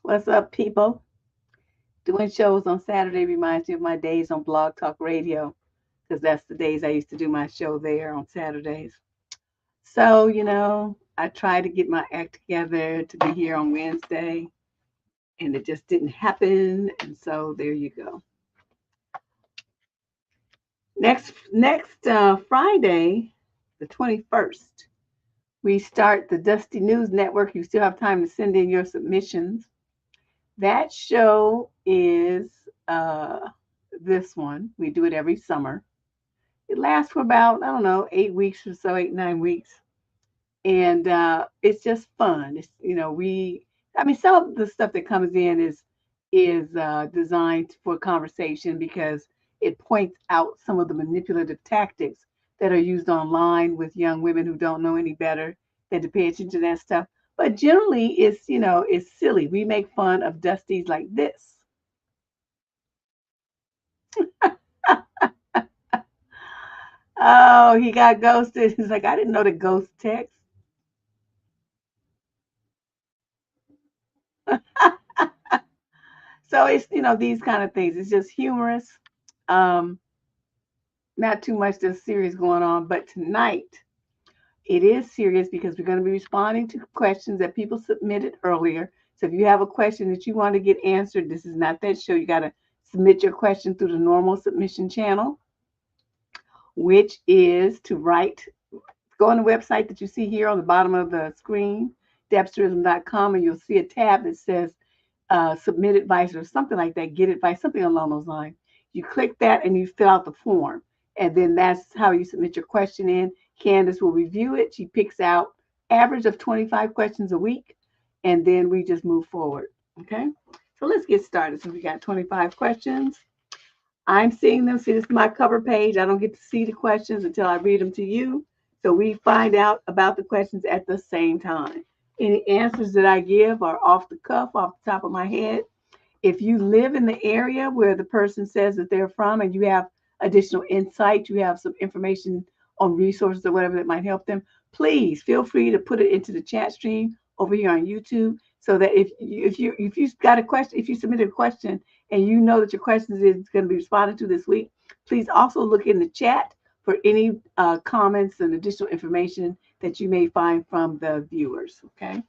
What's up, people? Doing shows on Saturday reminds me of my days on Blog Talk Radio, because that's the days I used to do my show there on Saturdays. So, I tried to get my act together to be here on Wednesday, and it just didn't happen. And so there you go. Next Friday, the 21st, we start the Dusty News Network. You still have time to send in your submissions. That show is this one. We do it every summer. It lasts for about, 8 weeks or so, 8, 9 weeks. And it's just fun. It's, some of the stuff that comes in is designed for conversation, because it points out some of the manipulative tactics that are used online with young women who don't know any better than to pay attention to that stuff. But generally, it's silly. We make fun of Dusties like this. Oh, he got ghosted. He's like, I didn't know the ghost text. So it's, these kind of things. It's just humorous. Not too much that's serious going on. But tonight, it is serious, because we're going to be responding to questions that people submitted earlier. So if you have a question that you want to get answered, this is not that show. You got to submit your question through the normal submission channel, which is to go on the website that you see here on the bottom of the screen, debsterism.com, and you'll see a tab that says submit advice or something like that, get advice, something along those lines. You click that and you fill out the form. And then that's how you submit your question in. Candace will review it. She picks out average of 25 questions a week, and then we just move forward. Okay, so let's get started. So we got 25 questions. I'm seeing them. See, this is my cover page. I don't get to see the questions until I read them to you. So we find out about the questions at the same time. Any answers that I give are off the cuff, off the top of my head. If you live in the area where the person says that they're from, and you have additional insight, you have some information on resources or whatever that might help them, please feel free to put it into the chat stream over here on YouTube, so that if you've got a question, if you submitted a question and you know that your question is going to be responded to this week, please also look in the chat for any comments and additional information that you may find from the viewers. Okay,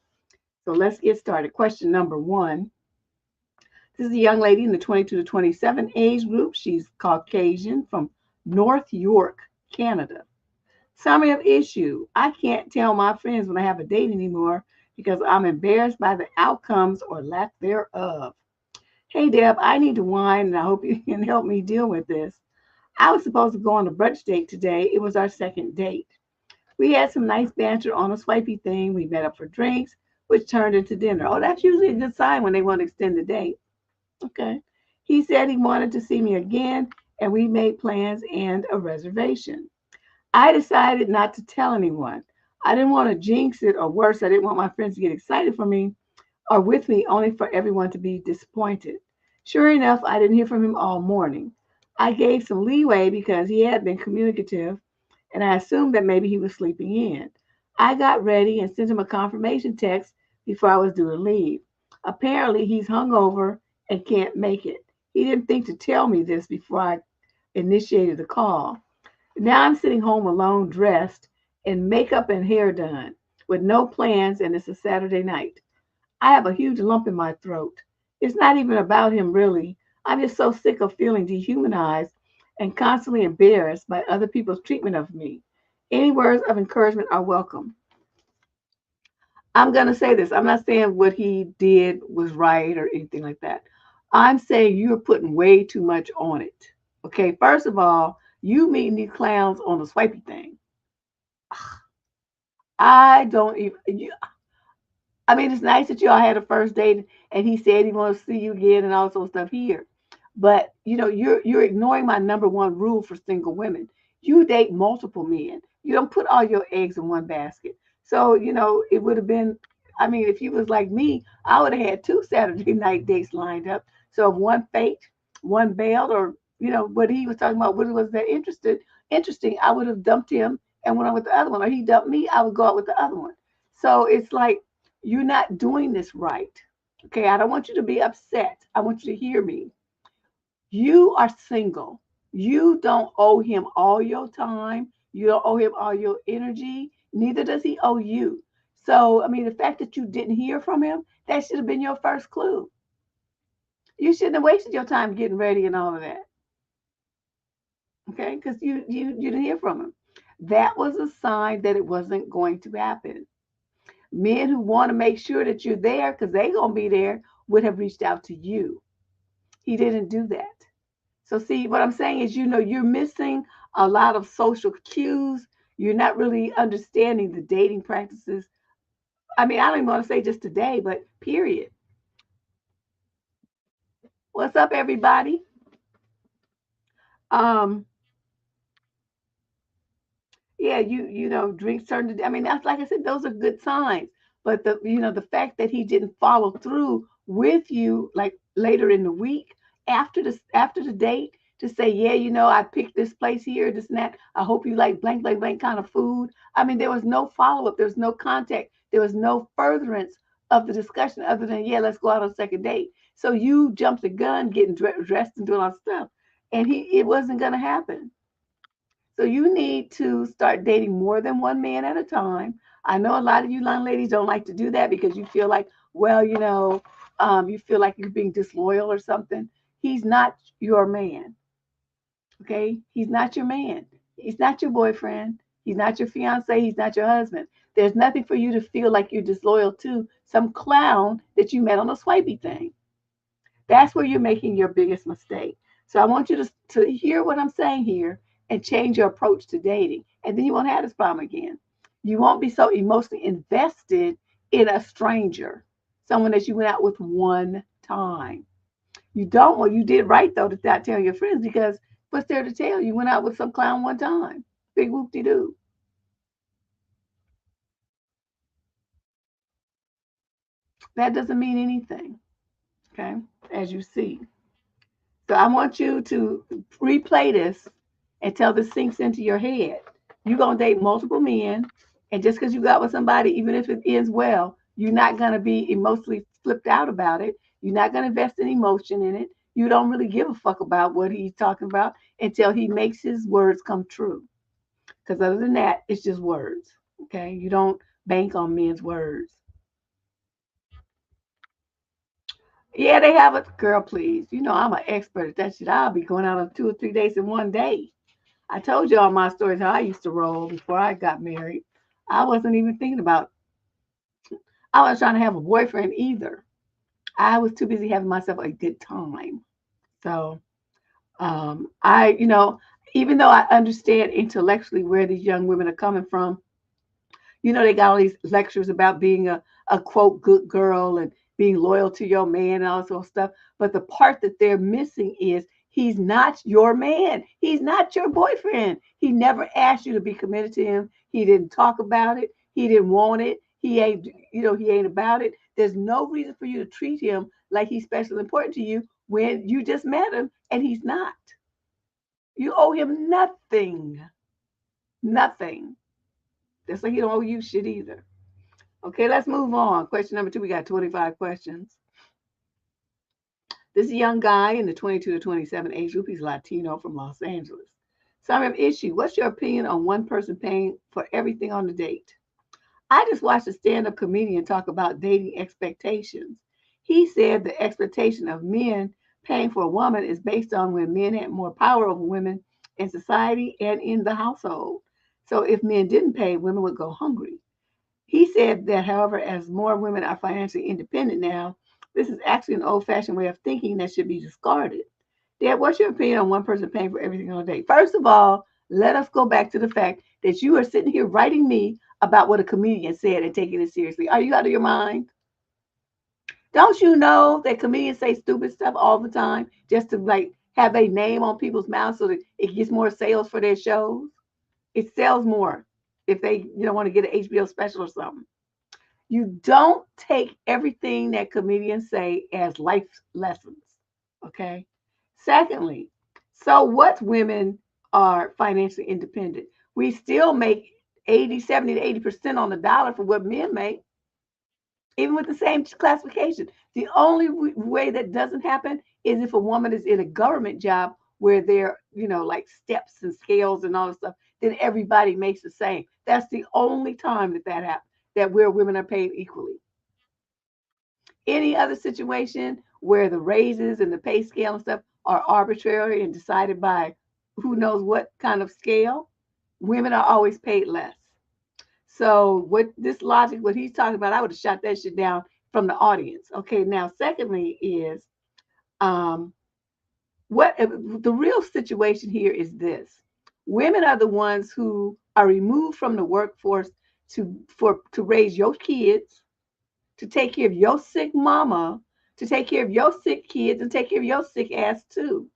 so let's get started. Question number 1. This is a young lady in the 22 to 27 age group. She's Caucasian from North York, Canada. Summary of issue: I can't tell my friends when I have a date anymore, because I'm embarrassed by the outcomes or lack thereof. Hey, Deb, I need to whine, and I hope you can help me deal with this. I was supposed to go on a brunch date today. It was our second date. We had some nice banter on a swipey thing. We met up for drinks, which turned into dinner. Oh, that's usually a good sign when they want to extend the date. Okay. He said he wanted to see me again, and we made plans and a reservation. I decided not to tell anyone. I didn't want to jinx it, or worse, I didn't want my friends to get excited for me or with me, only for everyone to be disappointed. Sure enough, I didn't hear from him all morning. I gave some leeway because he had been communicative, and I assumed that maybe he was sleeping in. I got ready and sent him a confirmation text before I was due to leave. Apparently, he's hungover and can't make it. He didn't think to tell me this before I initiated the call. Now I'm sitting home alone, dressed, and makeup and hair done, with no plans, and it's a Saturday night. I have a huge lump in my throat. It's not even about him, really. I'm just so sick of feeling dehumanized and constantly embarrassed by other people's treatment of me. Any words of encouragement are welcome. I'm going to say this. I'm not saying what he did was right or anything like that. I'm saying you're putting way too much on it. Okay, first of all, you meeting these clowns on the swipey thing. I don't even. I mean, it's nice that y'all had a first date and he said he wants to see you again and all this sort of stuff here. But you're ignoring my number one rule for single women. You date multiple men. You don't put all your eggs in one basket. So, it would have been, I mean, if you was like me, I would have had two Saturday night dates lined up. So if one faked, one bailed, or what he was talking about, what was that interesting, I would have dumped him and went on with the other one. Or he dumped me, I would go out with the other one. So it's like you're not doing this right. Okay, I don't want you to be upset. I want you to hear me. You are single. You don't owe him all your time. You don't owe him all your energy. Neither does he owe you. So, I mean, the fact that you didn't hear from him, that should have been your first clue. You shouldn't have wasted your time getting ready and all of that. Okay, because you didn't hear from him. That was a sign that it wasn't going to happen. Men who want to make sure that you're there because they're going to be there would have reached out to you. He didn't do that. So, see, what I'm saying is, you're missing a lot of social cues. You're not really understanding the dating practices. I mean, I don't even want to say just today, but period. What's up, everybody? Um, yeah, drink certain. I mean, that's like I said, those are good signs. But the fact that he didn't follow through with you, like later in the week after the date, to say, yeah, I picked this place here, this and that. I hope you like blank, blank, blank kind of food. I mean, there was no follow up. There was no contact. There was no furtherance of the discussion other than, yeah, let's go out on a second date. So you jumped the gun, getting dressed and doing all that stuff, and it wasn't going to happen. So you need to start dating more than one man at a time. I know a lot of you young ladies don't like to do that because you feel like, well, you feel like you're being disloyal or something. He's not your man. Okay? He's not your man. He's not your boyfriend. He's not your fiance. He's not your husband. There's nothing for you to feel like you're disloyal to some clown that you met on a swipey thing. That's where you're making your biggest mistake. So I want you to hear what I'm saying here and change your approach to dating. And then you won't have this problem again. You won't be so emotionally invested in a stranger, someone that you went out with one time. You don't, well, you did right though to not tell your friends because what's there to tell? You went out with some clown one time. Big whoop de doo. That doesn't mean anything. Okay. As you see. So I want you to replay this until this sinks into your head. You're going to date multiple men. And just because you got with somebody, even if it ends well, you're not going to be emotionally flipped out about it. You're not going to invest in emotion in it. You don't really give a fuck about what he's talking about until he makes his words come true. Because other than that, it's just words. Okay. You don't bank on men's words. Yeah, they have a girl, please. I'm an expert at that shit. I'll be going out on 2 or 3 days in one day. I told you all my stories how I used to roll before I got married. I wasn't even thinking about, I was trying to have a boyfriend either. I was too busy having myself a good time. So, even though I understand intellectually where these young women are coming from, they got all these lectures about being a quote good girl and being loyal to your man and all this sort of stuff. But the part that they're missing is he's not your man. He's not your boyfriend. He never asked you to be committed to him. He didn't talk about it. He didn't want it. He ain't about it. There's no reason for you to treat him like he's special and important to you when you just met him and he's not. You owe him nothing. Nothing. Just like he don't owe you shit either. Okay, let's move on. Question number 2. We got 25 questions. This is a young guy in the 22 to 27 age group. He's Latino from Los Angeles. Summary of issue. What's your opinion on one person paying for everything on the date? I just watched a stand-up comedian talk about dating expectations. He said the expectation of men paying for a woman is based on when men had more power over women in society and in the household. So if men didn't pay, women would go hungry. He said that, however, as more women are financially independent now, this is actually an old-fashioned way of thinking that should be discarded. Dad, what's your opinion on one person paying for everything all day? First of all, let us go back to the fact that you are sitting here writing me about what a comedian said and taking it seriously. Are you out of your mind? Don't you know that comedians say stupid stuff all the time just to like have a name on people's mouths so that it gets more sales for their shows? It sells more if they want to get an HBO special or something. You don't take everything that comedians say as life lessons. Okay. Secondly, so what women are financially independent? We still make 80, 70 to 80% on the dollar for what men make, even with the same classification. The only way that doesn't happen is if a woman is in a government job where there, like steps and scales and all this stuff, then everybody makes the same. That's the only time that happens, that where women are paid equally. Any other situation where the raises and the pay scale and stuff are arbitrary and decided by who knows what kind of scale, women are always paid less. So what this logic, what he's talking about, I would have shot that shit down from the audience. Okay, now secondly is what the real situation here is this. Women are the ones who are removed from the workforce to raise your kids, to take care of your sick mama, to take care of your sick kids, and take care of your sick ass too.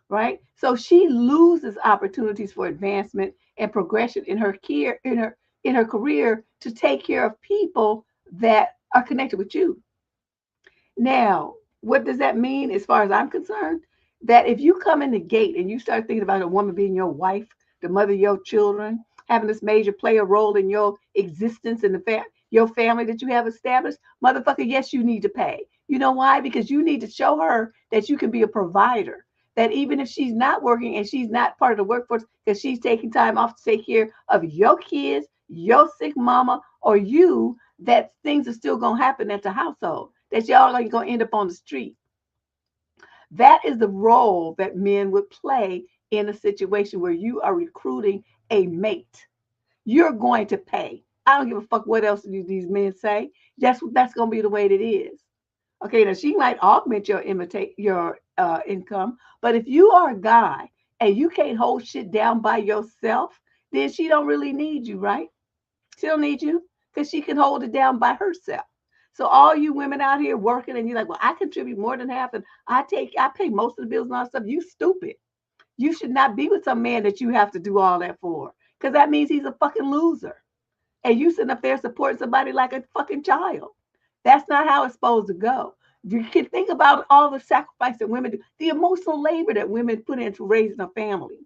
Right? So she loses opportunities for advancement and progression in her career to take care of people that are connected with you. Now, what does that mean as far as I'm concerned? That if you come in the gate and you start thinking about a woman being your wife, the mother of your children, having this major play a role in your existence and your family that you have established, motherfucker, yes, you need to pay. You know why? Because you need to show her that you can be a provider. That even if she's not working and she's not part of the workforce, because she's taking time off to take care of your kids, your sick mama, or you, that things are still going to happen at the household, that y'all ain't going to end up on the street. That is the role that men would play in a situation where you are recruiting a mate. You're going to pay. I don't give a fuck what else these men say. That's going to be the way it is. Okay, now she might augment your income, but if you are a guy and you can't hold shit down by yourself, then she don't really need you, right? She don't need you because she can hold it down by herself. So all you women out here working and you're like, well, I contribute more than half and I pay most of the bills and all that stuff. You stupid. You should not be with some man that you have to do all that for, because that means he's a fucking loser. And you sitting up there supporting somebody like a fucking child. That's not how it's supposed to go. You can think about all the sacrifice that women do, the emotional labor that women put into raising a family,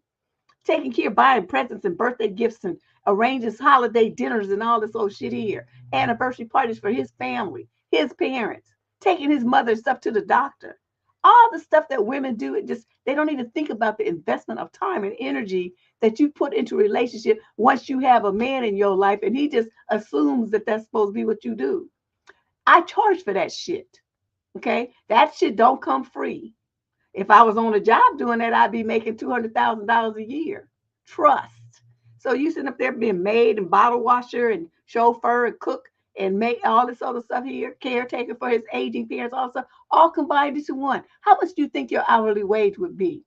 taking care, buying presents and birthday gifts and arranging holiday dinners and all this old shit here, anniversary parties for his family, his parents, taking his mother stuff to the doctor. All the stuff that women do, they don't even think about the investment of time and energy that you put into a relationship once you have a man in your life and he just assumes that that's supposed to be what you do. I charge for that shit. Okay? That shit don't come free. If I was on a job doing that, I'd be making $200,000 a year. Trust. So you sitting up there being maid and bottle washer and chauffeur and cook and make all this other stuff here, caretaker for his aging parents, all combined into one. How much do you think your hourly wage would be?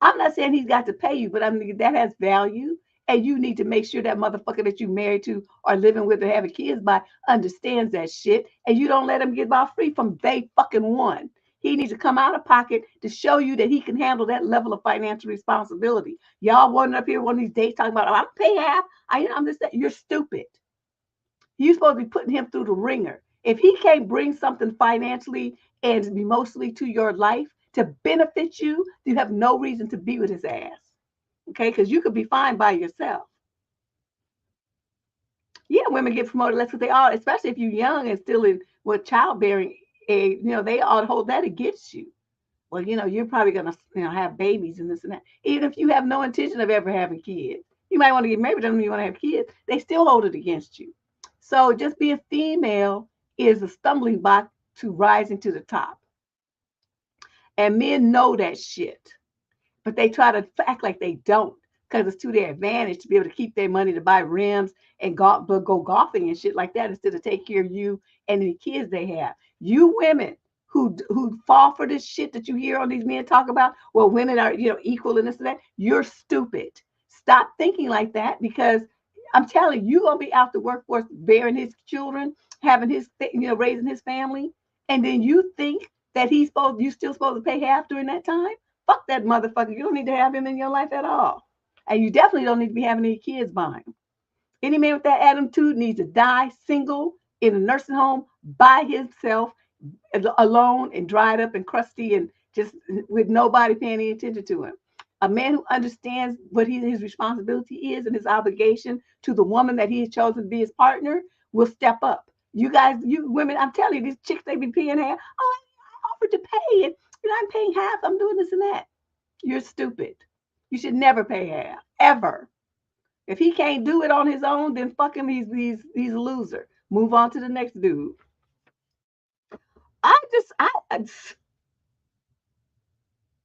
I'm not saying he's got to pay you, but I mean that has value. And you need to make sure that motherfucker that you married to or living with or having kids by understands that shit. And you don't let him get off free from day fucking one. He needs to come out of pocket to show you that he can handle that level of financial responsibility. Y'all wanting up here one of these days talking about, oh, I pay half. I'm just saying, you're stupid. You're supposed to be putting him through the ringer. If he can't bring something financially and emotionally to your life to benefit you, you have no reason to be with his ass. Okay, because you could be fine by yourself. Yeah, women get promoted less because they are, especially if you're young and still in with childbearing age, they all hold that against you. Well, you're probably gonna, have babies and this and that. Even if you have no intention of ever having kids, you might want to get married, doesn't mean you want to have kids. They still hold it against you. So just being female is a stumbling block to rising to the top. And men know that shit, but they try to act like they don't because it's to their advantage to be able to keep their money to buy rims and go golfing and shit like that instead of take care of you and the kids they have. You women who fall for this shit that you hear on these men talk about, well, women are equal and this and that. You're stupid. Stop thinking like that because I'm telling you, you're gonna be out the workforce bearing his children, having his raising his family, and then you think that you still supposed to pay half during that time? Fuck that motherfucker. You don't need to have him in your life at all. And you definitely don't need to be having any kids by him. Any man with that attitude needs to die single in a nursing home by himself, alone and dried up and crusty and just with nobody paying any attention to him. A man who understands what his responsibility is and his obligation to the woman that he has chosen to be his partner will step up. You guys, you women, I'm telling you, these chicks, they be paying half. Oh, I offered to pay it. I'm paying half. I'm doing this and that. You're stupid. You should never pay half, ever. If he can't do it on his own, then fuck him. He's a loser. Move on to the next dude.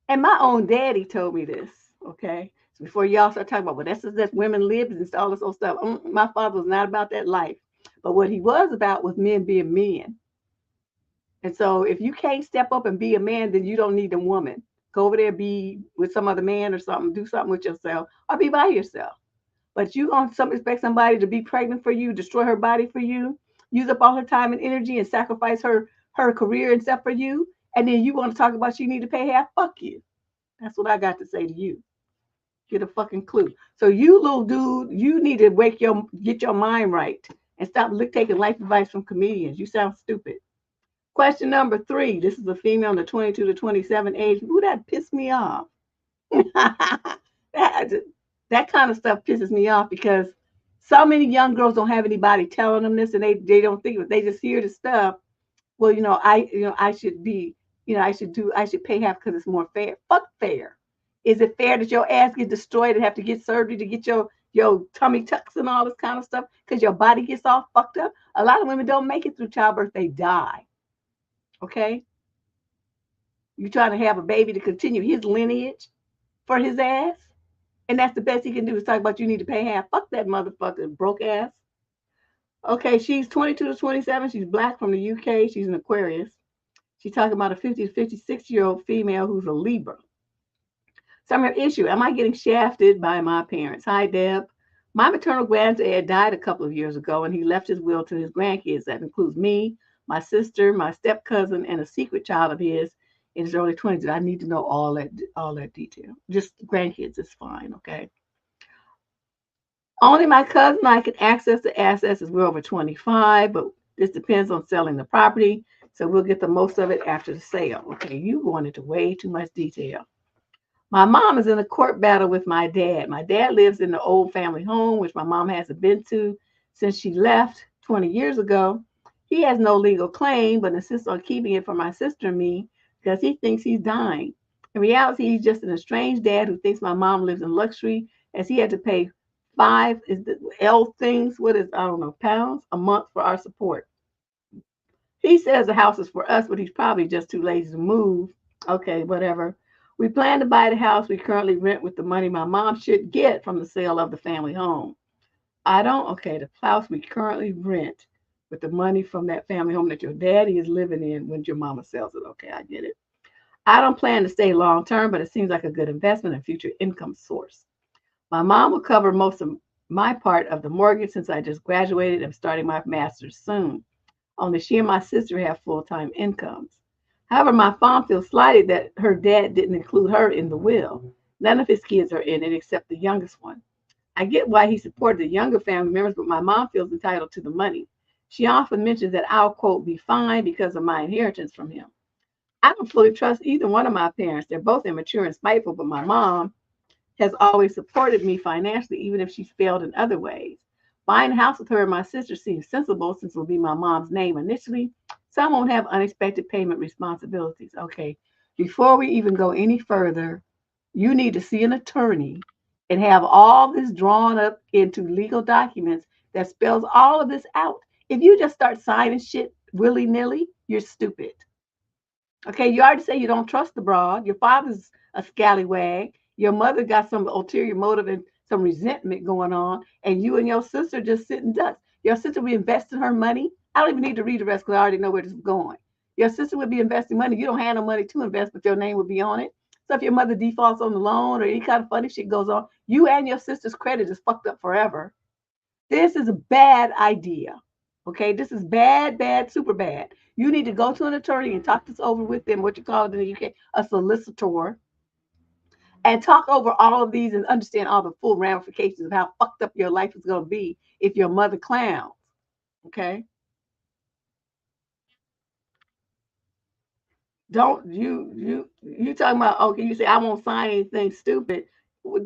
And my own daddy told me this. Okay, so before y'all start talking about, well, that's women live and all this old stuff. My father was not about that life, but what he was about was men being men. And so if you can't step up and be a man, then you don't need a woman. Go over there, be with some other man or something, do something with yourself, or be by yourself. But you gonna expect somebody to be pregnant for you, destroy her body for you, use up all her time and energy, and sacrifice her career and stuff for you, and then you want to talk about she need to pay half? Fuck you. That's what I got to say to you. Get a fucking clue. So you little dude, you need to get your mind right and stop taking life advice from comedians. You sound stupid. Question number 3. This is a female in the 22 to 27 age. Ooh, that pissed me off. that kind of stuff pisses me off because so many young girls don't have anybody telling them this, and they don't think of it. They just hear the stuff. Well, I should be, I should pay half because it's more fair. Fuck fair. Is it fair that your ass get destroyed and have to get surgery to get your tummy tucks and all this kind of stuff because your body gets all fucked up? A lot of women don't make it through childbirth. They die. Okay? You're trying to have a baby to continue his lineage for his ass? And that's the best he can do is talk about you need to pay half. Fuck that motherfucker, broke ass. Okay, she's 22 to 27. She's black from the UK. She's an Aquarius. She's talking about a 50 to 56-year-old female who's a Libra. Summer issue. Am I getting shafted by my parents? Hi, Deb. My maternal granddad died a couple of years ago, and he left his will to his grandkids. That includes me, my sister, my step cousin, and a secret child of his in his early 20s. I need to know all that detail. Just grandkids is fine, okay? Only my cousin and I can access the assets as we're over 25, but this depends on selling the property. So we'll get the most of it after the sale. Okay, you going into way too much detail. My mom is in a court battle with my dad. My dad lives in the old family home, which my mom hasn't been to since she left 20 years ago. He has no legal claim, but insists on keeping it for my sister and me because he thinks he's dying. In reality, he's just an estranged dad who thinks my mom lives in luxury, as he had to pay pounds a month for our support. He says the house is for us, but he's probably just too lazy to move. Okay, whatever. We plan to buy the house we currently rent with the money my mom should get from the sale of the family home. The house we currently rent with the money from that family home that your daddy is living in when your mama sells it. Okay, I get it. I don't plan to stay long term, but it seems like a good investment and future income source. My mom will cover most of my part of the mortgage since I just graduated and starting my master's soon. Only she and my sister have full-time incomes. However, my mom feels slighted that her dad didn't include her in the will. None of his kids are in it except the youngest one. I get why he supported the younger family members, but my mom feels entitled to the money. She often mentions that I'll, quote, be fine because of my inheritance from him. I don't fully trust either one of my parents. They're both immature and spiteful, but my mom has always supported me financially, even if she's failed in other ways. Buying a house with her and my sister seems sensible since it'll be my mom's name initially, so I won't have unexpected payment responsibilities. Okay, before we even go any further, you need to see an attorney and have all this drawn up into legal documents that spells all of this out. If you just start signing shit willy-nilly, you're stupid. Okay, you already say you don't trust the broad. Your father's a scallywag. Your mother got some ulterior motive and some resentment going on, and you and your sister just sitting ducks. Your sister will be investing her money. I don't even need to read the rest because I already know where this is going. Your sister would be investing money. You don't have no money to invest, but your name would be on it. So if your mother defaults on the loan or any kind of funny shit goes on, you and your sister's credit is fucked up forever. This is a bad idea. Okay, this is bad, bad, super bad. You need to go to an attorney and talk this over with them, what you call it in the UK, a solicitor, and talk over all of these and understand all the full ramifications of how fucked up your life is going to be if your mother clowns. Okay. Don't you talking about, okay, you say I won't sign anything stupid.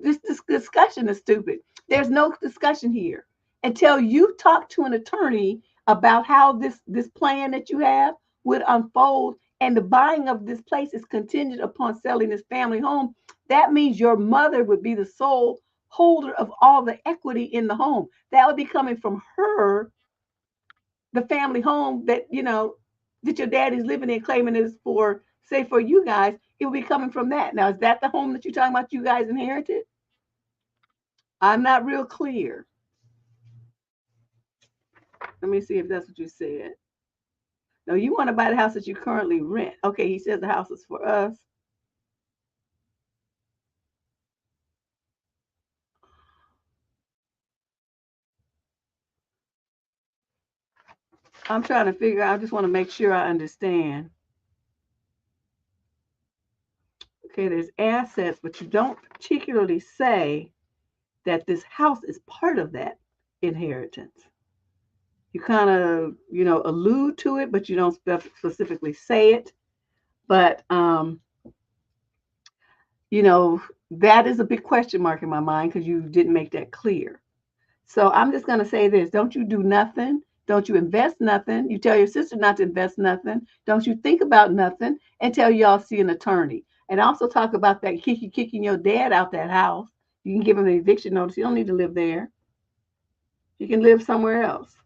This discussion is stupid. There's no discussion here until you talk to an attorney about how this plan that you have would unfold, and the buying of this place is contingent upon selling this family home. That means your mother would be the sole holder of all the equity in the home. That would be coming from her, the family home that that your daddy's living in, claiming is for, say, for you guys. It will be coming from that. Now, is that the home that you're talking about you guys inherited? I'm not real clear. Let me see if that's what you said. No, you want to buy the house that you currently rent. Okay, he says the house is for us. I'm trying to figure out, I just want to make sure I understand. Okay, there's assets, but you don't particularly say that this house is part of that inheritance. You kind of, allude to it, but you don't specifically say it. But, that is a big question mark in my mind because you didn't make that clear. So I'm just going to say this. Don't you do nothing. Don't you invest nothing. You tell your sister not to invest nothing. Don't you think about nothing until y'all see an attorney. And also talk about that kicking your dad out that house. You can give him an eviction notice. You don't need to live there. You can live somewhere else.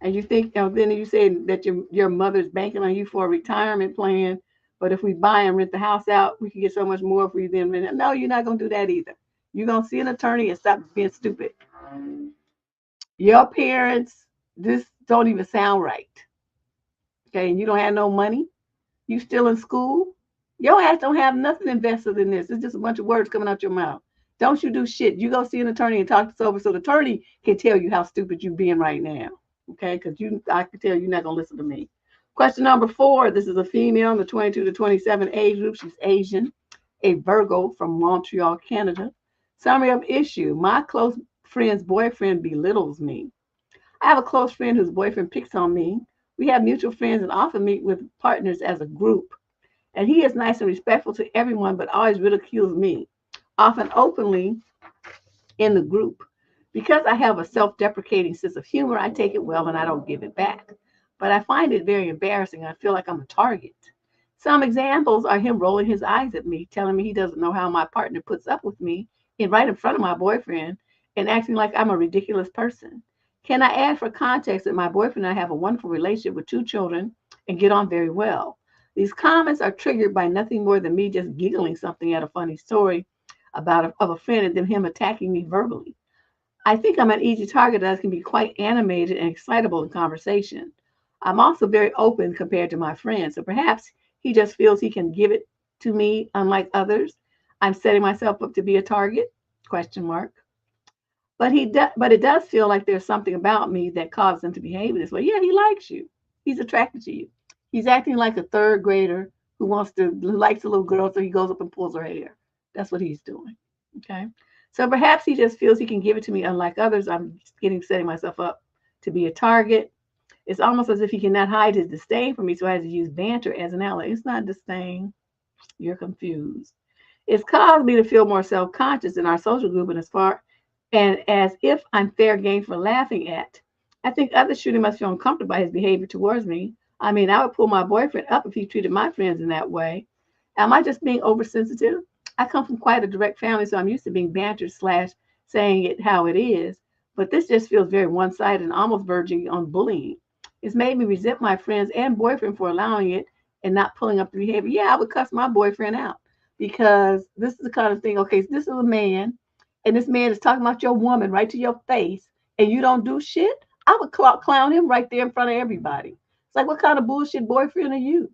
And you think, then you say that your mother's banking on you for a retirement plan. But if we buy and rent the house out, we can get so much more for you then. No, you're not going to do that either. You're going to see an attorney and stop being stupid. Your parents, this don't even sound right. Okay, and you don't have no money. You still in school. Your ass don't have nothing invested in this. It's just a bunch of words coming out your mouth. Don't you do shit. You go see an attorney and talk this over so the attorney can tell you how stupid you're being right now. Okay, because I can tell you're not going to listen to me. Question number 4. This is a female in the 22 to 27 age group. She's Asian, a Virgo from Montreal, Canada. Summary of issue. My close friend's boyfriend belittles me. I have a close friend whose boyfriend picks on me. We have mutual friends and often meet with partners as a group. And he is nice and respectful to everyone, but always ridicules me, often openly in the group. Because I have a self-deprecating sense of humor, I take it well and I don't give it back. But I find it very embarrassing. I feel like I'm a target. Some examples are him rolling his eyes at me, telling me he doesn't know how my partner puts up with me right in front of my boyfriend and acting like I'm a ridiculous person. Can I add for context that my boyfriend and I have a wonderful relationship with 2 children and get on very well? These comments are triggered by nothing more than me just giggling something at a funny story of a friend and then him attacking me verbally. I think I'm an easy target as can be quite animated and excitable in conversation. I'm also very open compared to my friends, so perhaps he just feels he can give it to me unlike others. I'm setting myself up to be a target? Question mark. But it does feel like there's something about me that causes him to behave this way. Yeah, he likes you. He's attracted to you. He's acting like a 3rd grader who likes a little girl, so he goes up and pulls her hair. That's what he's doing. Okay. So perhaps he just feels he can give it to me unlike others. I'm setting myself up to be a target. It's almost as if he cannot hide his disdain for me, so I have to use banter as an ally. It's not disdain. You're confused. It's caused me to feel more self-conscious in our social group and as far And as if I'm fair game for laughing at. I think others surely must feel uncomfortable by his behavior towards me. I mean, I would pull my boyfriend up if he treated my friends in that way. Am I just being oversensitive? I come from quite a direct family, so I'm used to being bantered slash saying it how it is. But this just feels very one-sided and almost verging on bullying. It's made me resent my friends and boyfriend for allowing it and not pulling up the behavior. Yeah, I would cuss my boyfriend out because this is the kind of thing. Okay, so this is a man, and this man is talking about your woman right to your face, and you don't do shit. I would clown him right there in front of everybody. It's like, what kind of bullshit boyfriend are you?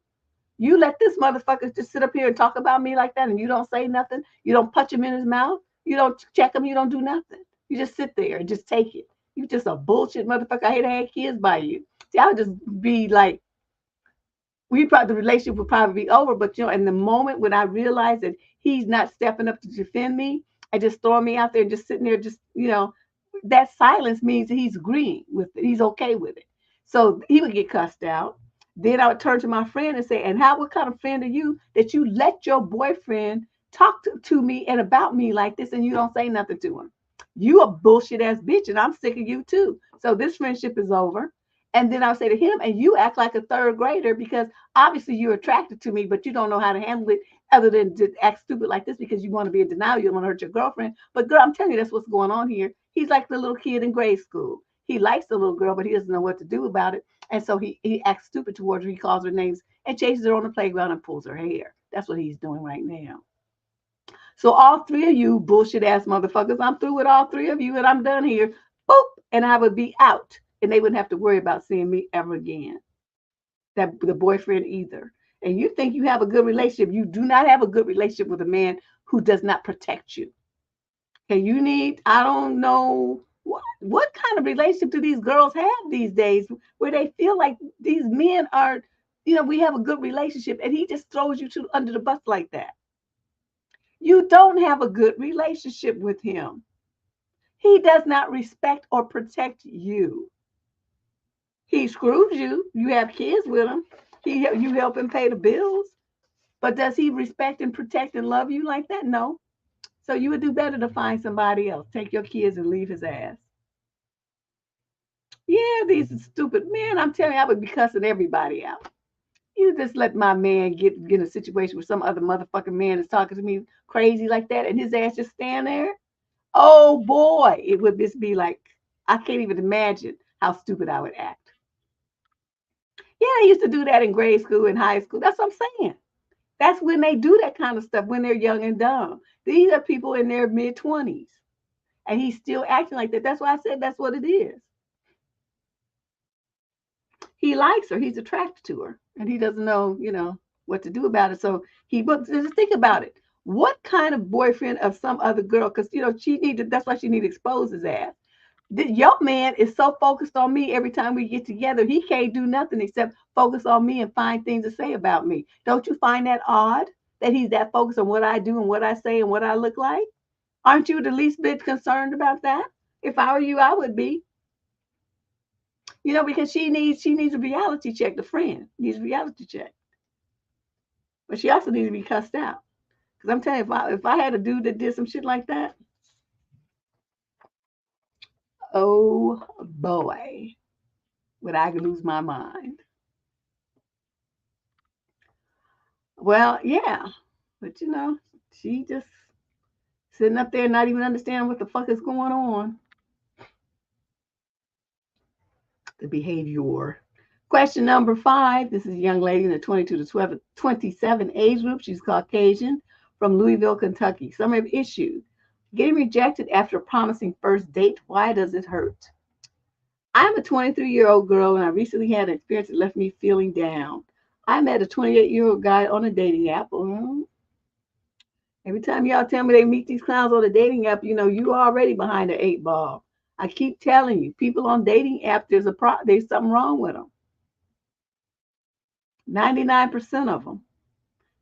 You let this motherfucker just sit up here and talk about me like that, and you don't say nothing. You don't punch him in his mouth. You don't check him. You don't do nothing. You just sit there and just take it. You just a bullshit motherfucker. I hate to have kids by you. See, I would just be like, we probably the relationship would probably be over. But in the moment when I realized that he's not stepping up to defend me and just throwing me out there and just sitting there, just that silence means that he's agreeing with it. He's okay with it. So he would get cussed out. Then I would turn to my friend and say, and what kind of friend are you that you let your boyfriend talk to me and about me like this and you don't say nothing to him? You a bullshit ass bitch and I'm sick of you too. So this friendship is over. And then I'll say to him, and you act like a third grader because obviously you're attracted to me, but you don't know how to handle it other than to act stupid like this because you want to be in denial. You don't want to hurt your girlfriend. But girl, I'm telling you, that's what's going on here. He's like the little kid in grade school. He likes the little girl, but he doesn't know what to do about it. And so he acts stupid towards her. He calls her names and chases her on the playground and pulls her hair. That's what he's doing right now. So all three of you bullshit ass motherfuckers, I'm through with all three of you and I'm done here. Boop. And I would be out and they wouldn't have to worry about seeing me ever again. That the boyfriend either. And you think you have a good relationship. You do not have a good relationship with a man who does not protect you. Okay, you need, I don't know, what kind of relationship do these girls have these days where they feel like these men are, we have a good relationship and he just throws you under the bus like that. You don't have a good relationship with him. He does not respect or protect you. He screws you. You have kids with him. You help him pay the bills. But does he respect and protect and love you like that? No. So you would do better to find somebody else. Take your kids and leave his ass. Yeah, these are stupid men. I'm telling you, I would be cussing everybody out. You just let my man get in a situation where some other motherfucking man is talking to me crazy like that and his ass just stand there. Oh boy, it would just be like, I can't even imagine how stupid I would act. Yeah, I used to do that in grade school and high school. That's what I'm saying. That's when they do that kind of stuff, when they're young and dumb. These are people in their mid-20s. And he's still acting like that. That's why I said that's what it is. He likes her. He's attracted to her. And he doesn't know, what to do about it. So just think about it. What kind of boyfriend of some other girl, because, that's why she need to expose his ass. Your man is so focused on me every time we get together, he can't do nothing except focus on me and find things to say about me. Don't you find that odd that he's that focused on what I do and what I say and what I look like? Aren't you the least bit concerned about that? If I were you, I would be. Because she needs a reality check. The friend needs a reality check. But she also needs to be cussed out. Because I'm telling you, if I had a dude that did some shit like that, oh boy, would I lose my mind. Well, yeah. But she just sitting up there not even understanding what the fuck is going on. The behavior. Question number 5. This is a young lady in the 22 to 27 age group. She's Caucasian from Louisville, Kentucky. Summary of issue. Getting rejected after a promising first date. Why does it hurt? I'm a 23-year-old girl and I recently had an experience that left me feeling down. I met a 28-year-old guy on a dating app. Every time y'all tell me they meet these clowns on a dating app, you already behind the 8 ball. I keep telling you, people on dating app, there's something wrong with them. 99% of them,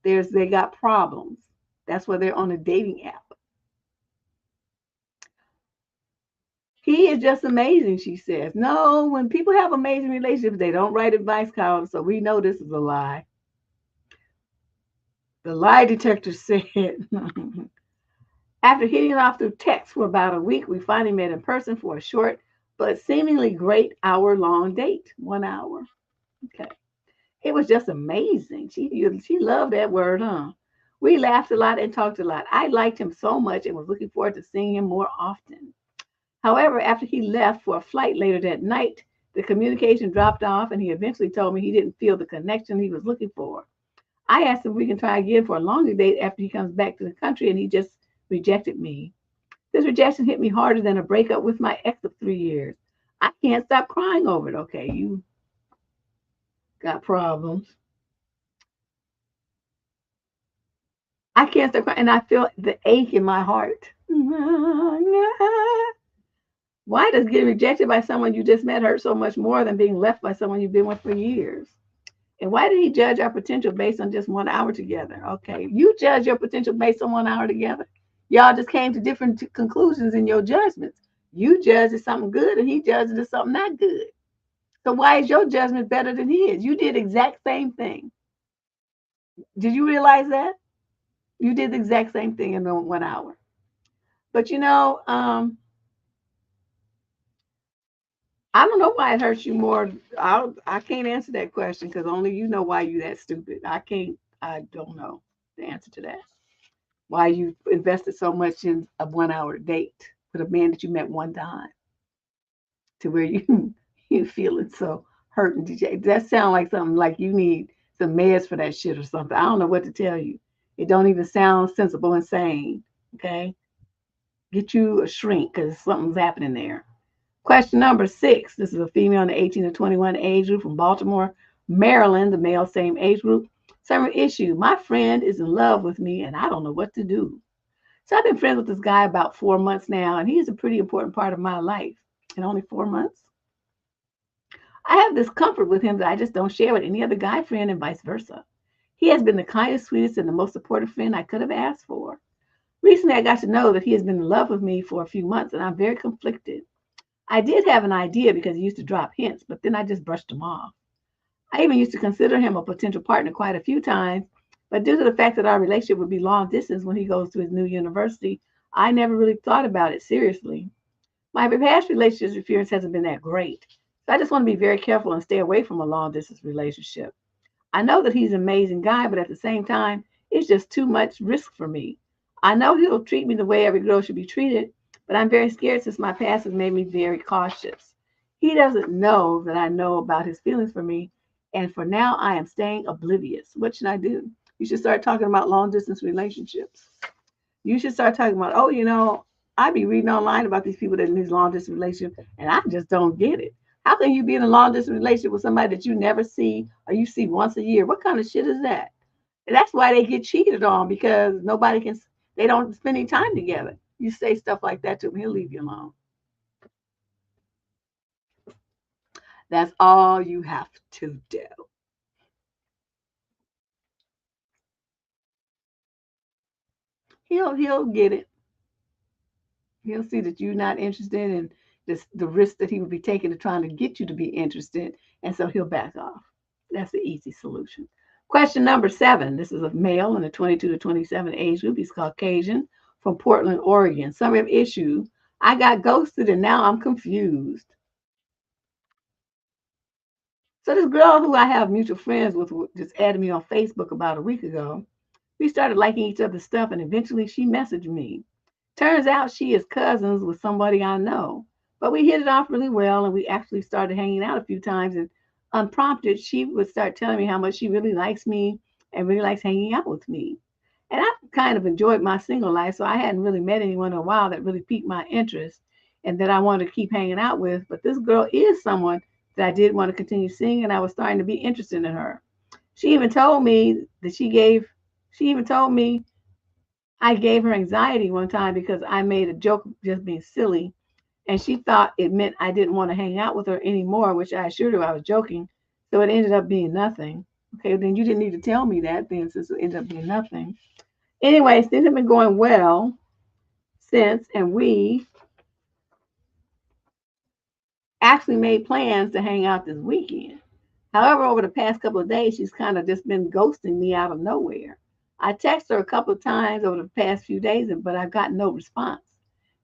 they got problems. That's why they're on a dating app. He is just amazing, she says. No, when people have amazing relationships, they don't write advice columns, so we know this is a lie. The lie detector said After hitting it off through text for about a week, we finally met in person for a short but seemingly great hour-long date. 1 hour. Okay. It was just amazing. She loved that word, huh? We laughed a lot and talked a lot. I liked him so much and was looking forward to seeing him more often. However, after he left for a flight later that night, the communication dropped off and he eventually told me he didn't feel the connection he was looking for. I asked him if we can try again for a longer date after he comes back to the country and he just rejected me. This rejection hit me harder than a breakup with my ex of 3 years. I can't stop crying over it. Okay, you got problems. I can't stop crying, and I feel the ache in my heart. Why does getting rejected by someone you just met hurt so much more than being left by someone you've been with for years? And why did he judge our potential based on just 1 hour together? Okay, you judge your potential based on 1 hour together. Y'all just came to different conclusions in your judgments. You judged it something good, and he judged it as something not good. So why is your judgment better than his? You did the exact same thing. Did you realize that? You did the exact same thing in the 1 hour. But I don't know why it hurts you more. I can't answer that question because only you know why you that stupid. I can't. I don't know the answer to that. Why you invested so much in a 1 hour date with a man that you met one time to where you you feeling so hurt and dejected. That sounds like something like you need some meds for that shit or something. I don't know what to tell you. It don't even sound sensible and sane. Okay, get you a shrink because something's happening there. Question number 6. This is a female in the 18 to 21 age group from Baltimore, Maryland, the male same age group. Summary issue. My friend is in love with me and I don't know what to do. So I've been friends with this guy about 4 months now, and he's a pretty important part of my life. In only 4 months. I have this comfort with him that I just don't share with any other guy friend and vice versa. He has been the kindest, sweetest, and the most supportive friend I could have asked for. Recently, I got to know that he has been in love with me for a few months, and I'm very conflicted. I did have an idea because he used to drop hints, but then I just brushed him off. I even used to consider him a potential partner quite a few times, but due to the fact that our relationship would be long distance when he goes to his new university, I never really thought about it seriously. My past relationship experience hasn't been that great, so I just want to be very careful and stay away from a long distance relationship. I know that he's an amazing guy, but at the same time, it's just too much risk for me. I know he'll treat me the way every girl should be treated, but I'm very scared since my past has made me very cautious. He doesn't know that I know about his feelings for me, and for now, I am staying oblivious. What should I do? You should start talking about long distance relationships. You should start talking about, oh, I be reading online about these people that in these long distance relationships, and I just don't get it. How can you be in a long distance relationship with somebody that you never see or you see once a year? What kind of shit is that? And that's why they get cheated on because they don't spend any time together. You say stuff like that to him, he'll leave you alone. That's all you have to do. He'll get it. He'll see that you're not interested in the risk that he would be taking to trying to get you to be interested, and so he'll back off. That's the easy solution. Question number 7. This is a male in the 22 to 27 age group. He's Caucasian from Portland, Oregon. Summary of issue. I got ghosted and now I'm confused. So this girl who I have mutual friends with just added me on Facebook about a week ago. We started liking each other's stuff and eventually she messaged me. Turns out she is cousins with somebody I know. But we hit it off really well and we actually started hanging out a few times and unprompted, she would start telling me how much she really likes me and really likes hanging out with me. And I kind of enjoyed my single life, so I hadn't really met anyone in a while that really piqued my interest and that I wanted to keep hanging out with. But this girl is someone that I did want to continue seeing, and I was starting to be interested in her. She even told me that she even told me I gave her anxiety one time because I made a joke just being silly, and she thought it meant I didn't want to hang out with her anymore, which I assured her I was joking. So it ended up being nothing. Okay, then you didn't need to tell me that then since it ended up being nothing. Anyways, things have been going well since, and we actually made plans to hang out this weekend. However, over the past couple of days, she's kind of just been ghosting me out of nowhere. I texted her a couple of times over the past few days, but I got no response.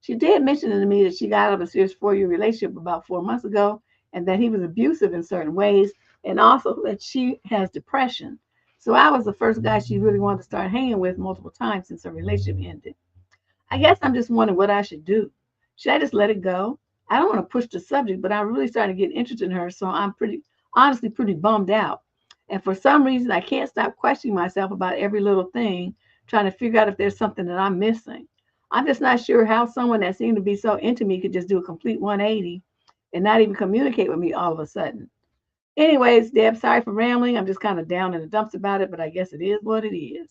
She did mention to me that she got out of a serious 4-year relationship about 4 months ago and that he was abusive in certain ways, and also that she has depression. So I was the first guy she really wanted to start hanging with multiple times since her relationship ended. I guess I'm just wondering what I should do. Should I just let it go? I don't want to push the subject, but I'm really starting to get interested in her, so I'm honestly pretty bummed out. And for some reason, I can't stop questioning myself about every little thing, trying to figure out if there's something that I'm missing. I'm just not sure how someone that seemed to be so into me could just do a complete 180 and not even communicate with me all of a sudden. Anyways, Deb, sorry for rambling. I'm just kind of down in the dumps about it, but I guess it is what it is.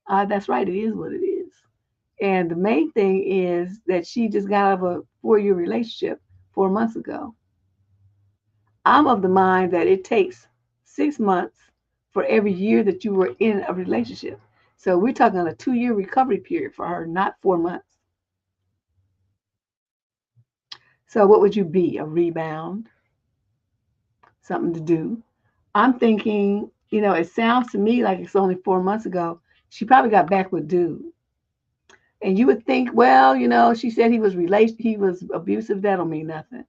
That's right, it is what it is. And the main thing is that she just got out of a 4-year relationship 4 months ago. I'm of the mind that it takes 6 months for every year that you were in a relationship. So we're talking a 2-year recovery period for her, not 4 months. So what would you be? A rebound? Something to do? I'm thinking, it sounds to me like it's only 4 months ago. She probably got back with dude. And you would think, well, she said he was abusive. That don't mean nothing.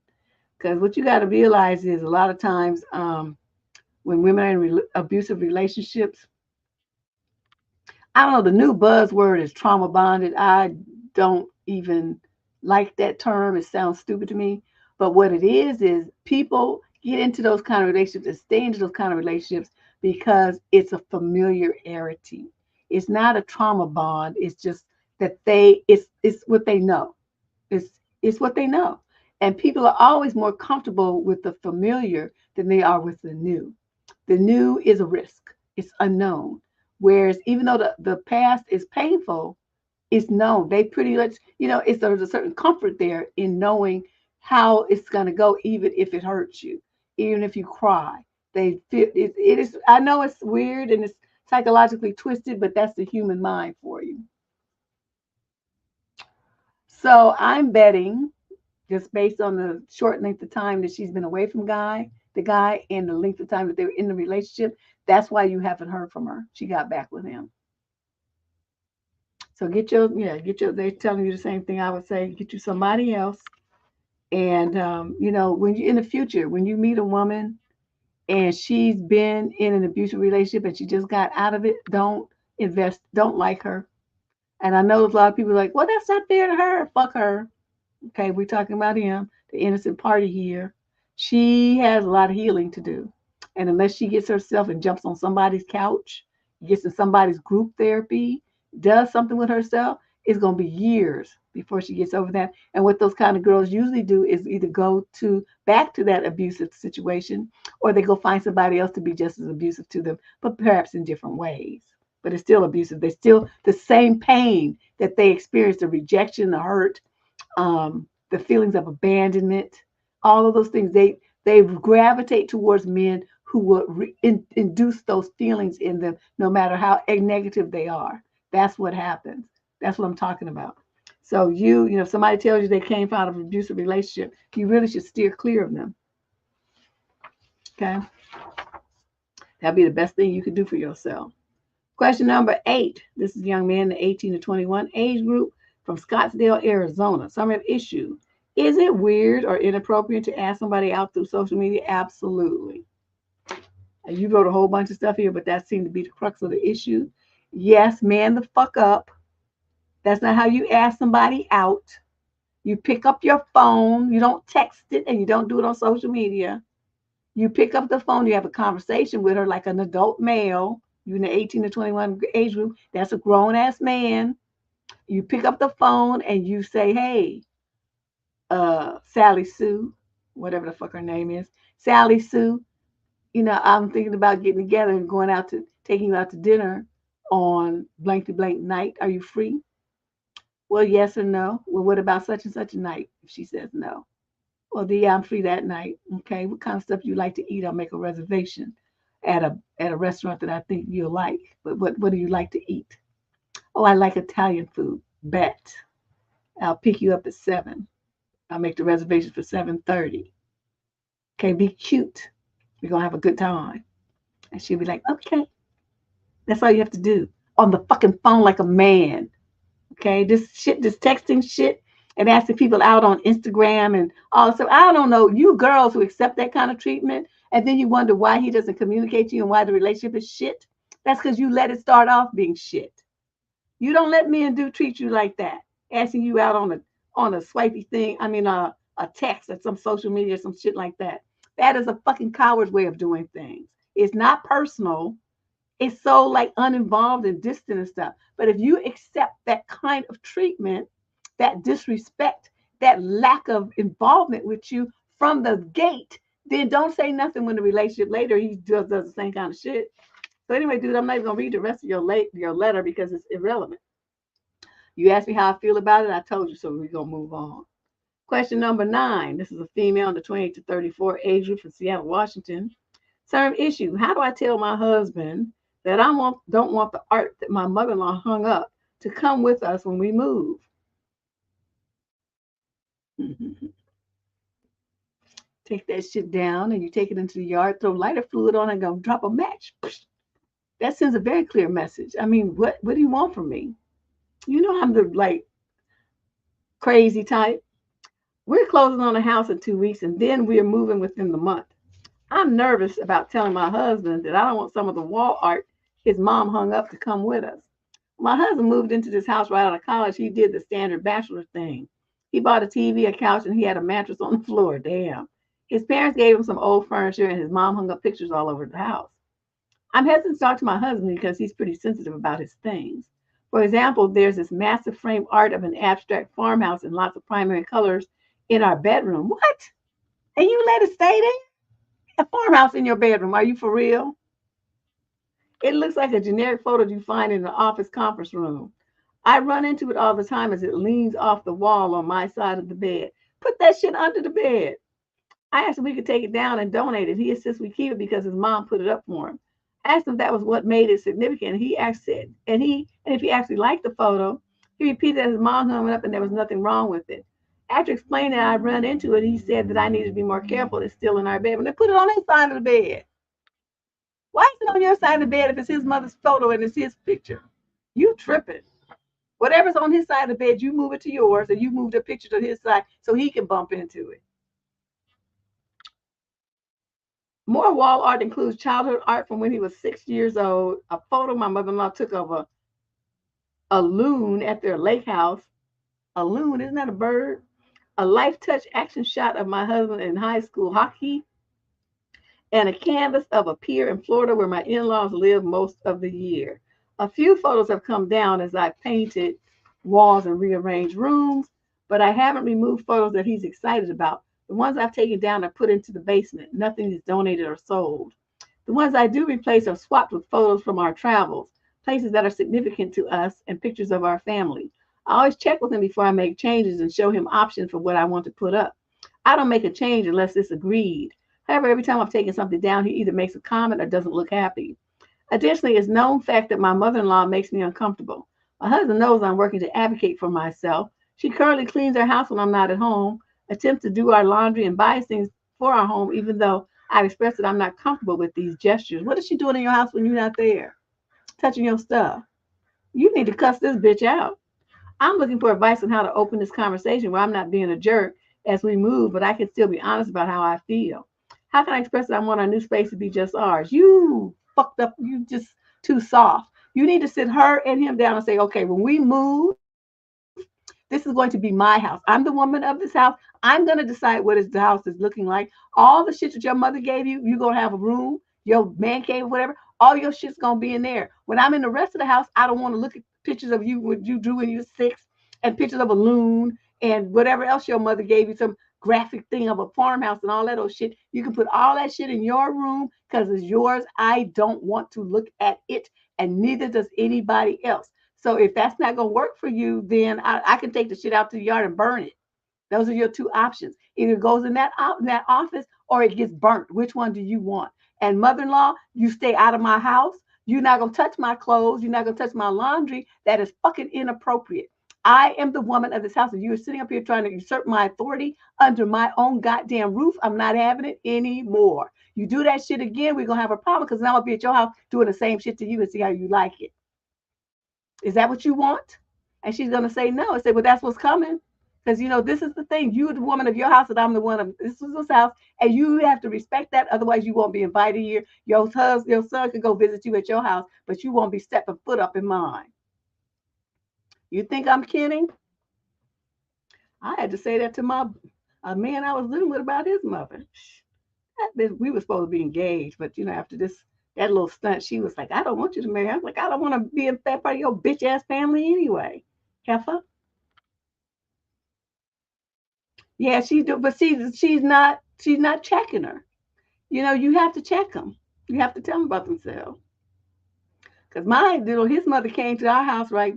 Because what you got to realize is a lot of times when women are in abusive relationships, I don't know, the new buzzword is trauma bonded. I don't even like that term. It sounds stupid to me. But what it is people get into those kind of relationships and stay into those kind of relationships because it's a familiarity. It's not a trauma bond. It's just that it's what they know. It's what they know. And people are always more comfortable with the familiar than they are with the new. The new is a risk. It's unknown. Whereas even though the past is painful, it's known. They pretty much, there's a certain comfort there in knowing how it's going to go, even if it hurts you, even if you cry. They feel it is. I know it's weird and it's psychologically twisted, but that's the human mind for you. So I'm betting, just based on the short length of time that she's been away from the guy, and the length of time that they were in the relationship, that's why you haven't heard from her. She got back with him. So they're telling you the same thing I would say, get you somebody else. And, when you in the future, when you meet a woman and she's been in an abusive relationship and she just got out of it, don't like her. And I know a lot of people are like, well, that's not fair to her. Fuck her. Okay, we're talking about him, the innocent party here. She has a lot of healing to do. And unless she gets herself and jumps on somebody's couch, gets in somebody's group therapy, does something with herself, it's going to be years before she gets over that. And what those kind of girls usually do is either go back to that abusive situation, or they go find somebody else to be just as abusive to them, but perhaps in different ways. But it's still abusive. They still the same pain that they experience, the rejection, the hurt, the feelings of abandonment, all of those things. They gravitate towards men who will induce those feelings in them, no matter how negative they are. That's what happens. That's what I'm talking about. So if somebody tells you they came out of an abusive relationship, you really should steer clear of them. Okay, that'd be the best thing you could do for yourself. Question number 8. This is a young man in the 18 to 21 age group from Scottsdale, Arizona. Summary of issue. Is it weird or inappropriate to ask somebody out through social media? Absolutely. You wrote a whole bunch of stuff here, but that seemed to be the crux of the issue. Yes, man the fuck up. That's not how you ask somebody out. You pick up your phone. You don't text it, and you don't do it on social media. You pick up the phone. You have a conversation with her like an adult male. You're in the 18 to 21 age group. That's a grown-ass man. You pick up the phone and you say, hey, Sally Sue, whatever the fuck her name is, Sally Sue, I'm thinking about getting together and taking you out to dinner on blank to blank night. Are you free? Well, yes or no. Well, what about such and such a night? If she says no. Well, yeah, I'm free that night. Okay, what kind of stuff you like to eat? I'll make a reservation at a restaurant that I think you'll like. But what do you like to eat? Oh, I like Italian food. Bet. I'll pick you up at 7. I'll make the reservation for 7:30. Okay, be cute. We're gonna have a good time. And she'll be like, okay. That's all you have to do. on the fucking phone like a man. Okay, this texting shit and asking people out on Instagram and all. So I don't know, you girls who accept that kind of treatment and then you wonder why he doesn't communicate to you and why the relationship is shit. That's because you let it start off being shit. You don't let men treat you like that, asking you out on a swipey thing. I mean, a text at some social media or some shit like that. That is a fucking coward's way of doing things. It's not personal. It's so like uninvolved and distant and stuff. But if you accept that kind of treatment, that disrespect, that lack of involvement with you from the gate, then don't say nothing when the relationship later he does the same kind of shit. So anyway, dude, I'm not even gonna read the rest of your letter because it's irrelevant. You asked me how I feel about it. I told you, so we're gonna move on. Question number 9. This is a female in the 28 to 34 age group from Seattle, Washington. Same issue. How do I tell my husband that I don't want the art that my mother-in-law hung up to come with us when we move? Take that shit down and you take it into the yard, throw lighter fluid on and go drop a match. That sends a very clear message. I mean, what do you want from me? You know I'm the like crazy type. We're closing on a house in 2 weeks and then we're moving within the month. I'm nervous about telling my husband that I don't want some of the wall art his mom hung up to come with us. My husband moved into this house right out of college. He did the standard bachelor thing. He bought a TV, a couch, and he had a mattress on the floor. Damn. His parents gave him some old furniture and his mom hung up pictures all over the house. I'm hesitant to talk to my husband because he's pretty sensitive about his things. For example, there's this massive frame art of an abstract farmhouse in lots of primary colors in our bedroom. What? And you let it stay there? A farmhouse in your bedroom. Are you for real? It looks like a generic photo you find in an office conference room. I run into it all the time as it leans off the wall on my side of the bed. Put that shit under the bed. I asked if we could take it down and donate it. He insists we keep it because his mom put it up for him. I asked him if that was what made it significant. He said, and if he actually liked the photo, he repeated that his mom hung it up and there was nothing wrong with it. After explaining that I run into it, he said that I needed to be more careful. It's still in our bed. But they put it on his side of the bed. Why is it on your side of the bed if it's his mother's photo and it's his picture? You tripping. Whatever's on his side of the bed, you move it to yours and you move the picture to his side so he can bump into it. More wall art includes childhood art from when he was 6 years old, a photo my mother-in-law took of a loon at their lake house. A loon, isn't that a bird? A life touch action shot of my husband in high school hockey, and a canvas of a pier in Florida where my in-laws live most of the year. A few photos have come down as I painted walls and rearranged rooms, but I haven't removed photos that he's excited about. The ones I've taken down are put into the basement. Nothing is donated or sold. The ones I do replace are swapped with photos from our travels, places that are significant to us, and pictures of our family. I always check with him before I make changes and show him options for what I want to put up. I don't make a change unless it's agreed. However, every time I've taken something down, he either makes a comment or doesn't look happy. Additionally, it's known fact that my mother-in-law makes me uncomfortable. My husband knows I'm working to advocate for myself. She currently cleans our house when I'm not at home, attempts to do our laundry and buys things for our home, even though I've expressed that I'm not comfortable with these gestures. What is she doing in your house when you're not there? Touching your stuff. You need to cuss this bitch out. I'm looking for advice on how to open this conversation where I'm not being a jerk as we move, but I can still be honest about how I feel. How can I express that I want our new space to be just ours? You fucked up. You just too soft. You need to sit her and him down and say, okay, when we move, this is going to be my house. I'm the woman of this house. I'm going to decide what the house is looking like. All the shit that your mother gave you, you're going to have a room, your man cave, whatever. All your shit's going to be in there. When I'm in the rest of the house, I don't want to look at pictures of you, what you drew when you were 6, and pictures of a loon and whatever else your mother gave you, some graphic thing of a farmhouse and all that old shit. You can put all that shit in your room because it's yours. I don't want to look at it, and neither does anybody else. So if that's not going to work for you, then I can take the shit out to the yard and burn it. Those are your two options. Either it goes in that office or it gets burnt. Which one do you want? And mother-in-law, you stay out of my house. You're not going to touch my clothes. You're not going to touch my laundry. That is fucking inappropriate. I am the woman of this house. And you're sitting up here trying to usurp my authority under my own goddamn roof. I'm not having it anymore. You do that shit again, we're going to have a problem because now I'll be at your house doing the same shit to you and see how you like it. Is that what you want? And she's going to say no. I say, well, that's what's coming. Because, this is the thing. You're the woman of your house, and I'm the one of this house. And you have to respect that. Otherwise, you won't be invited here. Your son can go visit you at your house, but you won't be stepping foot up in mine. You think I'm kidding? I had to say that to my a man I was living with about his mother. We were supposed to be engaged, but after that little stunt, she was like, "I don't want you to marry." I was like, "I don't want to be in that part of your bitch ass family anyway." Heifer. Yeah, she do, but she's not checking her. You have to check them. You have to tell them about themselves. Cause his mother came to our house, right?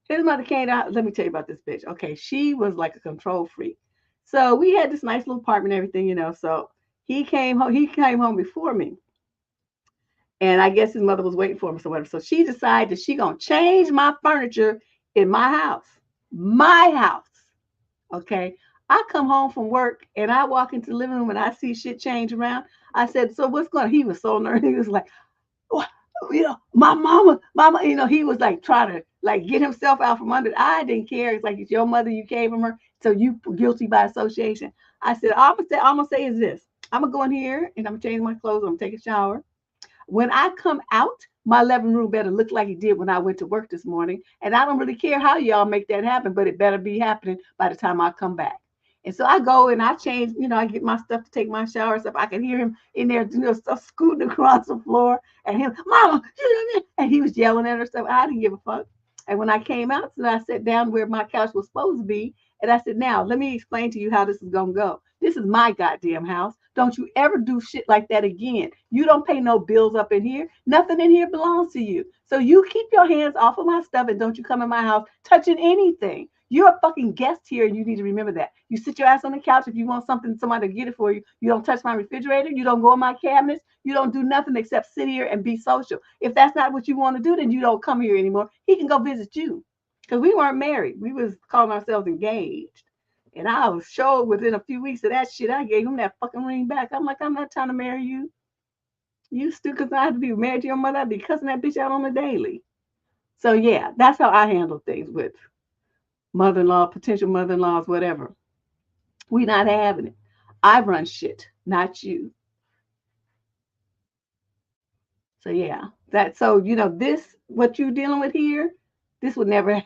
His mother came out. Let me tell you about this bitch. Okay, she was like a control freak. So we had this nice little apartment, and everything. So he came home. He came home before me, and I guess his mother was waiting for him, so whatever. So she decided that she gonna change my furniture in my house. My house. Okay. I come home from work and I walk into the living room and I see shit change around. I said, "So what's going on?" He was so nervous. He was like, "What? My mama, he was like trying to like get himself out from under. I didn't care. It's like it's your mother, you came from her, so you guilty by association." I said, I'm gonna say is this. I'm gonna go in here and I'm gonna change my clothes, I'm gonna take a shower. When I come out, my living room better look like it did when I went to work this morning. And I don't really care how y'all make that happen, but it better be happening by the time I come back. And so I go and I change, I get my stuff to take my shower stuff. I can hear him in there, stuff scooting across the floor and him, "Mama," and he was yelling at her stuff. I didn't give a fuck. And when I came out, so I sat down where my couch was supposed to be. And I said, "Now, let me explain to you how this is going to go. This is my goddamn house. Don't you ever do shit like that again. You don't pay no bills up in here. Nothing in here belongs to you. So you keep your hands off of my stuff and don't you come in my house touching anything. You're a fucking guest here and you need to remember that. You sit your ass on the couch. If you want something, somebody to get it for you. You don't touch my refrigerator. You don't go in my cabinets. You don't do nothing except sit here and be social. If that's not what you want to do, then you don't come here anymore. He can go visit you." Because we weren't married. We was calling ourselves engaged. And I was sure within a few weeks of that shit, I gave him that fucking ring back. I'm like, "I'm not trying to marry you. You still, because I had to be married to your mother. I'd be cussing that bitch out on the daily." So yeah, that's how I handle things with mother-in-law, potential mother-in-laws, whatever. We not having it. I run shit, not you. So yeah, this what you dealing with here, this would never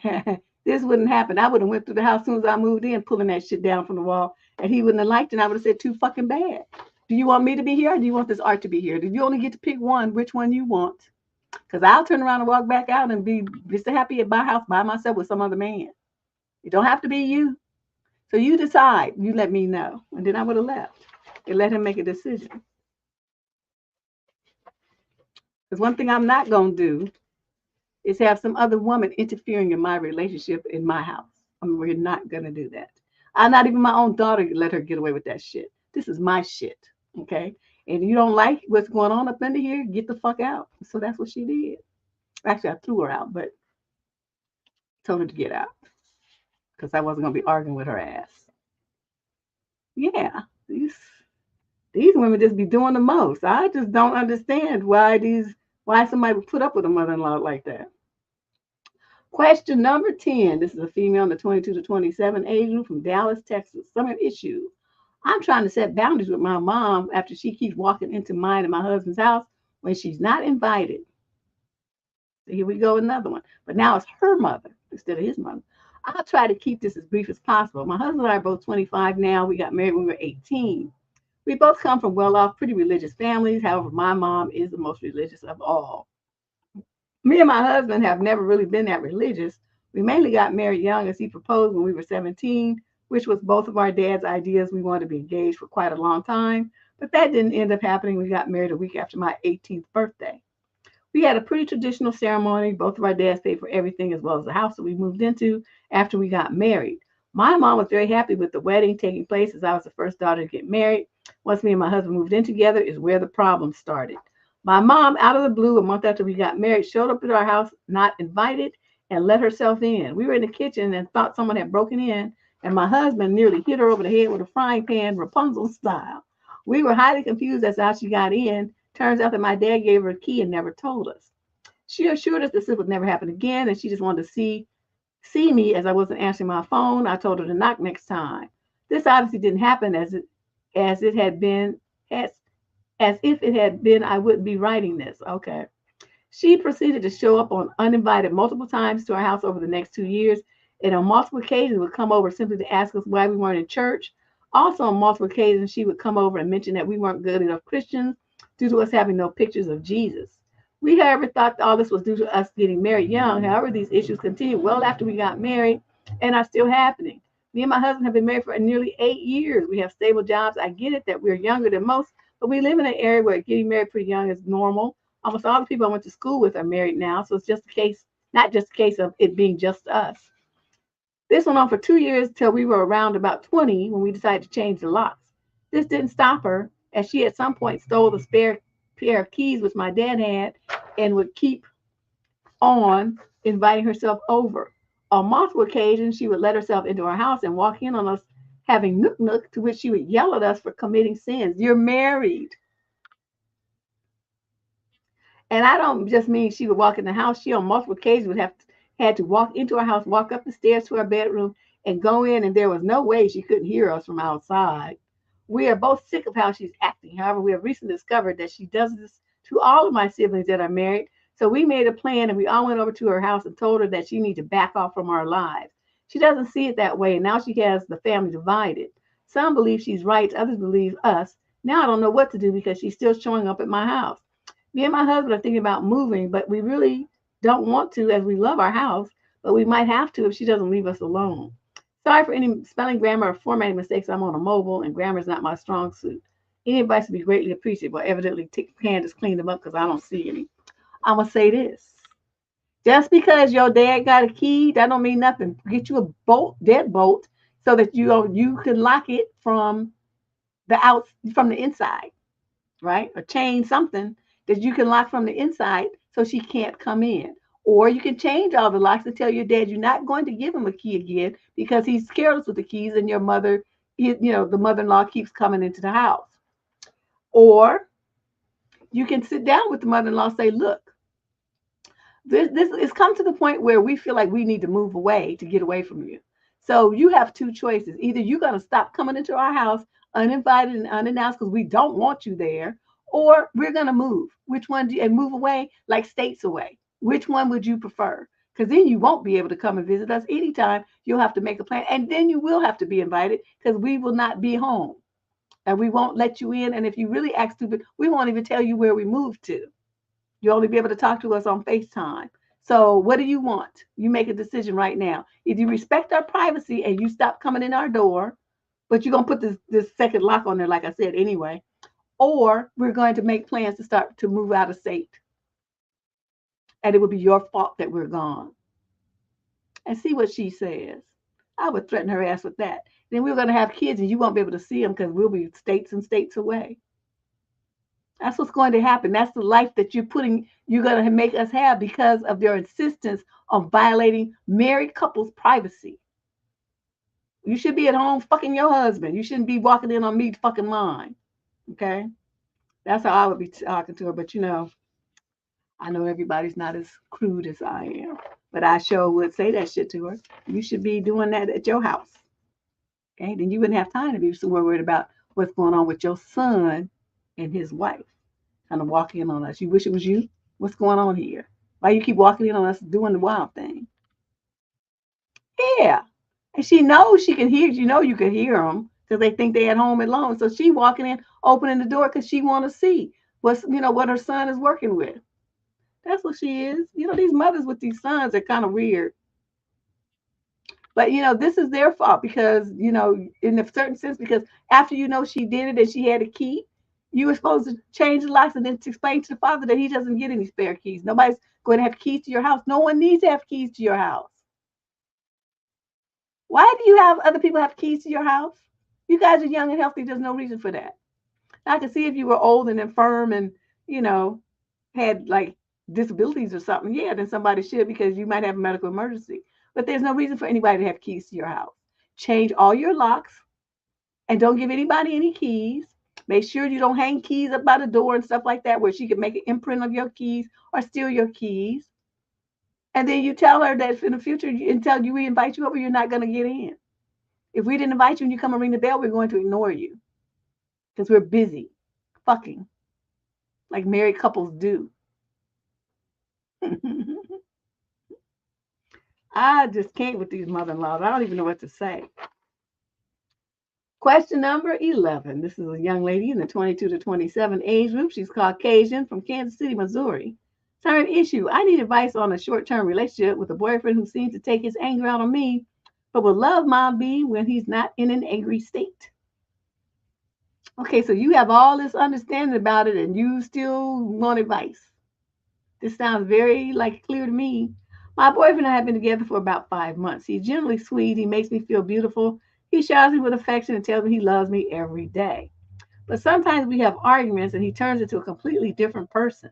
this wouldn't happen. I would have went through the house as soon as I moved in, pulling that shit down from the wall, and he wouldn't have liked it. And I would have said, "Too fucking bad. Do you want me to be here, or do you want this art to be here? Do you only get to pick one? Which one you want? Because I'll turn around and walk back out and be just happy at my house by myself with some other man. It don't have to be you. So you decide. You let me know." And then I would have left and let him make a decision. Because one thing I'm not gonna do is have some other woman interfering in my relationship in my house. I mean, we're not gonna do that. I'm not even my own daughter let her get away with that shit. This is my shit, okay? And you don't like what's going on up under here, get the fuck out. So that's what she did. Actually, I threw her out, but told her to get out because I wasn't gonna be arguing with her ass. Yeah, these women just be doing the most. I just don't understand why somebody would put up with a mother-in-law like that. Question number 10. This is a female in the 22 to 27 age group from Dallas, Texas. Summer issue. I'm trying to set boundaries with my mom after she keeps walking into mine and my husband's house when she's not invited. So here we go, another one. But now it's her mother instead of his mother. I'll try to keep this as brief as possible. My husband and I are both 25 now. We got married when we were 18. We both come from well-off, pretty religious families. However, my mom is the most religious of all. Me and my husband have never really been that religious. We mainly got married young as he proposed when we were 17, which was both of our dad's ideas. We wanted to be engaged for quite a long time, but that didn't end up happening. We got married a week after my 18th birthday. We had a pretty traditional ceremony. Both of our dads paid for everything as well as the house that we moved into after we got married. My mom was very happy with the wedding taking place as I was the first daughter to get married. Once me and my husband moved in together is where the problem started. My mom, out of the blue, a month after we got married, showed up at our house, not invited, and let herself in. We were in the kitchen and thought someone had broken in, and my husband nearly hit her over the head with a frying pan, Rapunzel style. We were highly confused as to how she got in. Turns out that my dad gave her a key and never told us. She assured us this would never happen again, and she just wanted to see me as I wasn't answering my phone. I told her to knock next time. This obviously didn't happen as it had been as if it had been I wouldn't be writing this. Okay. She proceeded to show up on uninvited multiple times to our house over the next 2 years, and on multiple occasions would come over simply to ask us why we weren't in church. Also, on multiple occasions, she would come over and mention that we weren't good enough Christians due to us having no pictures of Jesus. We, however, thought all this was due to us getting married young. However, these issues continued well after we got married and are still happening. Me and my husband have been married for nearly 8 years. We have stable jobs. I get it that we're younger than most, but we live in an area where getting married pretty young is normal. Almost all the people I went to school with are married now, so it's just a case, not just a case of it being just us. This went on for 2 years till we were around about 20 when we decided to change the locks. This didn't stop her, as she at some point stole the spare pair of keys which my dad had and would keep on inviting herself over. On multiple occasions, she would let herself into our house and walk in on us having nook, to which she would yell at us for committing sins. You're married. And I don't just mean she would walk in the house. She on multiple occasions would have had to walk into our house, walk up the stairs to our bedroom, and go in, and there was no way she couldn't hear us from outside. We are both sick of how she's acting. However, we have recently discovered that she does this to all of my siblings that are married. So we made a plan, and we all went over to her house and told her that she needs to back off from our lives. She doesn't see it that way, and now she has the family divided. Some believe she's right, others believe us. Now I don't know what to do because she's still showing up at my house. Me and my husband are thinking about moving, but we really don't want to as we love our house, but we might have to if she doesn't leave us alone. Sorry for any spelling, grammar, or formatting mistakes. I'm on a mobile and grammar is not my strong suit. Any advice would be greatly appreciated, but evidently Candace cleaned them up because I don't see any. I'm going to say this. Just because your dad got a key, that don't mean nothing. Get you a deadbolt, so that you can lock it from from the inside, right? Or chain something that you can lock from the inside so she can't come in. Or you can change all the locks and tell your dad you're not going to give him a key again because he's careless with the keys and your mother, the mother-in-law keeps coming into the house. Or you can sit down with the mother-in-law and say, look, this has come to the point where we feel like we need to move away to get away from you. So you have two choices. Either you're going to stop coming into our house uninvited and unannounced because we don't want you there, or we're going to move. Which one and move away like states away? Which one would you prefer? Because then you won't be able to come and visit us anytime. You'll have to make a plan, and then you will have to be invited because we will not be home, and we won't let you in. And if you really act stupid, we won't even tell you where we moved to. You'll only be able to talk to us on FaceTime. So what do you want? You make a decision right now. If you respect our privacy and you stop coming in our door, but you're going to put this second lock on there, like I said, anyway, or we're going to make plans to start to move out of state. And it would be your fault that we're gone. And see what she says. I would threaten her ass with that. Then we're going to have kids and you won't be able to see them because we'll be states and states away. That's what's going to happen. That's the life that you're going to make us have because of your insistence on violating married couples' privacy. You should be at home fucking your husband. You shouldn't be walking in on me fucking mine. Okay? That's how I would be talking to her. But I know everybody's not as crude as I am. But I sure would say that shit to her. You should be doing that at your house. Okay? Then you wouldn't have time to be so worried about what's going on with your son and his wife. Kind of walking in on us. You wish it was you? What's going on here? Why you keep walking in on us doing the wild thing? Yeah. And she knows she can hear, you can hear them because they think they're at home alone. So she walking in, opening the door because she want to see what her son is working with. That's what she is. These mothers with these sons are kind of weird. But, this is their fault because, in a certain sense, because after she did it and she had a key, you were supposed to change the locks and then to explain to the father that he doesn't get any spare keys. Nobody's going to have keys to your house. No one needs to have keys to your house. Why do you have other people have keys to your house? You guys are young and healthy. There's no reason for that. I can see if you were old and infirm and, had like disabilities or something. Yeah, then somebody should because you might have a medical emergency. But there's no reason for anybody to have keys to your house. Change all your locks and don't give anybody any keys. Make sure you don't hang keys up by the door and stuff like that where she can make an imprint of your keys or steal your keys. And then you tell her that in the future, until we invite you over, you're not going to get in. If we didn't invite you and you come and ring the bell, we're going to ignore you because we're busy fucking like married couples do. I just can't with these mother-in-laws. I don't even know what to say. Question number 11. This is a young lady in the 22 to 27 age group. She's Caucasian from Kansas City, Missouri. Current issue. I need advice on a short-term relationship with a boyfriend who seems to take his anger out on me, but would love my being when he's not in an angry state. Okay, so you have all this understanding about it and you still want advice. This sounds very clear to me. My boyfriend and I have been together for about 5 months. He's generally sweet. He makes me feel beautiful. He showers me with affection and tells me he loves me every day. But sometimes we have arguments and he turns into a completely different person.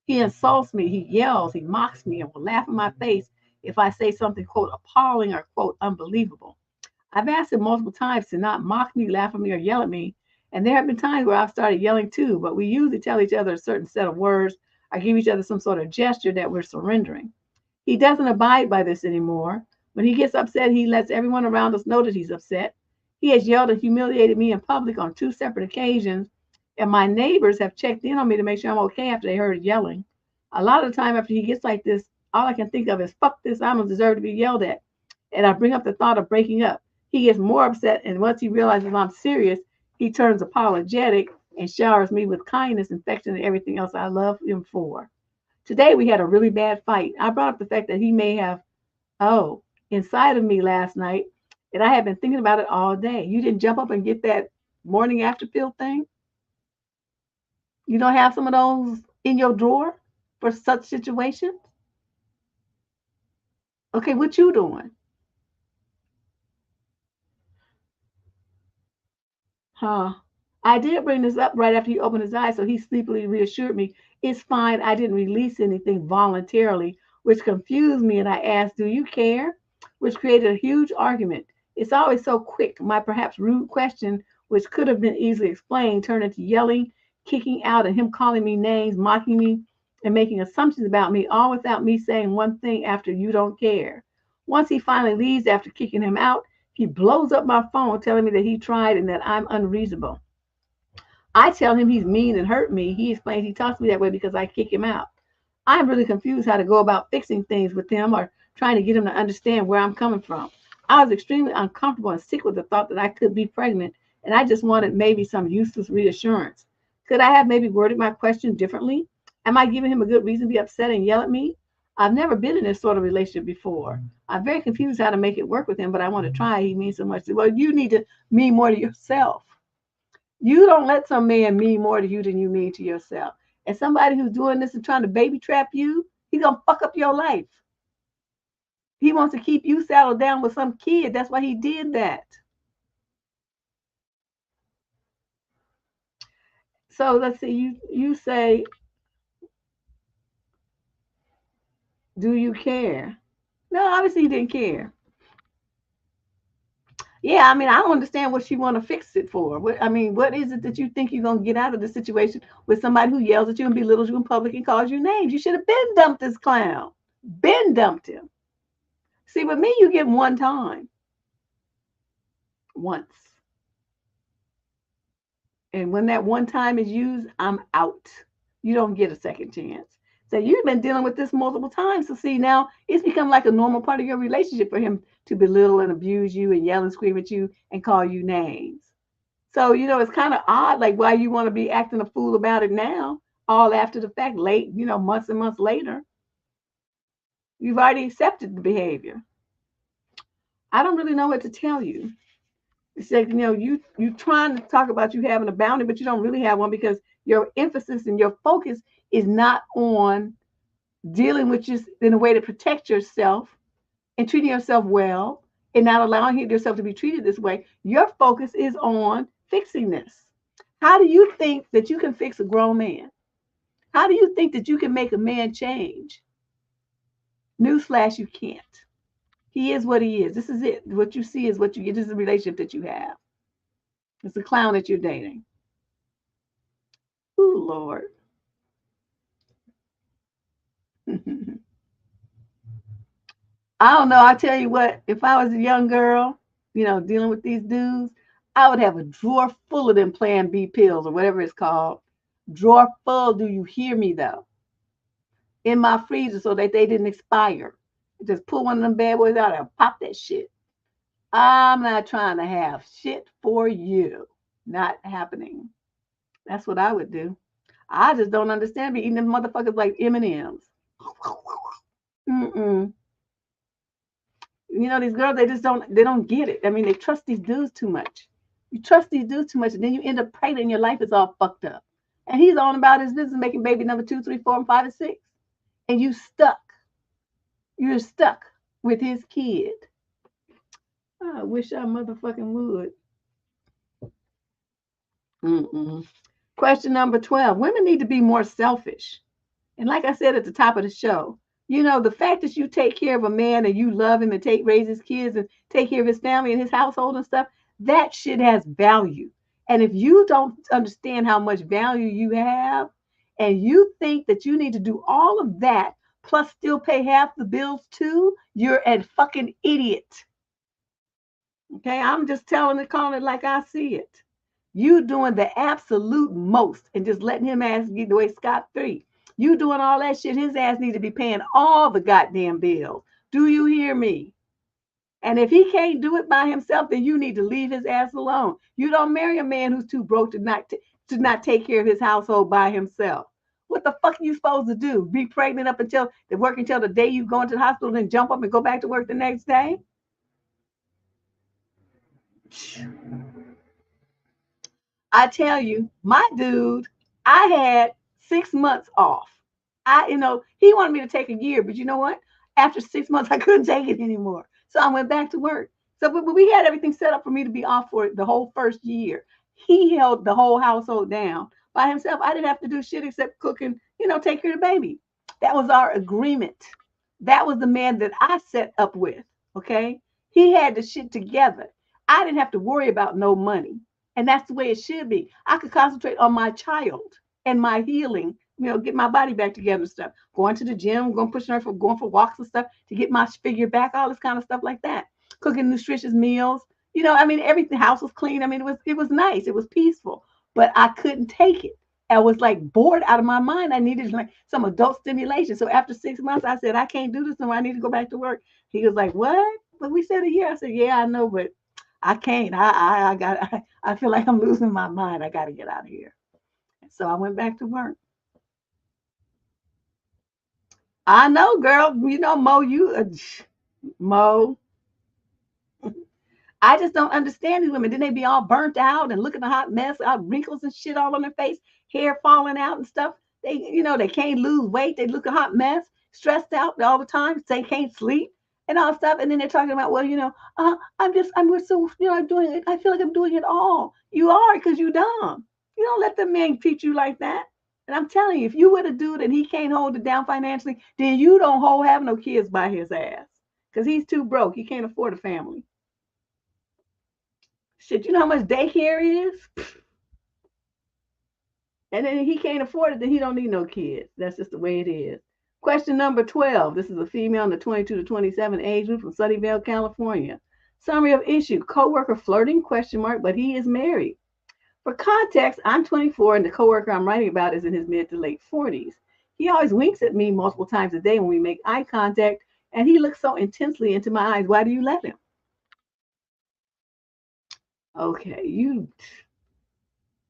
He insults me, he yells, he mocks me, and will laugh in my face if I say something, quote, appalling or, quote, unbelievable. I've asked him multiple times to not mock me, laugh at me, or yell at me. And there have been times where I've started yelling too, but we usually tell each other a certain set of words or give each other some sort of gesture that we're surrendering. He doesn't abide by this anymore. When he gets upset, he lets everyone around us know that he's upset. He has yelled and humiliated me in public on 2 separate occasions, and my neighbors have checked in on me to make sure I'm okay after they heard yelling. A lot of the time after he gets like this, all I can think of is, fuck this, I don't deserve to be yelled at. And I bring up the thought of breaking up. He gets more upset, and once he realizes I'm serious, he turns apologetic and showers me with kindness, affection, and everything else I love him for. Today we had a really bad fight. I brought up the fact that he may have, inside of me last night, and I have been thinking about it all day. You didn't jump up and get that morning after pill thing? You don't have some of those in your drawer for such situations? Okay, what you doing? Huh? I did bring this up right after he opened his eyes, so he sleepily reassured me, it's fine. I didn't release anything voluntarily, which confused me. And I asked, do you care? Which created a huge argument. It's always so quick. My perhaps rude question, which could have been easily explained, turned into yelling, kicking out, and him calling me names, mocking me, and making assumptions about me, all without me saying one thing after you don't care. Once he finally leaves after kicking him out, he blows up my phone telling me that he tried and that I'm unreasonable. I tell him he's mean and hurt me. He explains he talks to me that way because I kick him out. I'm really confused how to go about fixing things with him or trying to get him to understand where I'm coming from. I was extremely uncomfortable and sick with the thought that I could be pregnant, and I just wanted maybe some useless reassurance. Could I have maybe worded my question differently? Am I giving him a good reason to be upset and yell at me? I've never been in this sort of relationship before. I'm very confused how to make it work with him, but I want to try. He means so much. Well, you need to mean more to yourself. You don't let some man mean more to you than you mean to yourself. And somebody who's doing this and trying to baby trap you, he's going to fuck up your life. He wants to keep you saddled down with some kid. That's why he did that. So let's see, you say, do you care? No, obviously he didn't care. Yeah, I mean, I don't understand what she want to fix it for. What is it that you think you're going to get out of the situation with somebody who yells at you and belittles you in public and calls you names? You should have been dumped this clown. Been dumped him. See, with me, you get one time. Once. And when that one time is used, I'm out. You don't get a second chance. So you've been dealing with this multiple times. So see, now it's become like a normal part of your relationship for him to belittle and abuse you and yell and scream at you and call you names. So, it's kind of odd, like why you want to be acting a fool about it now, all after the fact, late, months and months later. You've already accepted the behavior. I don't really know what to tell you. It's like, you trying to talk about you having a boundary, but you don't really have one because your emphasis and your focus is not on dealing with you in a way to protect yourself and treating yourself well and not allowing yourself to be treated this way. Your focus is on fixing this. How do you think that you can fix a grown man? How do you think that you can make a man change? Newsflash, you can't. He is what he is. This is it. What you see is what you get. This is the relationship that you have. It's the clown that you're dating. Ooh, Lord. I don't know. I tell you what, if I was a young girl, dealing with these dudes, I would have a drawer full of them Plan B pills or whatever it's called. Drawer full, do you hear me though? In my freezer so that they didn't expire. Just pull one of them bad boys out and pop that shit. I'm not trying to have shit for you. Not happening. That's what I would do. I just don't understand me eating them motherfuckers like M&Ms. Mm-mm. These girls, they don't get it. I mean, they trust these dudes too much. You trust these dudes too much, and then you end up pregnant and your life is all fucked up. And he's on about his business making baby number 2, 3, 4, and 5, and 6. And you stuck. You're stuck with his kid. I wish I motherfucking would. Mm-mm. Question number 12. Women need to be more selfish. And like I said at the top of the show, the fact that you take care of a man and you love him and raise his kids and take care of his family and his household and stuff, that shit has value. And if you don't understand how much value you have and you think that you need to do all of that plus still pay half the bills too, you're a fucking idiot. Okay, I'm just calling it like I see it. You doing the absolute most and just letting him ass get away scot-free. You doing all that shit, his ass need to be paying all the goddamn bills. Do you hear me? And if he can't do it by himself, then you need to leave his ass alone. You don't marry a man who's too broke to not take care of his household by himself. What the fuck are you supposed to do? Be pregnant work until the day you go into the hospital and jump up and go back to work the next day? I tell you, my dude, I had 6 months off. He wanted me to take a year, but you know what? After 6 months, I couldn't take it anymore. So I went back to work. So, but we had everything set up for me to be off for the whole first year. He held the whole household down by himself. I didn't have to do shit except cook and, take care of the baby. That was our agreement. That was the man that I set up with. Okay. He had the shit together. I didn't have to worry about no money. And that's the way it should be. I could concentrate on my child and my healing, get my body back together and stuff. Going to the gym, going for walks and stuff to get my figure back, all this kind of stuff like that. Cooking nutritious meals. Everything, house was clean. I mean, it was nice. It was peaceful. But I couldn't take it. I was like bored out of my mind. I needed like some adult stimulation. So after 6 months, I said, I can't do this no more. I need to go back to work. He was like, what? But we said a year. I said, yeah, I know, but I can't. I feel like I'm losing my mind. I got to get out of here. So I went back to work. I know, girl. Mo, Mo. I just don't understand these women. Then they be all burnt out and looking a hot mess, all wrinkles and shit all on their face, hair falling out and stuff. They can't lose weight. They look a hot mess, stressed out all the time. They can't sleep and all stuff. And then they're talking about, well, I'm doing it. I feel like I'm doing it all. You are because you dumb. You don't let the man treat you like that. And I'm telling you, if you were a dude and he can't hold it down financially, then you don't have no kids by his ass because he's too broke. He can't afford a family. Shit, you know how much daycare is? And then he can't afford it, then he don't need no kids. That's just the way it is. Question number 12. This is a female in the 22 to 27 age group from Sunnyvale, California. Summary of issue. Coworker flirting, ? But he is married. For context, I'm 24 and the coworker I'm writing about is in his mid to late 40s. He always winks at me multiple times a day when we make eye contact, and he looks so intensely into my eyes. Why do you let him? Okay,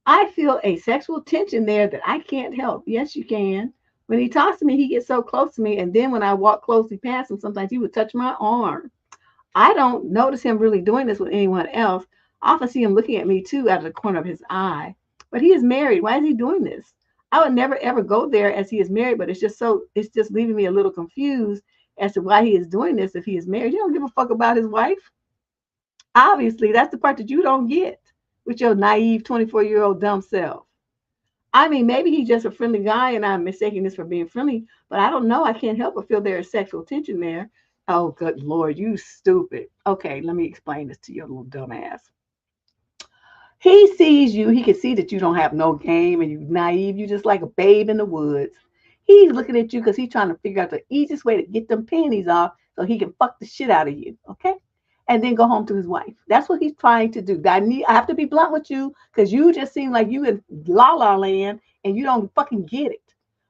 I feel a sexual tension there that I can't help. Yes, you can. When he talks to me, he gets so close to me, and then when I walk closely past him, sometimes he would touch my arm. I don't notice him really doing this with anyone else. I often see him looking at me too out of the corner of his eye. But he is married. Why is he doing this? I would never ever go there as he is married, but it's just leaving me a little confused as to why he is doing this if he is married. You don't give a fuck about his wife. Obviously, that's the part that you don't get with your naive 24-year-old dumb self. I mean, maybe he's just a friendly guy and I'm mistaking this for being friendly, but I don't know. I can't help but feel there is sexual tension there. Oh, good Lord, you stupid. Okay, let me explain this to your little dumb ass. He sees you. He can see that you don't have no game and you naive. You just like a babe in the woods. He's looking at you because he's trying to figure out the easiest way to get them panties off so he can fuck the shit out of you. Okay? And then go home to his wife. That's what he's trying to do. I have to be blunt with you because you just seem like you in la la land and you don't fucking get it.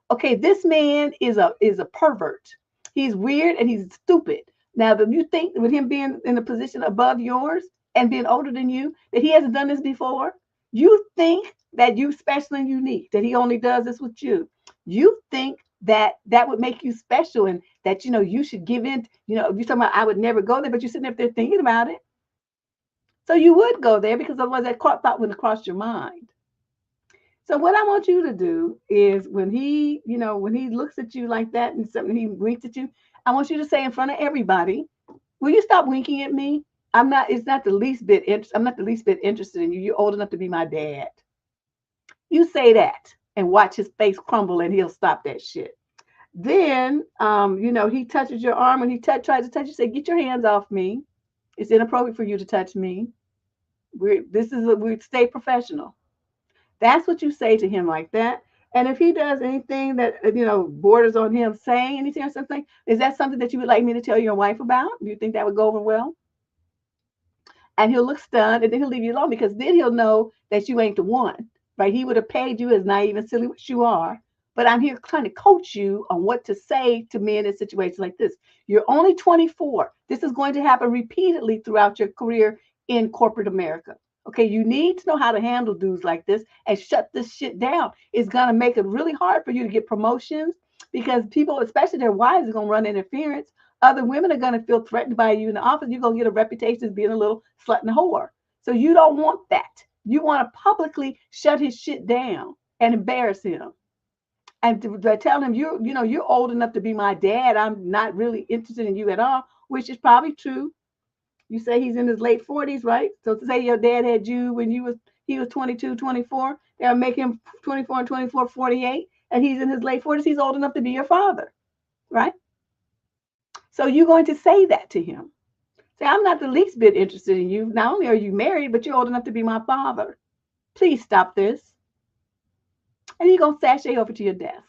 Okay, this man is a pervert. He's weird and he's stupid. Now, do you think with him being in a position above yours and being older than you that he hasn't done this before? You think that you special and unique, that he only does this with you. You think that that would make you special and that you should give in. You're talking about I would never go there, but you're sitting up there thinking about it. So you would go there because otherwise that thought wouldn't cross your mind. So what I want you to do is when he looks at you like that and something he winks at you, I want you to say in front of everybody, will you stop winking at me? It's not the least bit I'm not the least bit interested in you. You're old enough to be my dad. You say that and watch his face crumble and he'll stop that shit. Then he touches your arm and he tries to touch you, say, get your hands off me. It's inappropriate for you to touch me. We stay professional. That's what you say to him like that. And if he does anything that borders on him saying anything or something, is that something that you would like me to tell your wife about? Do you think that would go over well? And he'll look stunned, and then he'll leave you alone because then he'll know that you ain't the one, right? He would have paid you as naive and silly as you are. But I'm here trying to coach you on what to say to men in situations like this. You're only 24. This is going to happen repeatedly throughout your career in corporate America. Okay, you need to know how to handle dudes like this and shut this shit down. It's going to make it really hard for you to get promotions because people, especially their wives, are going to run interference. Other women are going to feel threatened by you in the office. You're going to get a reputation as being a little slut and whore. So you don't want that. You want to publicly shut his shit down and embarrass him. And to tell him, you're old enough to be my dad. I'm not really interested in you at all, which is probably true. You say he's in his late 40s, right? So to say your dad had you when he was 22, 24, they'll make him 24 and 24, 48, and he's in his late 40s. He's old enough to be your father, right? So you're going to say that to him. Say, I'm not the least bit interested in you. Not only are you married, but you're old enough to be my father. Please stop this. And he's going to sashay over to your desk.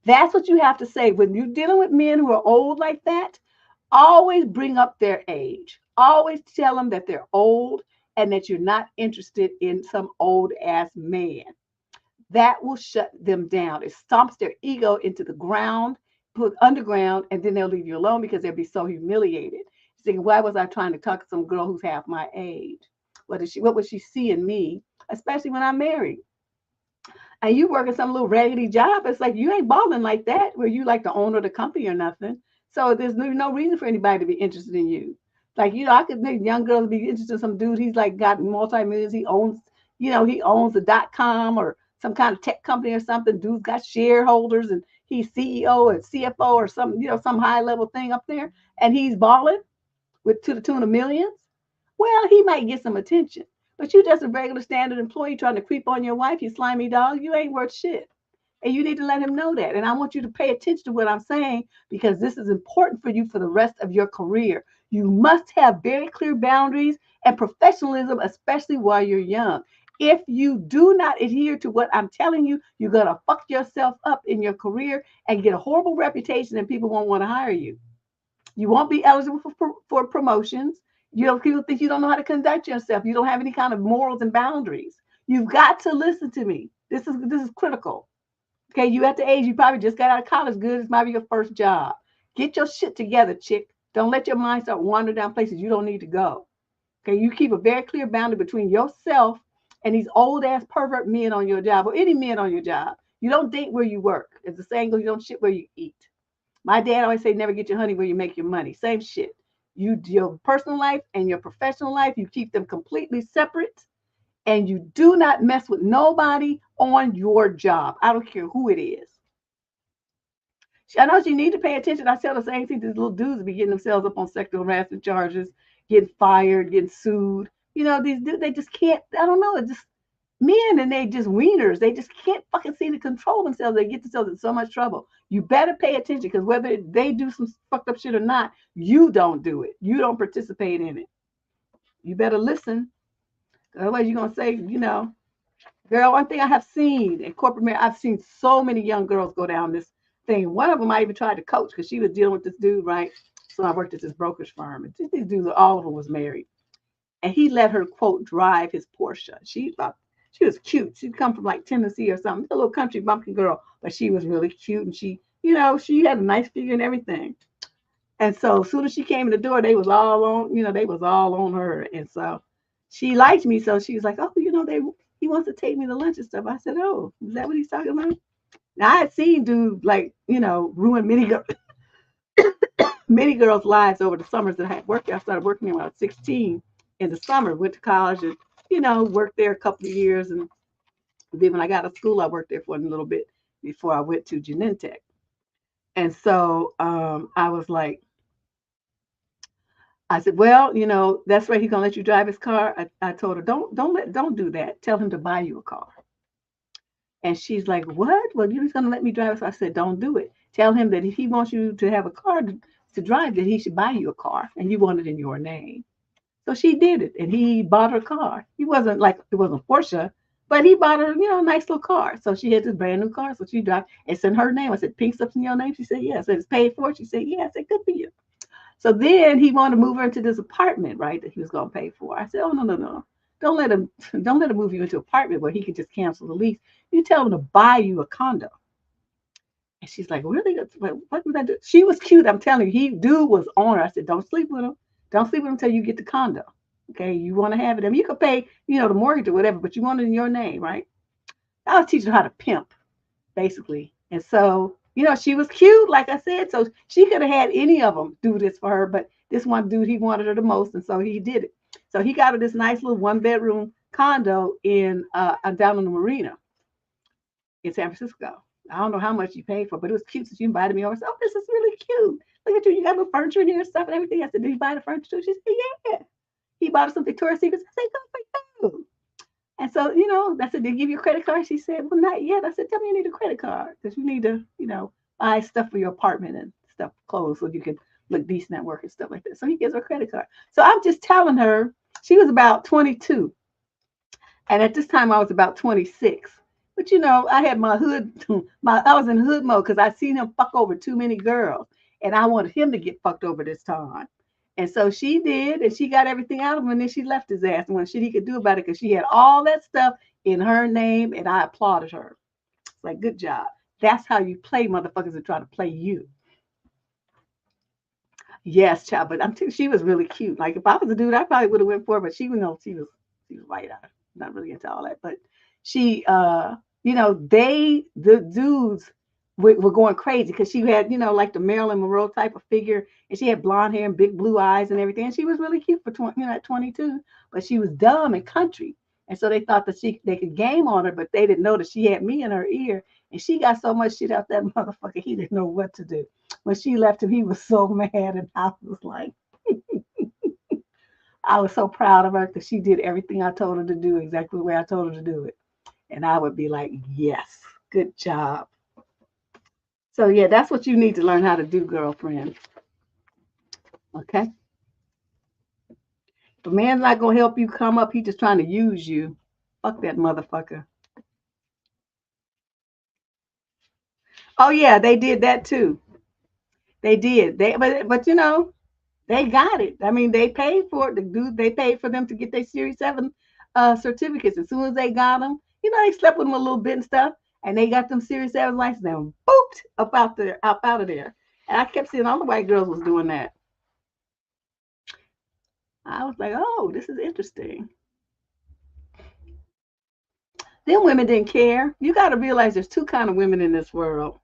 That's what you have to say. When you're dealing with men who are old like that, always bring up their age. Always tell them that they're old and that you're not interested in some old ass man. That will shut them down. It stomps their ego into the ground, put underground, and then they'll leave you alone because they'll be so humiliated. Thinking, why was I trying to talk to some girl who's half my age? What would she see in me, especially when I'm married? And you working some little raggedy job. It's like you ain't balling like that where you like the owner of the company or nothing. So there's no reason for anybody to be interested in you. Like, I could make young girls be interested in some dude. He's like got multi-millions. He owns the .com or some kind of tech company or something. Dude's got shareholders and he's CEO and CFO or some high level thing up there. And he's balling to the tune of millions. Well, he might get some attention. But you just a regular standard employee trying to creep on your wife, you slimy dog. You ain't worth shit. And you need to let him know that. And I want you to pay attention to what I'm saying because this is important for you for the rest of your career. You must have very clear boundaries and professionalism, especially while you're young. If you do not adhere to what I'm telling you, you're going to fuck yourself up in your career and get a horrible reputation and people won't want to hire you. You won't be eligible for promotions. People think you don't know how to conduct yourself. You don't have any kind of morals and boundaries. You've got to listen to me. This is critical. Okay, you at the age you probably just got out of college. Good, this might be your first job. Get your shit together, chick. Don't let your mind start wandering down places you don't need to go. Okay, you keep a very clear boundary between yourself and these old ass pervert men on your job or any men on your job. You don't date where you work. As the saying goes, you don't shit where you eat. My dad always say, never get your honey where you make your money. Same shit. Your personal life and your professional life, you keep them completely separate. And you do not mess with nobody on your job. I don't care who it is. I know you need to pay attention. I tell the same thing. These little dudes be getting themselves up on sexual harassment charges, getting fired, getting sued. These dudes, they just can't, I don't know, it's just men and they just wieners. They just can't fucking seem to control themselves. They get themselves in so much trouble. You better pay attention because whether they do some fucked up shit or not, you don't do it. You don't participate in it. You better listen. Otherwise, you're gonna say, you know, girl. One thing I have seen in corporate America, I've seen so many young girls go down this thing. One of them I even tried to coach because she was dealing with this dude, right? So I worked at this brokerage firm, and these dudes, all of them was married, and he let her quote drive his Porsche. She was cute. She'd come from like Tennessee or something, a little country bumpkin girl, but she was really cute, and she, you know, she had a nice figure and everything. And so as soon as she came in the door, they was all on, you know, they was all on her. And so she liked me. So she was like, oh, you know, he wants to take me to lunch and stuff. I said, oh, is that what he's talking about? Now I had seen dude like, you know, ruin many girls' lives over the summers that I had worked there. I started working there when I was 16 in the summer, went to college and, you know, worked there a couple of years. And then when I got to school, I worked there for a little bit before I went to Genentech. And so I was like, I said, well, you know, that's right. He's gonna let you drive his car. I told her, don't do that. Tell him to buy you a car. And she's like, what? Well, you're just gonna let me drive. So I said, don't do it. Tell him that if he wants you to have a car to drive, that he should buy you a car, and you want it in your name. So she did it, and he bought her a car. He wasn't like it wasn't Porsche, but he bought her, you know, a nice little car. So she had this brand new car. So she drive. It's in her name. I said, pink stuff's in your name. She said, yeah. I said, it's paid for. She said, yeah. I said, good for you. So then he wanted to move her into this apartment, right, that he was going to pay for. I said, oh, no, no, no. Don't let him move you into an apartment where he could just cancel the lease. You tell him to buy you a condo. And she's like, really? What would I do? She was cute. I'm telling you, dude was on her. I said, don't sleep with him. Don't sleep with him until you get the condo. Okay, you want to have it. I mean, you could pay, you know, the mortgage or whatever, but you want it in your name, right? I was teaching her how to pimp, basically. And so, you know, she was cute, like I said. So she could have had any of them do this for her, but this one dude, he wanted her the most, and so he did it. So he got her this nice little 1-bedroom condo in down in the marina in San Francisco. I don't know how much you paid for, but it was cute. So she invited me over. I said, oh, this is really cute. Look at you. You got little furniture in here and stuff and everything. I said, did you buy the furniture too? She said, yeah. He bought her some Victoria's Secrets. I said, good for you. And so, you know, I said, did they give you a credit card? She said, well, not yet. I said, tell me you need a credit card because you need to, you know, buy stuff for your apartment and stuff, clothes, so you can look decent at work and stuff like that. So he gives her a credit card. So I'm just telling her, she was about 22. And at this time, I was about 26. But, you know, I had my hood, I was in hood mode because I seen him fuck over too many girls. And I wanted him to get fucked over this time. And so she did, and she got everything out of him, and then she left his ass. And when shit he could do about it, because she had all that stuff in her name, and I applauded her. It's like, good job. That's how you play motherfuckers that try to play you. Yes, child, but she was really cute. Like if I was a dude, I probably would have went for her, but she, you know, she was white. I'm not really into all that, but she, you know, the dudes were going crazy because she had, you know, like the Marilyn Monroe type of figure, and she had blonde hair and big blue eyes and everything. And she was really cute for 20, you know, at 22, but she was dumb and country. And so they thought that they could game on her, but they didn't know that she had me in her ear. And she got so much shit out that motherfucker, he didn't know what to do. When she left him, he was so mad, and I was like, I was so proud of her because she did everything I told her to do exactly the way I told her to do it. And I would be like, yes, good job. So yeah, that's what you need to learn how to do, girlfriend. Okay? If a man's not gonna help you come up, he's just trying to use you. Fuck that motherfucker. Oh yeah, they did that too. They did. But you know, they got it. I mean, they paid for it. They paid for them to get their Series 7 certificates. As soon as they got them, you know, they slept with them a little bit and stuff, and they got them Series 7 license. Them booped up out of there. And I kept seeing all the white girls was doing that. I was like, oh, this is interesting. Them women didn't care. You got to realize there's two kind of women in this world.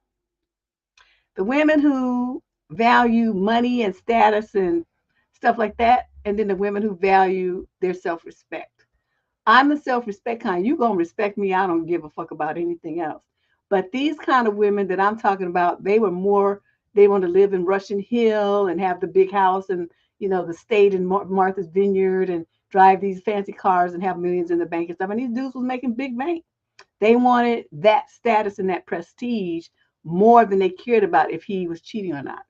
The women who value money and status and stuff like that, and then the women who value their self-respect. I'm the self-respect kind. You gonna respect me. I don't give a fuck about anything else. But these kind of women that I'm talking about, they want to live in Russian Hill and have the big house and, you know, the state in Martha's Vineyard and drive these fancy cars and have millions in the bank and stuff. And these dudes was making big bank. They wanted that status and that prestige more than they cared about if he was cheating or not.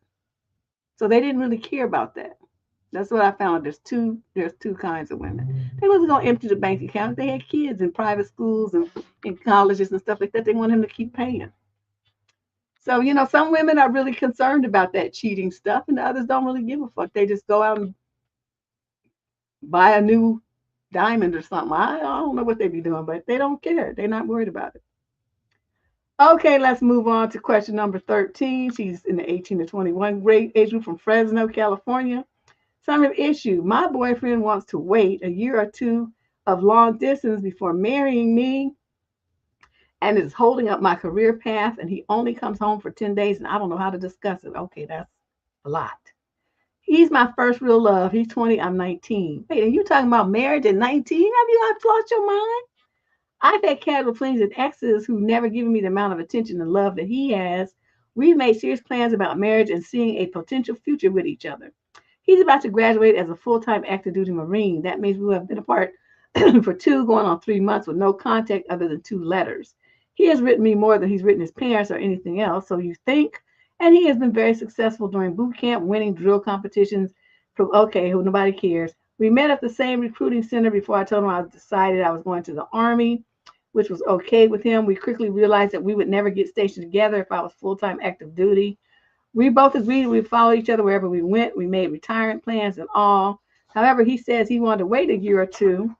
So they didn't really care about that. That's what I found. There's two kinds of women. They wasn't gonna empty the bank account. They had kids in private schools and in colleges and stuff like that. They want him to keep paying. So, some women are really concerned about that cheating stuff, and the others don't really give a fuck. They just go out and buy a new diamond or something. I don't know what they be doing, but they don't care. They're not worried about it. Okay, let's move on to question number 13. She's in the 18 to 21 grade age group from Fresno, California. Summary issue. My boyfriend wants to wait a year or two of long distance before marrying me and is holding up my career path, and he only comes home for 10 days, and I don't know how to discuss it. Okay, that's a lot. He's my first real love. He's 20, I'm 19. Wait, are you talking about marriage at 19? Have you not lost your mind? I've had casual flings and exes who never given me the amount of attention and love that he has. We've made serious plans about marriage and seeing a potential future with each other. He's about to graduate as a full-time active duty Marine. That means we have been apart for 2 going on 3 months with no contact other than 2 letters. He has written me more than he's written his parents or anything else, so you think. And he has been very successful during boot camp, winning drill competitions from, okay, who nobody cares. We met at the same recruiting center before I told him I decided I was going to the Army, which was okay with him. We quickly realized that we would never get stationed together if I was full-time active duty. We both agreed we'd follow each other wherever we went. We made retirement plans and all. However, he says he wanted to wait a year or two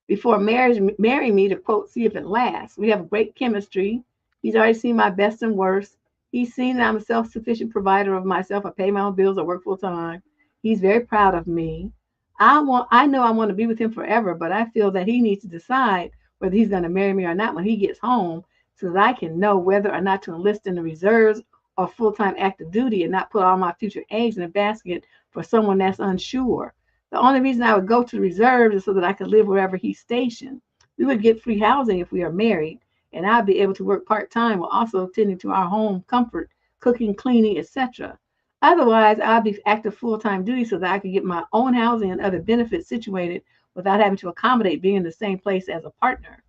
before marrying me to, quote, see if it lasts. We have great chemistry. He's already seen my best and worst. He's seen that I'm a self-sufficient provider of myself. I pay my own bills. I work full time. He's very proud of me. I know I want to be with him forever, but I feel that he needs to decide whether he's going to marry me or not when he gets home so that I can know whether or not to enlist in the reserves or full-time active duty and not put all my future eggs in a basket for someone that's unsure. The only reason I would go to the reserves is so that I could live wherever he's stationed. We would get free housing if we are married, and I'd be able to work part-time while also attending to our home comfort, cooking, cleaning, etc. Otherwise, I'd be active full-time duty so that I could get my own housing and other benefits situated without having to accommodate being in the same place as a partner.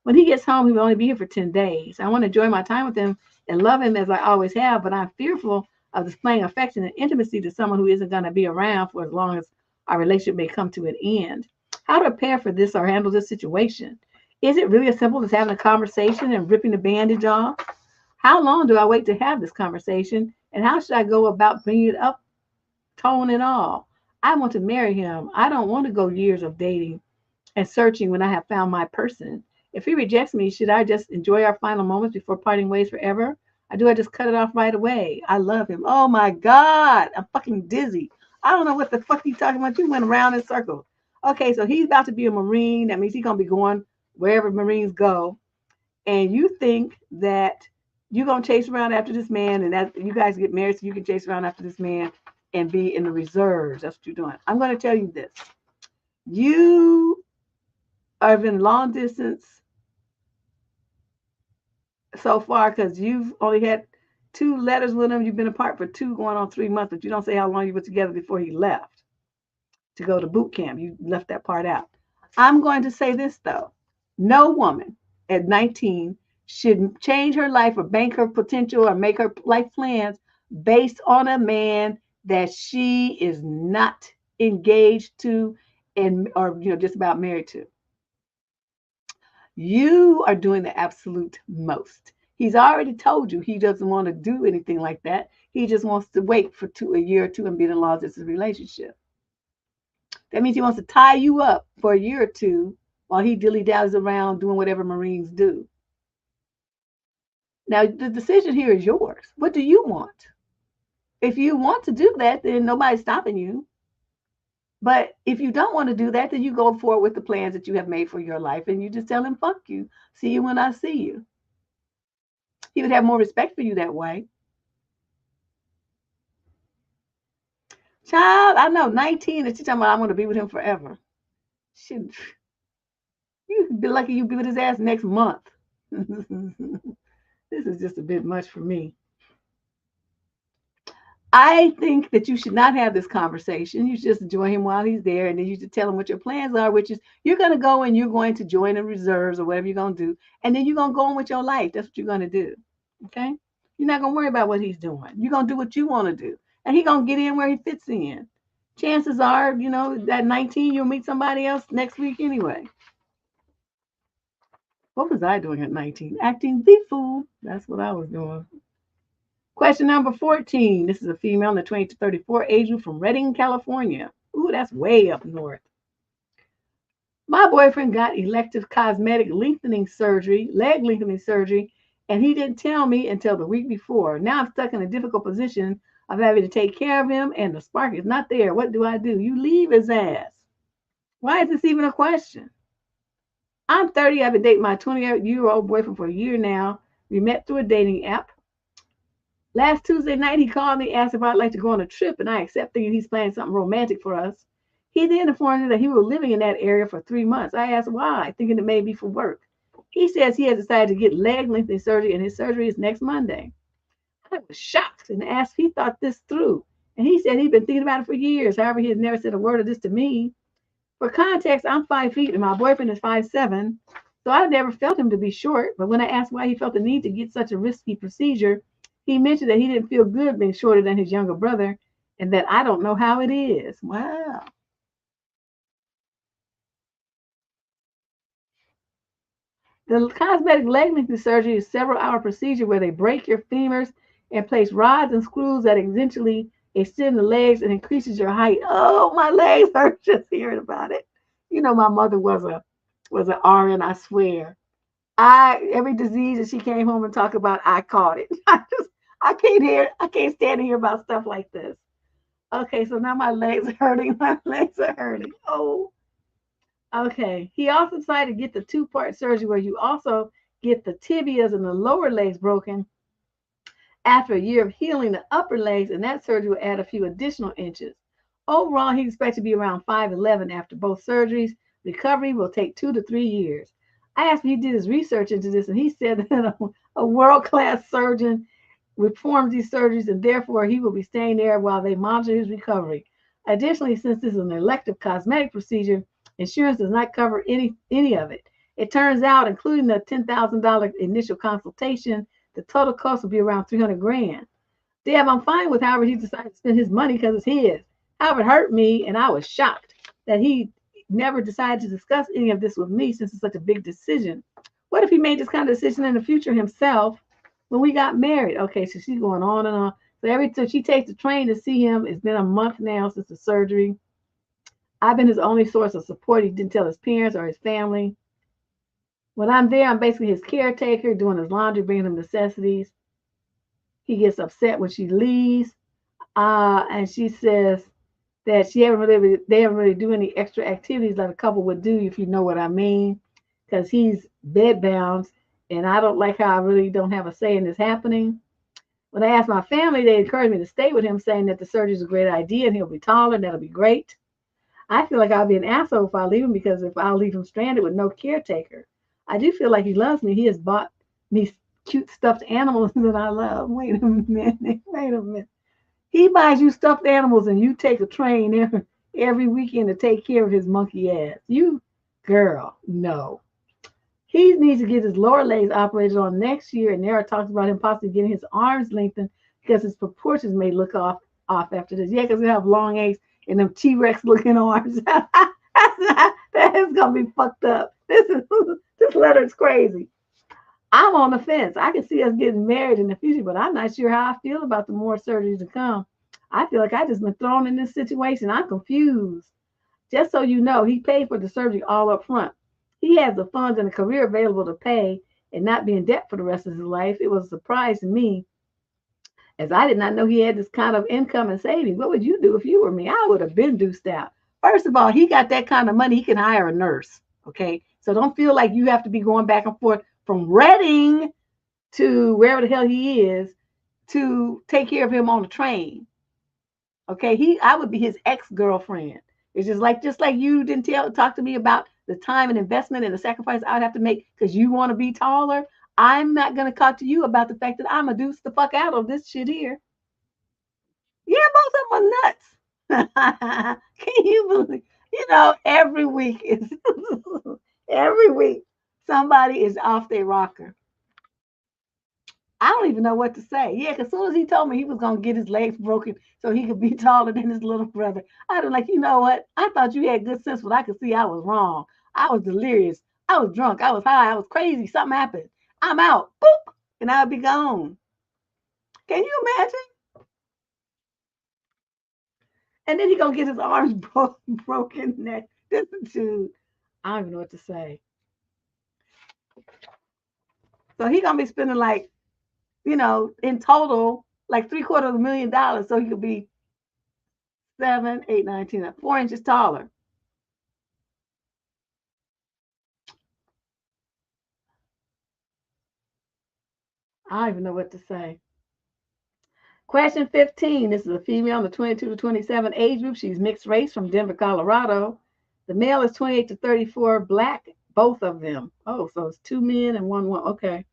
When he gets home, he will only be here for 10 days. I want to enjoy my time with him and love him as I always have, but I'm fearful of displaying affection and intimacy to someone who isn't going to be around for as long as our relationship may come to an end. How to prepare for this or handle this situation? Is it really as simple as having a conversation and ripping the bandage off? How long do I wait to have this conversation? And how should I go about bringing it up, tone and all? I want to marry him. I don't want to go years of dating and searching when I have found my person. If he rejects me, should I just enjoy our final moments before parting ways forever? Or do I just cut it off right away? I love him. Oh my God, I'm fucking dizzy. I don't know what the fuck you talking about. You went around in circles. Okay, so he's about to be a Marine. That means he's going to be going wherever Marines go. And you think that you're going to chase around after this man and that you guys get married so you can chase around after this man and be in the reserves. That's what you're doing. I'm going to tell you this. You are in long distance so far because you've only had 2 letters with him. You've been apart for 2 going on 3 months, but you don't say how long you were together before he left to go to boot camp. You left that part out. I'm going to say this, though. No woman at 19 should change her life or bank her potential or make her life plans based on a man that she is not engaged to and or just about married to. You are doing the absolute most. He's already told you he doesn't want to do anything like that. He just wants to wait for a year or 2 and be in a long distance relationship. That means he wants to tie you up for a year or 2 while he dilly-dallies around doing whatever Marines do. Now, the decision here is yours. What do you want? If you want to do that, then nobody's stopping you. But if you don't want to do that, then you go forward with the plans that you have made for your life and you just tell him, fuck you. See you when I see you. He would have more respect for you that way. Child, I know, 19, and she's talking about I want to be with him forever. Shit. You could be lucky you be with his ass next month. This is just a bit much for me. I think that you should not have this conversation. You should just enjoy him while he's there, and then you should tell him what your plans are, which is you're going to go and you're going to join the reserves or whatever you're going to do, and then you're going to go on with your life. That's what you're going to do, okay? You're not going to worry about what he's doing. You're going to do what you want to do, and he's going to get in where he fits in. chances are, that 19, you'll meet somebody else next week anyway. What was I doing at 19? Acting the fool. That's what I was doing. Question number 14. This is a female in the 20 to 34 age group from Redding, California. Ooh, that's way up north. My boyfriend got elective cosmetic lengthening surgery, leg lengthening surgery, and he didn't tell me until the week before. Now I'm stuck in a difficult position of having to take care of him, and the spark is not there. What do I do? You leave his ass. Why is this even a question? I'm 30. I've been dating my 28-year-old boyfriend for a year now. We met through a dating app. Last Tuesday night, he called me, asked if I'd like to go on a trip, and I accepted, thinking he's planning something romantic for us. He then informed me that he was living in that area for 3 months. I asked why, thinking it may be for work. He says he has decided to get leg lengthening surgery, and his surgery is next Monday. I was shocked and asked if he thought this through. And he said he'd been thinking about it for years. However, he has never said a word of this to me. For context, I'm 5 feet and my boyfriend is 5'7", so I never felt him to be short. But when I asked why he felt the need to get such a risky procedure, he mentioned that he didn't feel good being shorter than his younger brother and that I don't know how it is. Wow. The cosmetic leg lengthening surgery is a several-hour procedure where they break your femurs and place rods and screws that essentially extend the legs and increases your height. Oh, my legs hurt just hearing about it. My mother was an RN, I swear. Every disease that she came home and talked about, I caught it. I can't stand to hear about stuff like this. Okay, so now my legs are hurting. My legs are hurting. Oh. Okay. He also decided to get the two-part surgery where you also get the tibias and the lower legs broken after a year of healing the upper legs, and that surgery will add a few additional inches. Overall, he expects to be around 5'11" after both surgeries. Recovery will take 2 to 3 years. I asked him if he did his research into this, and he said that a world-class surgeon performs these surgeries, and therefore he will be staying there while they monitor his recovery. Additionally, since this is an elective cosmetic procedure, insurance does not cover any of it. It turns out, including the $10,000 initial consultation, the total cost will be around $300,000. Deb, I'm fine with however he decided to spend his money because it's his. However, it hurt me, and I was shocked that he never decided to discuss any of this with me since it's such a big decision. What if he made this kind of decision in the future himself when we got married? Okay, so she's going on and on. So every time she takes the train to see him, it's been a month now since the surgery. I've been his only source of support. He didn't tell his parents or his family. When I'm there, I'm basically his caretaker, doing his laundry, bringing him necessities. He gets upset when she leaves, and she says that they haven't really do any extra activities like a couple would do, if you know what I mean, because he's bedbound, and I don't like how I really don't have a say in this happening. When I asked my family, they encouraged me to stay with him, saying that the surgery is a great idea and he'll be taller and that'll be great. I feel like I'll be an asshole if I leave him, because if I'll leave him stranded with no caretaker. I do feel like he loves me. He has bought me cute stuffed animals that I love. Wait a minute. He buys you stuffed animals and you take a train every weekend to take care of his monkey ass. You, girl, no. He needs to get his lower legs operated on next year, and there are talks about him possibly getting his arms lengthened because his proportions may look off after this. Yeah, because he have long legs and them T-Rex looking arms. That is gonna be fucked up. This letter is crazy. I'm on the fence. I can see us getting married in the future, but I'm not sure how I feel about the more surgeries to come. I feel like I just been thrown in this situation. I'm confused. Just so you know, he paid for the surgery all up front. He has the funds and a career available to pay and not be in debt for the rest of his life. It was a surprise to me, as I did not know he had this kind of income and savings. What would you do if you were me? I would have been deuced out. First of all, he got that kind of money. He can hire a nurse. Okay. So don't feel like you have to be going back and forth from Reading to wherever the hell he is to take care of him on the train. Okay. I would be his ex-girlfriend. It's just like you didn't talk to me about the time and investment and the sacrifice I'd have to make because you want to be taller. I'm not going to talk to you about the fact that I'm a deuce the fuck out of this shit here. Yeah, both of them are nuts. Can you believe? Every week every week somebody is off their rocker. I don't even know what to say. Yeah, because as soon as he told me he was going to get his legs broken so he could be taller than his little brother, I was like, you know what? I thought you had good sense, but I could see I was wrong. I was delirious. I was drunk. I was high. I was crazy. Something happened. I'm out. Boop. And I'll be gone. Can you imagine? And then he going to get his arms broken. Neck. This dude, I don't even know what to say. So he going to be spending like, in total, like $750,000 so he could be 7, 8, 9, 10, 4 inches taller. I don't even know what to say. Question 15. This is a female in the 22 to 27 age group. She's mixed race from Denver, Colorado. The male is 28 to 34, black, both of them. Oh, so it's 2 men and 1 woman. Okay.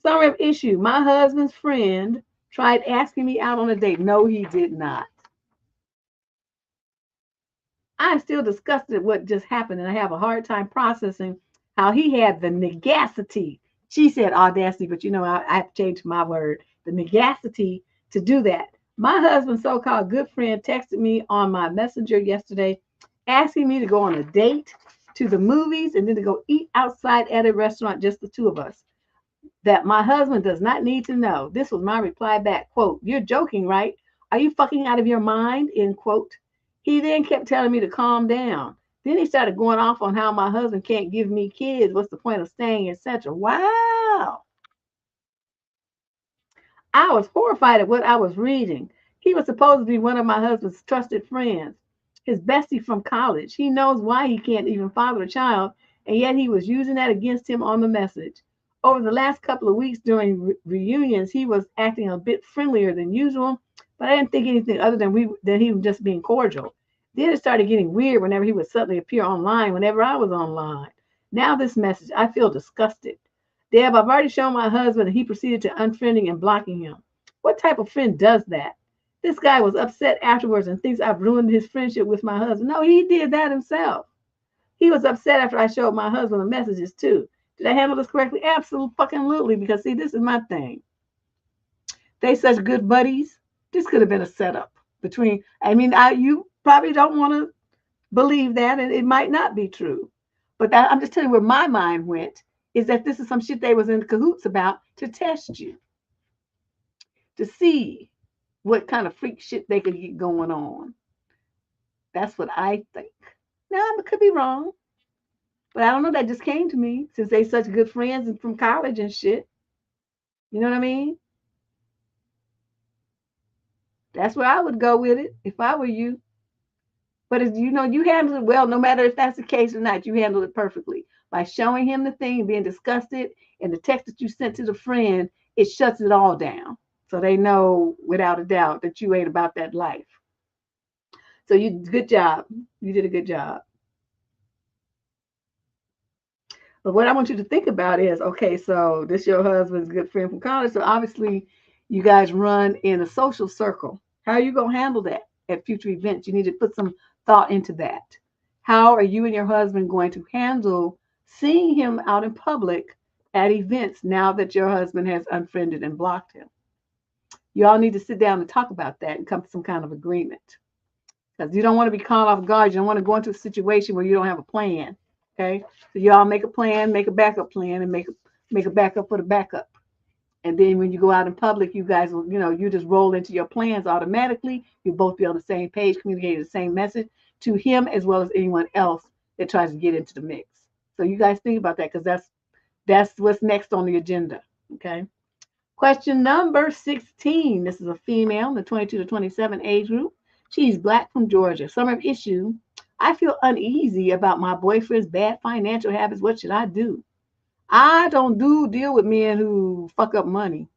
Summary of issue. My husband's friend tried asking me out on a date. No, he did not. I'm still disgusted at what just happened, and I have a hard time processing how he had the negacity. She said audacity, but I have to change my word. The negacity to do that. My husband's so-called good friend texted me on my messenger yesterday, asking me to go on a date to the movies and then to go eat outside at a restaurant, just the two of us. That my husband does not need to know. This was my reply back, quote, "You're joking, right? Are you fucking out of your mind?" End quote. He then kept telling me to calm down. Then he started going off on how my husband can't give me kids. What's the point of staying, etc. Wow. I was horrified at what I was reading. He was supposed to be one of my husband's trusted friends, his bestie from college. He knows why he can't even father a child, and yet he was using that against him on the message. Over the last couple of weeks during reunions, he was acting a bit friendlier than usual, but I didn't think anything other than he was just being cordial. Then it started getting weird whenever he would suddenly appear online whenever I was online. Now this message, I feel disgusted. Deb, I've already shown my husband and he proceeded to unfriending and blocking him. What type of friend does that? This guy was upset afterwards and thinks I've ruined his friendship with my husband. No, he did that himself. He was upset after I showed my husband the messages too. Did I handle this correctly? Absolutely, because see, this is my thing. They such good buddies. This could have been a setup between. You probably don't want to believe that, and it might not be true. But I'm just telling you where my mind went, is that this is some shit they was in cahoots about to test you, to see what kind of freak shit they could get going on. That's what I think. Now, I could be wrong, but I don't know. That just came to me since they such good friends and from college and shit. You know what I mean? That's where I would go with it if I were you. But as you know, you handle it well, no matter if that's the case or not. You handle it perfectly by showing him the thing, being disgusted, and the text that you sent to the friend, it shuts it all down. So they know without a doubt that you ain't about that life. So good job. You did a good job. But what I want you to think about is, okay, so this your husband's good friend from college. So obviously you guys run in a social circle. How are you going to handle that at future events? You need to put some thought into that. How are you and your husband going to handle seeing him out in public at events now that your husband has unfriended and blocked him? You all need to sit down and talk about that and come to some kind of agreement. Because you don't want to be caught off guard. You don't want to go into a situation where you don't have a plan. Okay, so y'all make a plan, make a backup plan, and make a backup for the backup. And then when you go out in public, you guys will, you just roll into your plans automatically. You'll both be on the same page, communicating the same message to him as well as anyone else that tries to get into the mix. So you guys think about that, because that's what's next on the agenda. Okay. Question number 16. This is a female in the 22 to 27 age group. She's black from Georgia. Summary of issue. I feel uneasy about my boyfriend's bad financial habits. What should I do? I don't deal with men who fuck up money.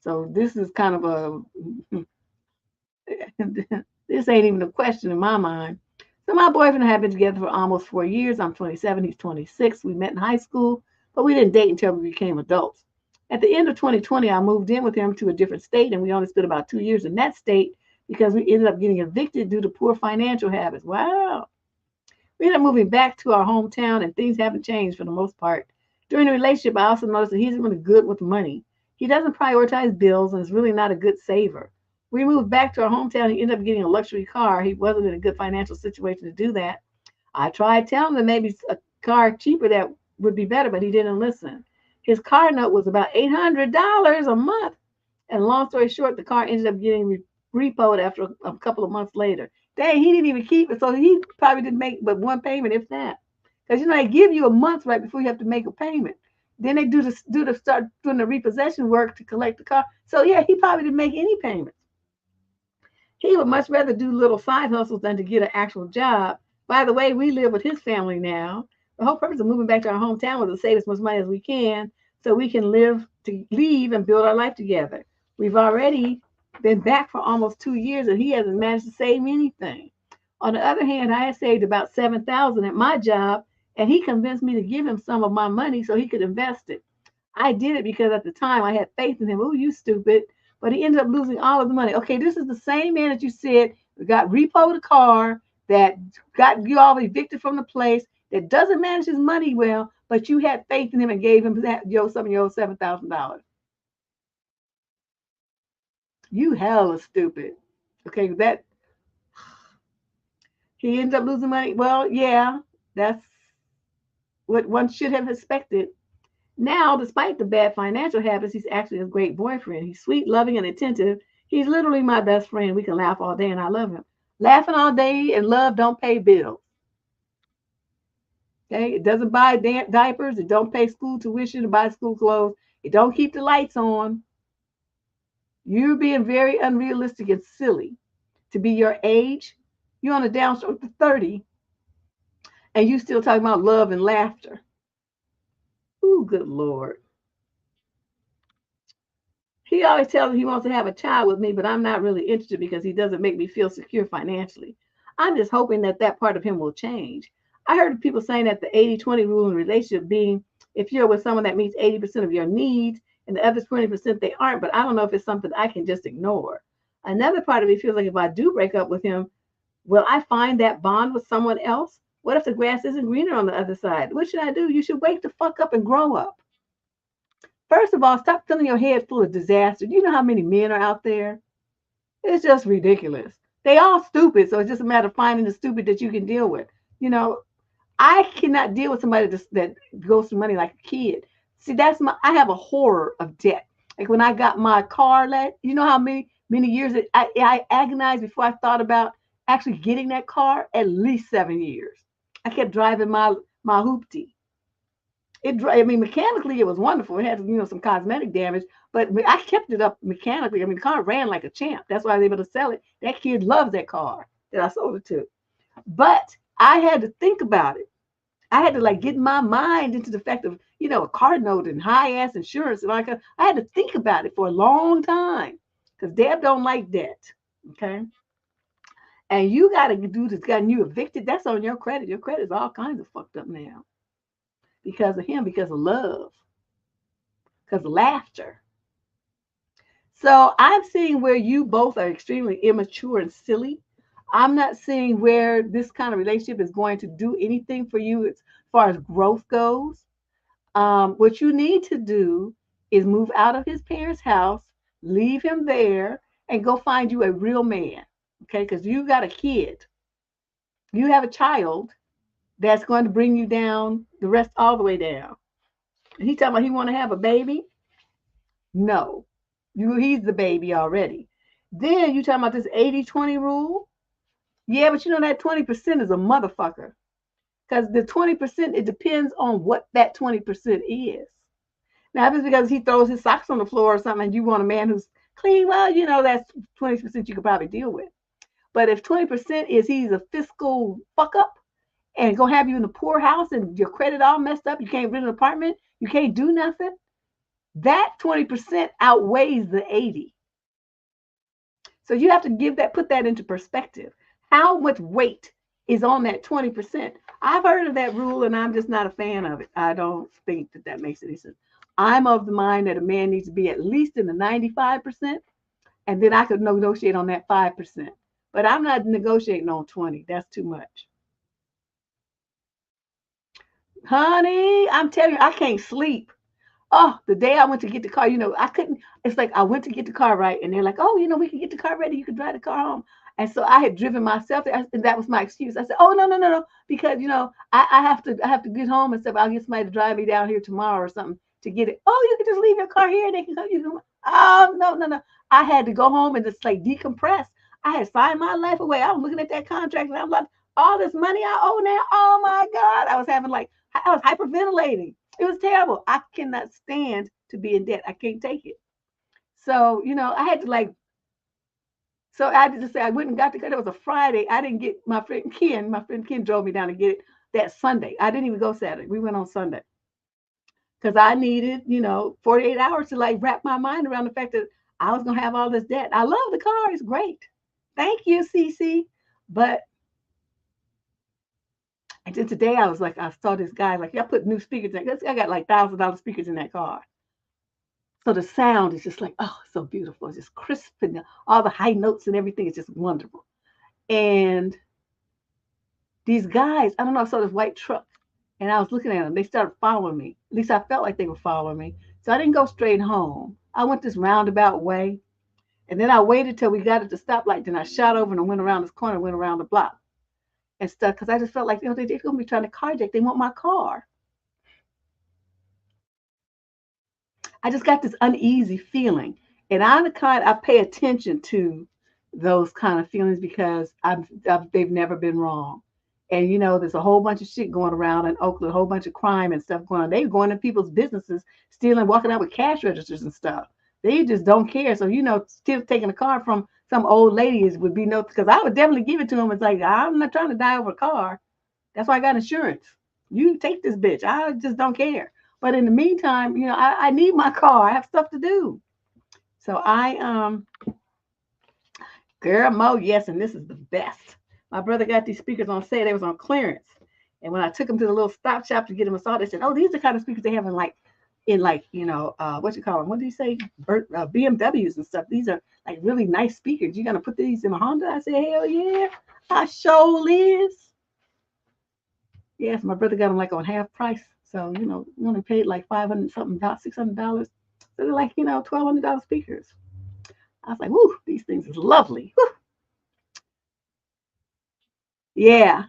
So this is kind of this ain't even a question in my mind. So my boyfriend and I have been together for almost 4 years. I'm 27, he's 26. We met in high school, but we didn't date until we became adults. At the end of 2020, I moved in with him to a different state, and we only spent about 2 years in that state because we ended up getting evicted due to poor financial habits. Wow. We ended up moving back to our hometown, and things haven't changed for the most part. During the relationship, I also noticed that he's really good with money. He doesn't prioritize bills and is really not a good saver. We moved back to our hometown. He ended up getting a luxury car. He wasn't in a good financial situation to do that. I tried telling him maybe a car cheaper that would be better, but he didn't listen. His car note was about $800 a month. And long story short, the car ended up getting repoed after a couple of months later. Dang, he didn't even keep it, so he probably didn't make but one payment, if that. Because they give you a month right before you have to make a payment. Then they start doing the repossession work to collect the car. So yeah, he probably didn't make any payments. He would much rather do little side hustles than to get an actual job. By the way, we live with his family now. The whole purpose of moving back to our hometown was to save as much money as we can so we can leave and build our life together. We've already been back for almost 2 years and he hasn't managed to save anything. On the other hand, I had saved about $7,000 at my job and he convinced me to give him some of my money so he could invest it. I did it because at the time I had faith in him. Oh, you stupid. But he ended up losing all of the money. Okay, this is the same man that you said got repoed a car, that got you all evicted from the place, that doesn't manage his money well, but you had faith in him and gave him some of your $7,000. You hella stupid. Okay, that he ends up losing money. Well, yeah, that's what one should have expected. Now, despite the bad financial habits, he's actually a great boyfriend. He's sweet, loving, and attentive. He's literally my best friend. We can laugh all day, and I love him. Laughing all day and love don't pay bills. Okay, it doesn't buy diapers. It don't pay school tuition to buy school clothes. It don't keep the lights on. You're being very unrealistic and silly to be your age. You're on a downstroke to 30, and you still talking about love and laughter. Ooh, good Lord. He always tells me he wants to have a child with me, but I'm not really interested because he doesn't make me feel secure financially. I'm just hoping that part of him will change. I heard people saying that the 80-20 rule in a relationship being if you're with someone that meets 80% of your needs and the other 20% they aren't, but I don't know if it's something I can just ignore. Another part of me feels like if I do break up with him, will I find that bond with someone else? What if the grass isn't greener on the other side? What should I do? You should wake the fuck up and grow up. First of all, stop filling your head full of disaster. Do you know how many men are out there? It's just ridiculous. They all stupid, so it's just a matter of finding the stupid that you can deal with. I cannot deal with somebody that goes through money like a kid. See, I have a horror of debt. Like when I got my car you know how many years I agonized before I thought about actually getting that car? At least 7 years. I kept driving my hoopty. Mechanically it was wonderful. It had some cosmetic damage, but I kept it up mechanically. The car ran like a champ. That's why I was able to sell it. That kid loves that car that I sold it to. But I had to think about it. I had to get my mind into the fact of, a car note and high ass insurance. And I had to think about it for a long time because Deb don't like debt. Okay. And you got to do this. Gotten you evicted. That's on your credit. Your credit's all kinds of fucked up now because of him, because of love, because of laughter. So I'm seeing where you both are extremely immature and silly. I'm not seeing where this kind of relationship is going to do anything for you as far as growth goes. What you need to do is move out of his parents' house, leave him there, and go find you a real man. Okay, because you got a kid. You have a child that's going to bring you down the rest all the way down. And he talking about he want to have a baby? No. He's the baby already. Then you talking about this 80-20 rule? Yeah, but that 20% is a motherfucker. Because the 20%, it depends on what that 20% is. Now, if it's because he throws his socks on the floor or something and you want a man who's clean, well, that's 20% you could probably deal with. But if 20% is he's a fiscal fuck up and gonna have you in a poor house and your credit all messed up, you can't rent an apartment, you can't do nothing, that 20% outweighs the 80. So you have to put that into perspective. How much weight is on that 20%? I've heard of that rule and I'm just not a fan of it. I don't think that makes any sense. I'm of the mind that a man needs to be at least in the 95%, and then I could negotiate on that 5%. But I'm not negotiating on 20. That's too much. Honey, I'm telling you, I can't sleep. Oh, the day I went to get the car, I couldn't. It's like I went to get the car right, and they're like, "Oh, we can get the car ready. You can drive the car home." And so I had driven myself, and that was my excuse. I said, "Oh, no, no, no, no, because I have to get home and stuff. I'll get somebody to drive me down here tomorrow or something to get it. Oh, you can just leave your car here, and they can come. You can. Oh, no, no, no. I had to go home and just like decompress. I had signed my life away. I was looking at that contract, and I'm like, all this money I owe now. Oh my God, I was hyperventilating. It was terrible. I cannot stand to be in debt. I can't take it. So, I had to so I had to just say I went and got the car. It was a Friday. I didn't get my friend Ken. My friend Ken drove me down to get it that Sunday. I didn't even go Saturday. We went on Sunday because I needed, 48 hours to like wrap my mind around the fact that I was going to have all this debt. I love the car. It's great. Thank you, CC. But and then today I was like, I saw this guy, like, I put new speakers in. I got like $1,000 speakers in that car. So the sound is just like, oh, so beautiful. It's just crisp and all the high notes and everything is just wonderful. And these guys, I don't know, I saw this white truck and I was looking at them. They started following me. At least I felt like they were following me. So I didn't go straight home. I went this roundabout way. And then I waited till we got at the stoplight. Then I shot over and went around this corner, went around the block and stuff. Because I just felt like, they're going to be trying to carjack. They want my car. I just got this uneasy feeling. And I'm the kind, I pay attention to those kind of feelings because they've never been wrong. And there's a whole bunch of shit going around in Oakland, a whole bunch of crime and stuff going on. They're going to people's businesses, stealing, walking out with cash registers and stuff. They just don't care. So, still taking a car from some old lady would be no, because I would definitely give it to them. It's like, I'm not trying to die over a car. That's why I got insurance. You take this bitch. I just don't care. But in the meantime, I need my car. I have stuff to do. So girl, Mo, yes, and this is the best. My brother got these speakers on sale. They was on clearance. And when I took them to the little stop shop to get them a saw, they said, oh, these are the kind of speakers they have what you call them? What do you say? BMWs and stuff. These are like really nice speakers. You're going to put these in a Honda? I said, hell yeah. I sure is. Yes, my brother got them like on half price. So, we only paid like $500 something, $600. So they're like, $1,200 speakers. I was like, whoo, these things is lovely. Whew. Yeah.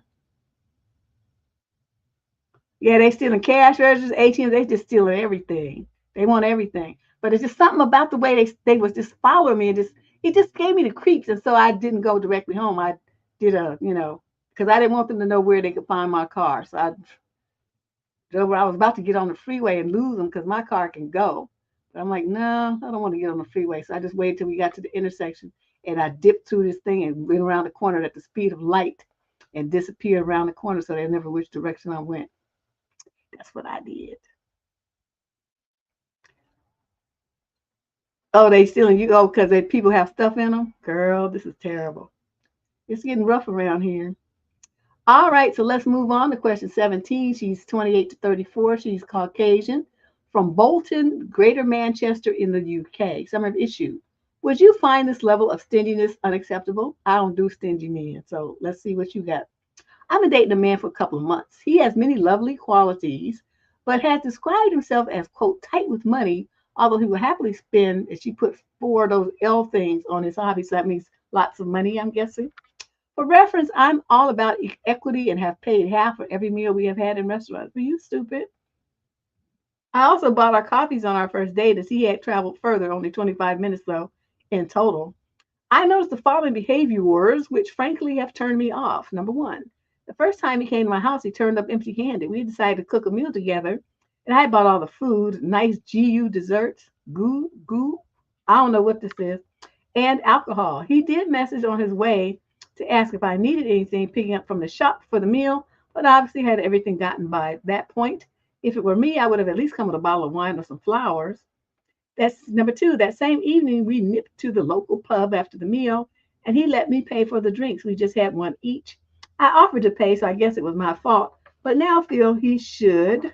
Yeah, they stealing cash registers, ATMs, they just stealing everything. They want everything. But it's just something about the way they was just following me and it just gave me the creeps. And so I didn't go directly home. I did because I didn't want them to know where they could find my car. So I was about to get on the freeway and lose them because my car can go. But I'm like, no, I don't want to get on the freeway. So I just waited till we got to the intersection and I dipped through this thing and went around the corner at the speed of light and disappeared around the corner so they never which direction I went. That's what I did. Oh, they stealing you? Oh, because people have stuff in them? Girl, this is terrible. It's getting rough around here. All right, so let's move on to question 17. She's 28 to 34. She's Caucasian from Bolton, Greater Manchester in the UK. Summer of issue. Would you find this level of stinginess unacceptable? I don't do stingy men, so let's see what you got. I've been dating a man for a couple of months. He has many lovely qualities, but has described himself as, quote, tight with money, although he will happily spend, and she put 4 of those L things on his hobby, so that means lots of money, I'm guessing. For reference, I'm all about equity and have paid half for every meal we have had in restaurants. Are you stupid? I also bought our coffees on our first date as he had traveled further, only 25 minutes though, in total. I noticed the following behaviors, which frankly have turned me off. Number 1, the first time he came to my house, he turned up empty-handed. We decided to cook a meal together, and I bought all the food, nice GU desserts, goo, I don't know what this is, and alcohol. He did message on his way to ask if I needed anything picking up from the shop for the meal, but obviously had everything gotten by that point. If it were me, I would have at least come with a bottle of wine or some flowers. That's number 2. That same evening, we nipped to the local pub after the meal, and he let me pay for the drinks. We just had one each. I offered to pay, so I guess it was my fault, but now feel he should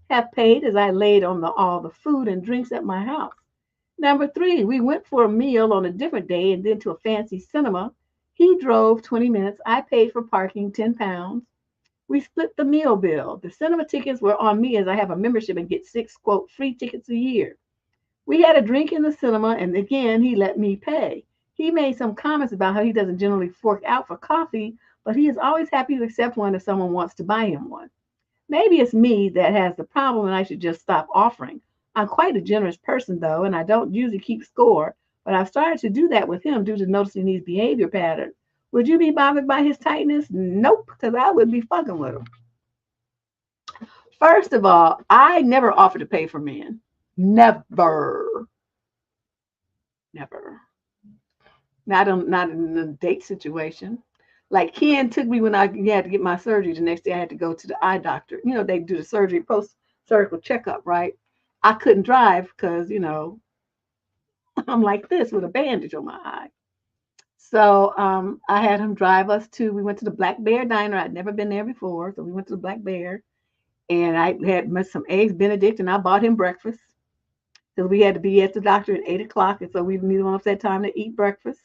have paid as I laid on all the food and drinks at my house. Number 3, we went for a meal on a different day and then to a fancy cinema. He drove 20 minutes. I paid for parking £10. We split the meal bill. The cinema tickets were on me as I have a membership and get 6, quote, free tickets a year. We had a drink in the cinema, and again, he let me pay. He made some comments about how he doesn't generally fork out for coffee, but he is always happy to accept one if someone wants to buy him one. Maybe it's me that has the problem and I should just stop offering. I'm quite a generous person, though, and I don't usually keep score, but I've started to do that with him due to noticing these behavior patterns. Would you be bothered by his tightness? Nope, because I wouldn't be fucking with him. First of all, I never offer to pay for men. Never. Never. Not in a date situation. Like Ken took me when I had to get my surgery. The next day I had to go to the eye doctor. You know, they do the surgery, post-surgical checkup, right? I couldn't drive because, I'm like this with a bandage on my eye. So I had him drive us we went to the Black Bear Diner. I'd never been there before. So we went to the Black Bear. And I had some eggs Benedict, and I bought him breakfast. Because we had to be at the doctor at 8 o'clock. And so we needed one of that time to eat breakfast.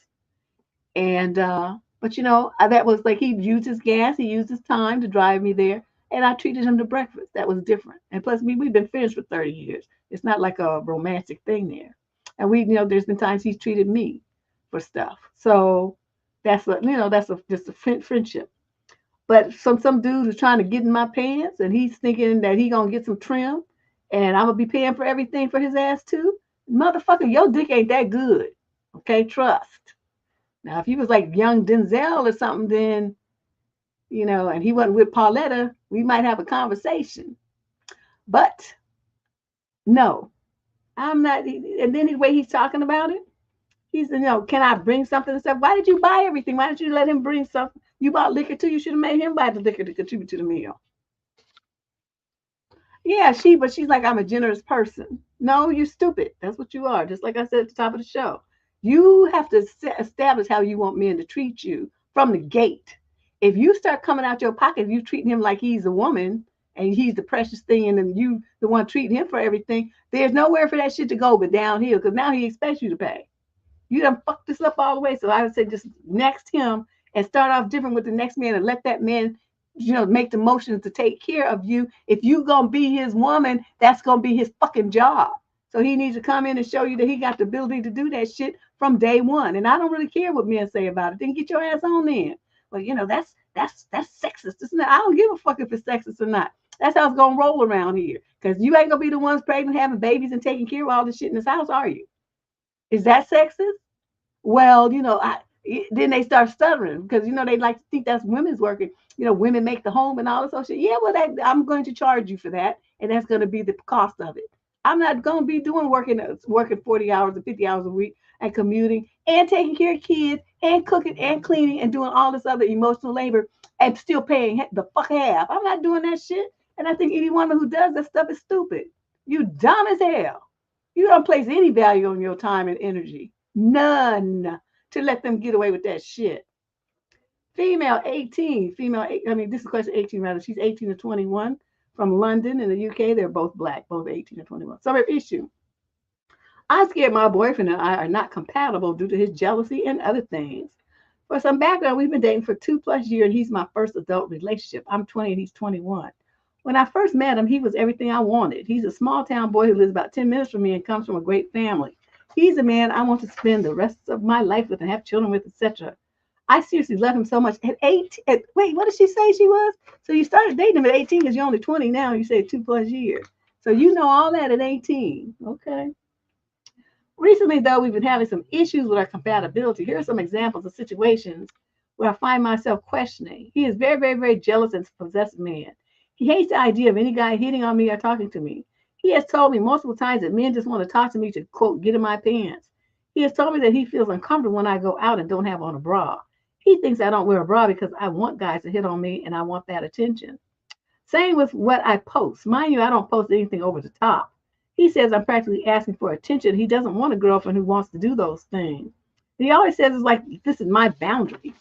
And, but that was like he used his gas, he used his time to drive me there. And I treated him to breakfast. That was different. And plus, we've been friends for 30 years. It's not like a romantic thing there. And there's been times he's treated me for stuff. So that's just a friendship. But some dude is trying to get in my pants, and he's thinking that he gonna get some trim, and I'm gonna be paying for everything for his ass too. Motherfucker, your dick ain't that good. Okay, trust. Now, if he was like young Denzel or something, then and he wasn't with Pauletta, we might have a conversation. But no, I'm not. And then the way he's talking about it, he's can I bring something and stuff? Why did you buy everything? Why didn't you let him bring something? You bought liquor too. You should have made him buy the liquor to contribute to the meal. Yeah, but she's like, I'm a generous person. No, you're stupid. That's what you are. Just like I said at the top of the show. You have to establish how you want men to treat you from the gate. If you start coming out your pocket, you treating him like he's a woman and he's the precious thing, and then you the one treating him for everything, there's nowhere for that shit to go but downhill, because now he expects you to pay. You done fucked this up all the way. So I would say just next him and start off different with the next man and let that man, make the motions to take care of you. If you gonna be his woman, that's gonna be his fucking job. So he needs to come in and show you that he got the ability to do that shit from day one. And I don't really care what men say about it. Then get your ass on then. Well, that's sexist, isn't it? I don't give a fuck if it's sexist or not. That's how it's gonna roll around here. Because you ain't gonna be the ones pregnant, having babies, and taking care of all this shit in this house, are you? Is that sexist? Well, then they start stuttering because, they like to think that's women's working. Women make the home and all this other shit. Yeah, well, I'm going to charge you for that. And that's going to be the cost of it. I'm not going to be working 40 hours or 50 hours a week and commuting and taking care of kids and cooking and cleaning and doing all this other emotional labor and still paying the fuck half. I'm not doing that shit. And I think any woman who does that stuff is stupid. You dumb as hell. You don't place any value on your time and energy. None, to let them get away with that shit. Female 18, this is question 18 rather. She's 18 to 21 from London in the UK. They're both black, both 18 to 21. So her issue. I'm scared my boyfriend and I are not compatible due to his jealousy and other things. For some background, we've been dating for 2+ years, and he's my first adult relationship. I'm 20 and he's 21. When I first met him, he was everything I wanted. He's a small town boy who lives about 10 minutes from me and comes from a great family. He's a man I want to spend the rest of my life with and have children with, etc. I seriously love him so much. At 18, wait, what did she say she was? So you started dating him at 18 because you're only 20 now. You said 2+ years. So you know all that at 18. Okay. Recently, though, we've been having some issues with our compatibility. Here are some examples of situations where I find myself questioning. He is very, very, very jealous and possessive man. He hates the idea of any guy hitting on me or talking to me. He has told me multiple times that men just want to talk to me to, quote, get in my pants. He has told me that he feels uncomfortable when I go out and don't have on a bra. He thinks I don't wear a bra because I want guys to hit on me and I want that attention. Same with what I post. Mind you, I don't post anything over the top. He says I'm practically asking for attention. He doesn't want a girlfriend who wants to do those things. He always says it's like, this is my boundary.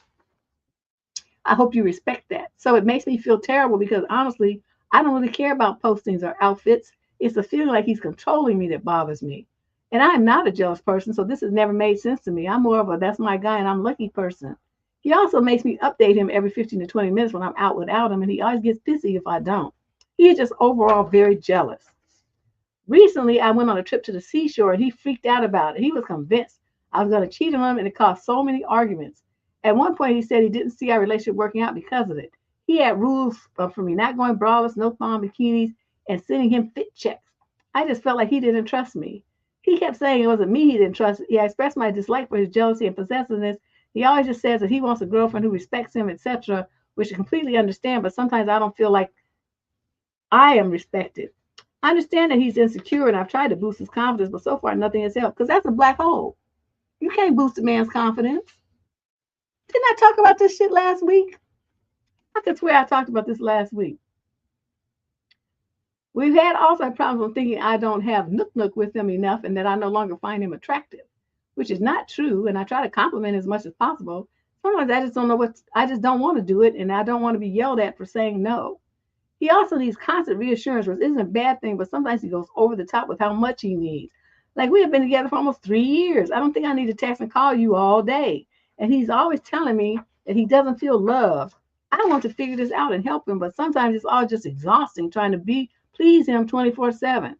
I hope you respect that. So it makes me feel terrible because honestly, I don't really care about postings or outfits. It's the feeling like he's controlling me that bothers me. And I'm not a jealous person, so this has never made sense to me. I'm more of a that's my guy and I'm lucky person. He also makes me update him every 15 to 20 minutes when I'm out without him, and he always gets pissy if I don't. He is just overall very jealous. Recently, I went on a trip to the seashore and he freaked out about it. He was convinced I was going to cheat on him, and it caused so many arguments. At one point, he said he didn't see our relationship working out because of it. He had rules for me not going braless, no thong bikinis, and sending him fit checks. I just felt like he didn't trust me. He kept saying it wasn't me he didn't trust. He expressed my dislike for his jealousy and possessiveness. He always just says that he wants a girlfriend who respects him, etc., which I completely understand, but sometimes I don't feel like I am respected. I understand that he's insecure, and I've tried to boost his confidence, but so far nothing has helped because that's a black hole. You can't boost a man's confidence. Didn't I talk about this shit last week? I could swear I talked about this last week. We've had also problems with thinking I don't have nook with him enough and that I no longer find him attractive, which is not true. And I try to compliment as much as possible. Sometimes I just don't know I just don't want to do it, and I don't want to be yelled at for saying no. He also needs constant reassurance, which isn't a bad thing, but sometimes he goes over the top with how much he needs. Like, we have been together for almost 3 years. I don't think I need to text and call you all day. And he's always telling me that he doesn't feel loved. I want to figure this out and help him, but sometimes it's all just exhausting trying to please him 24/7.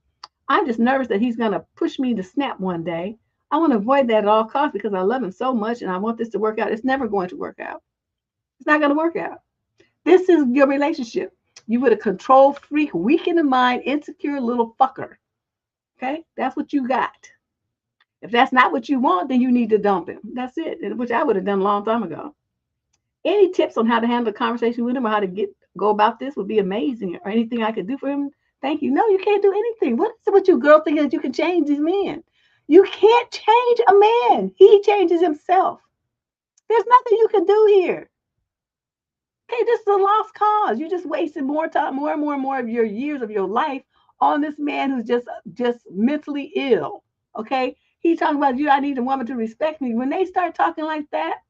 I'm just nervous that he's going to push me to snap one day. I want to avoid that at all costs because I love him so much and I want this to work out. It's never going to work out. It's not going to work out. This is your relationship. You with a control freak, weak in the mind, insecure little fucker. Okay? That's what you got. If that's not what you want, then you need to dump him. That's it, which I would have done a long time ago. Any tips on how to handle a conversation with him or how to go about this would be amazing, or anything I could do for him? Thank you. No, you can't do anything. What is it with you girls thinking that you can change these men? You can't change a man. He changes himself. There's nothing you can do here. Okay, this is a lost cause. You just wasted more time, more and more of your years of your life on this man who's just mentally ill. Okay, he's talking about I need a woman to respect me. When they start talking like that,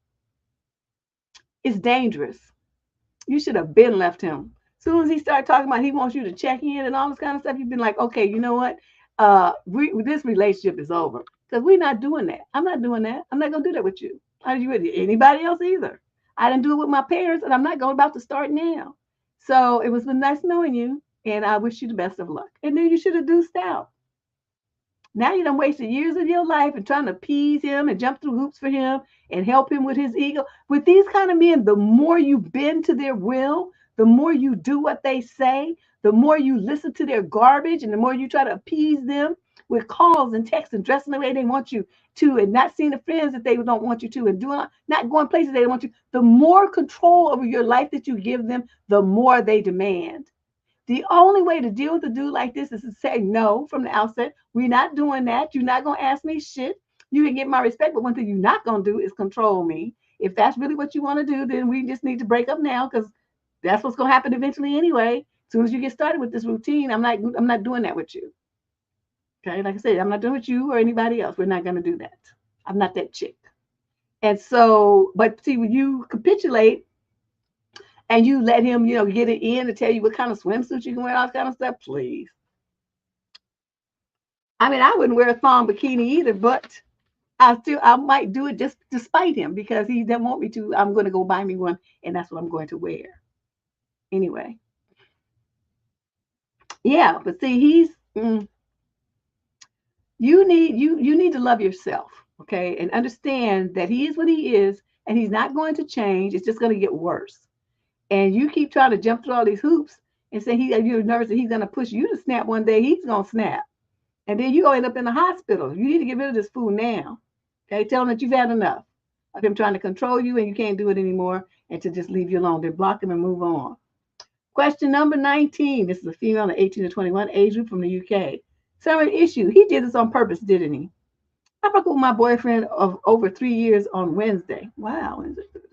it's dangerous. You should have been left him. As soon as he started talking about he wants you to check in and all this kind of stuff, you've been like, okay, you know what? This relationship is over because we're not doing that. I'm not doing that. I'm not gonna do that with you. I didn't do it with anybody else either. I didn't do it with my parents, and I'm not about to start now. So it was been nice knowing you, and I wish you the best of luck. And then you should have deuced out. Now you done wasted years of your life and trying to appease him and jump through hoops for him and help him with his ego. With these kind of men, the more you bend to their will, the more you do what they say, the more you listen to their garbage, and the more you try to appease them with calls and texts and dressing the way they want you to, and not seeing the friends that they don't want you to, and not going places they don't want you. The more control over your life that you give them, the more they demand. The only way to deal with a dude like this is to say no from the outset. We're not doing that. You're not going to ask me shit. You can get my respect, but one thing you're not going to do is control me. If that's really what you want to do, then we just need to break up now, because that's what's going to happen eventually anyway. As soon as you get started with this routine, I'm not doing that with you. Okay, like I said, I'm not doing it with you or anybody else. We're not going to do that. I'm not that chick. And so, but see, when you capitulate and you let him, get it in to tell you what kind of swimsuit you can wear, all that kind of stuff, please. I mean, I wouldn't wear a thong bikini either, but I might do it just to spite him, because he doesn't want me to. I'm going to go buy me one, and that's what I'm going to wear. Anyway. Yeah, but see, you need to love yourself, okay, and understand that he is what he is, and he's not going to change. It's just going to get worse. And you keep trying to jump through all these hoops and say you're nervous that he's going to push you to snap one day. He's going to snap, and then you're going to end up in the hospital. You need to get rid of this fool now. Okay, tell him that you've had enough of him trying to control you and you can't do it anymore, and to just leave you alone. Then block him and move on. Question number 19. This is a female in the 18 to 21 age group from the UK. Summary issue. He did this on purpose, didn't he? I broke up with my boyfriend of over 3 years on Wednesday. Wow.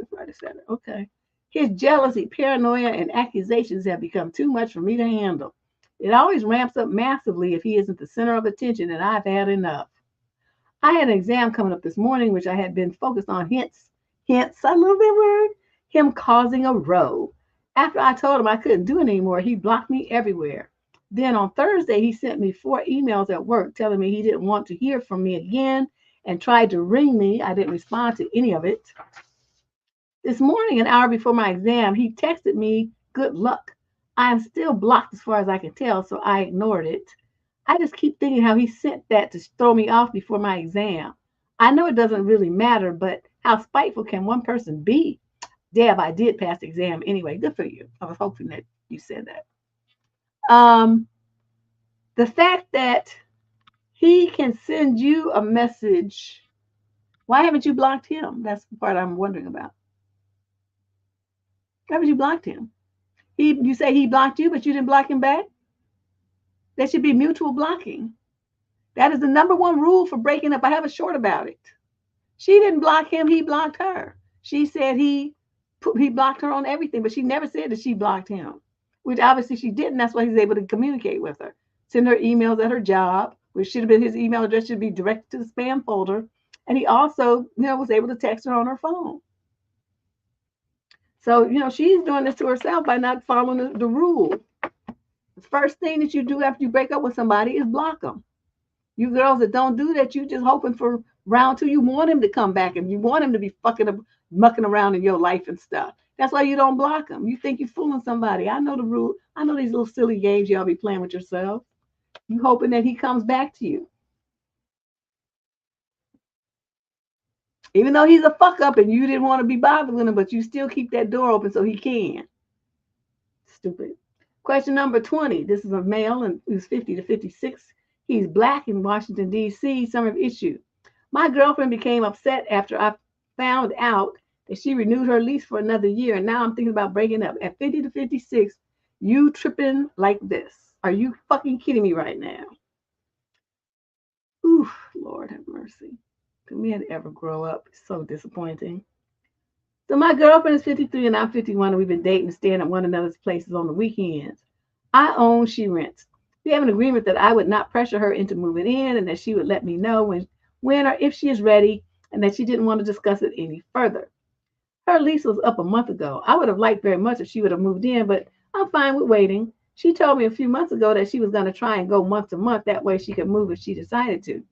Friday, Saturday. Okay. His jealousy, paranoia, and accusations have become too much for me to handle. It always ramps up massively if he isn't the center of attention, and I've had enough. I had an exam coming up this morning, which I had been focused on. Hence, I love that word, him causing a row. After I told him I couldn't do it anymore, he blocked me everywhere. Then on Thursday, he sent me 4 emails at work telling me he didn't want to hear from me again and tried to ring me. I didn't respond to any of it. This morning, an hour before my exam, he texted me, good luck. I am still blocked as far as I can tell, so I ignored it. I just keep thinking how he sent that to throw me off before my exam. I know it doesn't really matter, but how spiteful can one person be? Deb, I did pass the exam anyway. Good for you. I was hoping that you said that. The fact that he can send you a message. Why haven't you blocked him? That's the part I'm wondering about. Why haven't you blocked him? You say he blocked you, but you didn't block him back? There should be mutual blocking. That is the number one rule for breaking up. I have a short about it. She didn't block him, he blocked her. She said he blocked her on everything, but she never said that she blocked him, which obviously she didn't. That's why he's able to communicate with her. Send her emails at her job, which should have been his email address, should be directed to the spam folder. And he also, was able to text her on her phone. So, she's doing this to herself by not following the rule. The first thing that you do after you break up with somebody is block them. You girls that don't do that, you just hoping for round two. You want him to come back and you want him to be mucking around in your life and stuff. That's why you don't block him. You think you're fooling somebody. I know the rule. I know these little silly games y'all be playing with yourself. You hoping that he comes back to you. Even though he's a fuck up and you didn't want to be bothered with him, but you still keep that door open so he can. Stupid. Question number 20. This is a male and who's 50 to 56. He's black in Washington, D.C. Summer issue. My girlfriend became upset after I found out that she renewed her lease for another year, and now I'm thinking about breaking up. At 50 to 56, you tripping like this. Are you fucking kidding me right now? Oof, Lord have mercy. Can men ever grow up? It's so disappointing. So my girlfriend is 53 and I'm 51, and we've been dating and staying at one another's places on the weekends. I own, she rents. We have an agreement that I would not pressure her into moving in and that she would let me know when or if she is ready, and that she didn't want to discuss it any further. Her lease was up a month ago. I would have liked very much if she would have moved in, but I'm fine with waiting. She told me a few months ago that she was going to try and go month to month. That way she could move if she decided to.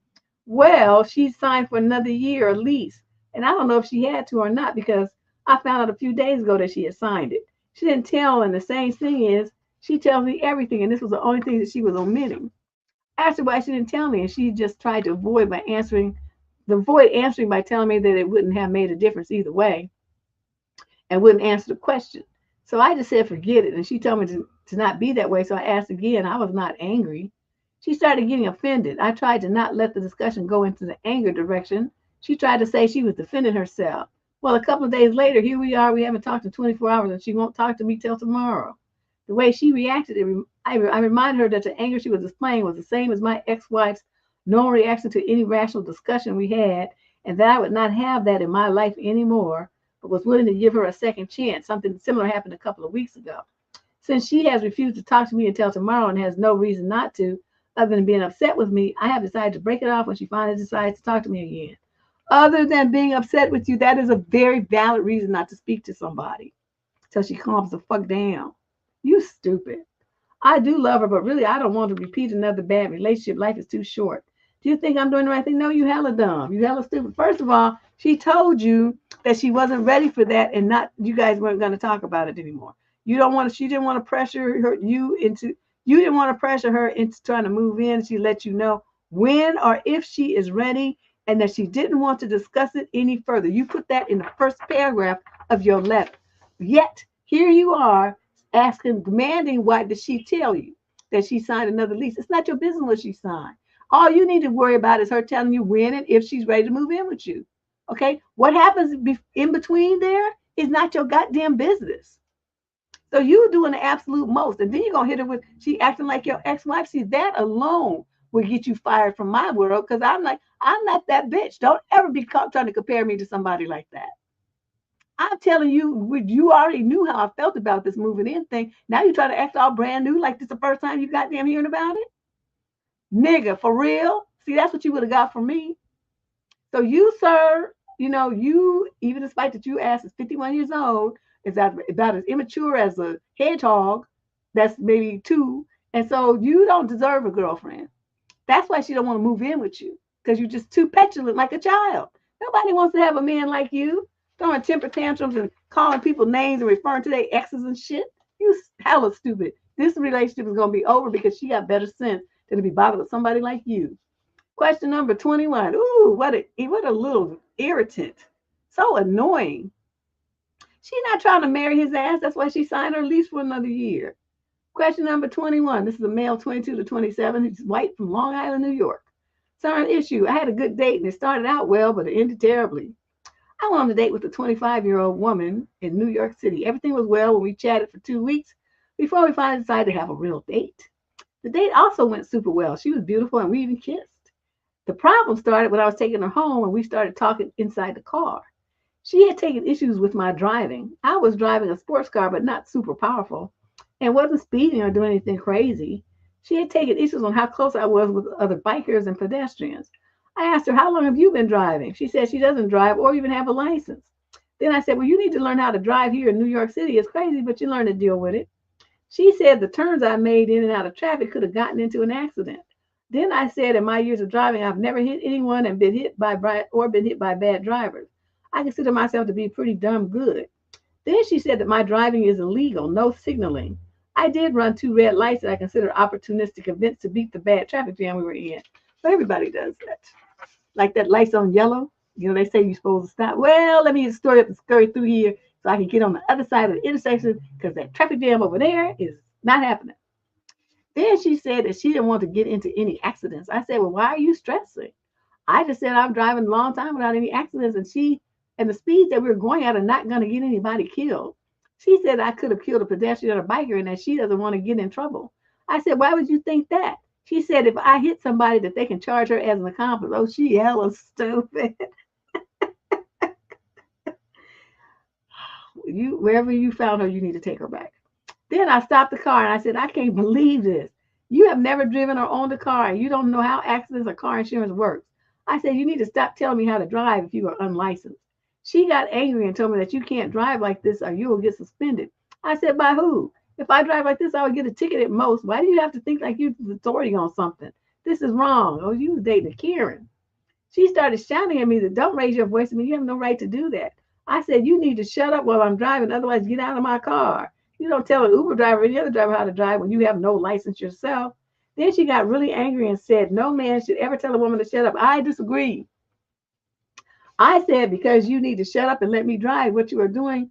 Well, she signed for another year at least, and I don't know if she had to or not because I found out a few days ago that she had signed it. She didn't tell, and the same thing is, she tells me everything, and this was the only thing that she was omitting. I asked her why she didn't tell me, and she just tried to avoid answering by telling me that it wouldn't have made a difference either way and wouldn't answer the question. So I just said, forget it, and she told me to not be that way, so I asked again. I was not angry. She started getting offended. I tried to not let the discussion go into the anger direction. She tried to say she was defending herself. Well, a couple of days later, here we are. We haven't talked in 24 hours, and she won't talk to me till tomorrow. The way she reacted, I reminded her that the anger she was displaying was the same as my ex-wife's normal reaction to any rational discussion we had, and that I would not have that in my life anymore, but was willing to give her a second chance. Something similar happened a couple of weeks ago. Since she has refused to talk to me until tomorrow and has no reason not to, other than being upset with me, I have decided to break it off when she finally decides to talk to me again. Other than being upset with you, that is a very valid reason not to speak to somebody till she calms the fuck down. You stupid. I do love her, but really I don't want to repeat another bad relationship. Life is too short. Do you think I'm doing the right thing? No, you hella dumb. You hella stupid. First of all, she told you that she wasn't ready for that and you guys weren't going to talk about it anymore. She didn't want to pressure you didn't want to pressure her into trying to move in. She let you know when or if she is ready and that she didn't want to discuss it any further. You put that in the first paragraph of your letter. Yet, here you are demanding, why did she tell you that she signed another lease? It's not your business what she signed. All you need to worry about is her telling you when and if she's ready to move in with you. Okay? What happens in between there is not your goddamn business. So you doing the absolute most. And then you're going to hit her with, she acting like your ex-wife. See, that alone will get you fired from my world because I'm not that bitch. Don't ever be trying to compare me to somebody like that. I'm telling you, you already knew how I felt about this moving in thing. Now you try to act all brand new like this the first time you goddamn hearing about it? Nigga, for real? See, that's what you would have got from me. So you, sir, you, even despite that you ass is 51 years old, is about as immature as a hedgehog that's maybe 2. And so you don't deserve a girlfriend. That's why she don't want to move in with you, because you're just too petulant like a child. Nobody wants to have a man like you. throwing temper tantrums and calling people names and referring to their exes and shit. You hella stupid. This relationship is gonna be over because she got better sense than to be bothered with somebody like you. Question number 21. Ooh, what a little irritant. So annoying. She's not trying to marry his ass. That's why she signed her lease for another year. Question number 21. This is a male 22 to 27. He's white from Long Island, New York. Certain issue. I had a good date and it started out well, but it ended terribly. I went on a date with a 25-year-old woman in New York City. Everything was well when we chatted for 2 weeks before we finally decided to have a real date. The date also went super well. She was beautiful and we even kissed. The problem started when I was taking her home and we started talking inside the car. She had taken issues with my driving. I was driving a sports car, but not super powerful, and wasn't speeding or doing anything crazy. She had taken issues on how close I was with other bikers and pedestrians. I asked her, how long have you been driving? She said she doesn't drive or even have a license. Then I said, well, you need to learn how to drive here in New York City. It's crazy, but you learn to deal with it. She said the turns I made in and out of traffic could have gotten into an accident. Then I said, in my years of driving, I've never hit anyone and been hit by bad drivers. I consider myself to be pretty dumb good. Then she said that my driving is illegal, no signaling. I did run 2 red lights that I consider opportunistic events to beat the bad traffic jam we were in. But everybody does that. Like that light's on yellow. You know, they say you're supposed to stop. Well, let me just scurry through here so I can get on the other side of the intersection because that traffic jam over there is not happening. Then she said that she didn't want to get into any accidents. I said, well, why are you stressing? I just said I'm driving a long time without any accidents, and the speeds that we were going at are not going to get anybody killed. She said I could have killed a pedestrian or a biker and that she doesn't want to get in trouble. I said, why would you think that? She said if I hit somebody that they can charge her as an accomplice. Oh, she hella stupid. Wherever you found her, you need to take her back. Then I stopped the car and I said, I can't believe this. You have never driven or owned a car and you don't know how accidents or car insurance works. I said, you need to stop telling me how to drive if you are unlicensed. She got angry and told me that you can't drive like this or you will get suspended. I said, by who? If I drive like this, I would get a ticket at most. Why do you have to think like you're the authority on something? This is wrong. Oh, you dating a Karen. She started shouting at me that don't raise your voice at me. You have no right to do that. I said, you need to shut up while I'm driving. Otherwise, get out of my car. You don't tell an Uber driver or any other driver how to drive when you have no license yourself. Then she got really angry and said, no man should ever tell a woman to shut up. I disagree. I said, because you need to shut up and let me drive. What you are doing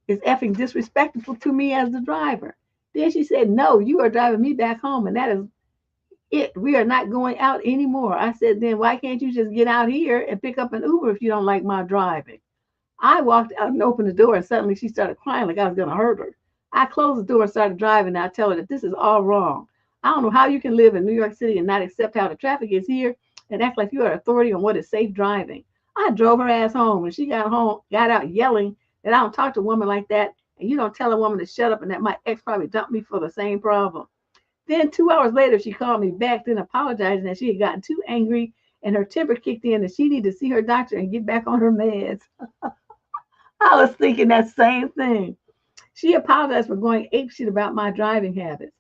is effing disrespectful to me as the driver. Then she said, no, you are driving me back home. And that is it. We are not going out anymore. I said, then why can't you just get out here and pick up an Uber if you don't like my driving? I walked out and opened the door and suddenly she started crying like I was going to hurt her. I closed the door and started driving. And I tell her that this is all wrong. I don't know how you can live in New York City and not accept how the traffic is here and act like you are authority on what is safe driving. I drove her ass home and she got out yelling that I don't talk to a woman like that and you don't tell a woman to shut up and that my ex probably dumped me for the same problem. Then 2 hours later, she called me back, then apologizing that she had gotten too angry and her temper kicked in and she needed to see her doctor and get back on her meds. I was thinking that same thing. She apologized for going apeshit about my driving habits.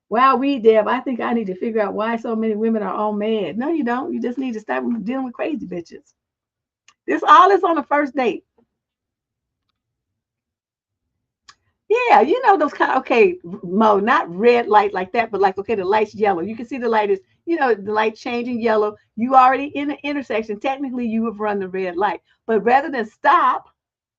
Wow, Deb, I think I need to figure out why so many women are all mad. No, you don't. You just need to stop dealing with crazy bitches. This all is on the first date. Yeah, you know those kind of, okay, Mo, not red light like that, but like, okay, the light's yellow. You can see the light is, the light changing yellow. You already in the intersection. Technically, you have run the red light. But rather than stop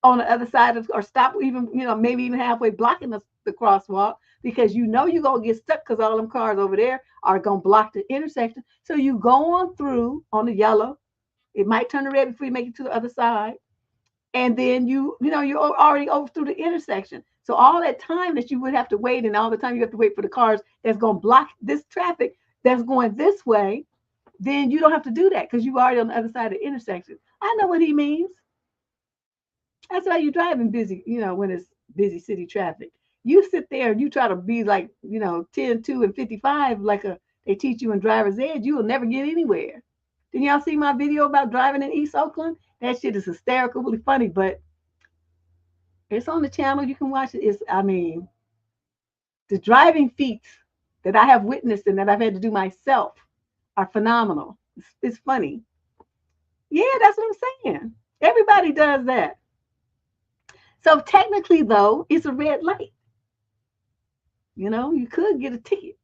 on the other side or stop even, maybe even halfway blocking the crosswalk because you're going to get stuck because all them cars over there are going to block the intersection. So you go on through on the yellow. It might turn to red before you make it to the other side. And then you're already over through the intersection. So all that time that you would have to wait and all the time you have to wait for the cars that's going to block this traffic that's going this way, then you don't have to do that because you're already on the other side of the intersection. I know what he means. That's why you drive in busy, when it's busy city traffic. You sit there and you try to be like, 10, 2, and 55 like they teach you in driver's ed, you will never get anywhere. Did y'all see my video about driving in East Oakland? That shit is hysterical, really funny, but it's on the channel. You can watch it. The driving feats that I have witnessed and that I've had to do myself are phenomenal. It's funny. Yeah, that's what I'm saying. Everybody does that. So technically, though, it's a red light. You know, you could get a ticket.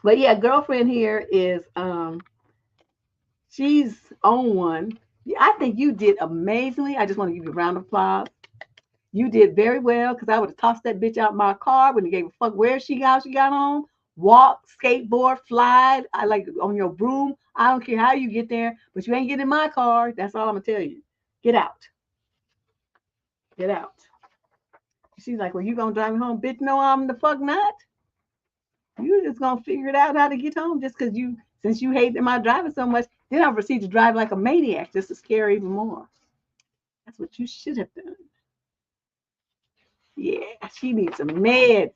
But yeah, girlfriend here is she's on one. I think you did amazingly. I just want to give you a round of applause. You did very well because I would have tossed that bitch out my car when you gave a fuck where she got on. Walk, skateboard, fly. I like on your broom. I don't care how you get there, but you ain't getting in my car. That's all I'm gonna tell you. Get out. Get out. She's like, well, you gonna drive me home? Bitch, no, I'm the fuck not. You just gonna figure it out how to get home just because since you hate my driving so much, then I proceed to drive like a maniac just to scare her even more. That's what you should have done. Yeah, she needs some meds.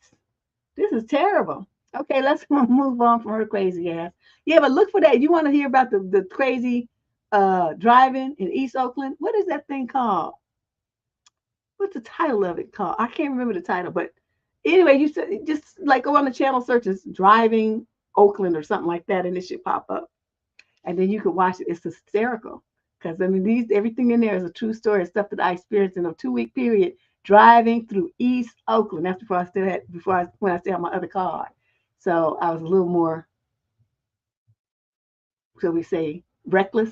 This is terrible. Okay, let's move on from her crazy ass. Yeah, but look for that. You want to hear about the crazy driving in East Oakland? What is that thing called? What's the title of it called? I can't remember the title, but anyway, you just like go on the channel searches driving Oakland or something like that, and it should pop up. And then you can watch it. It's hysterical. Because I mean, everything in there is a true story, stuff that I experienced in a 2-week period driving through East Oakland. That's when I still had my other car. So I was a little more, shall we say, reckless.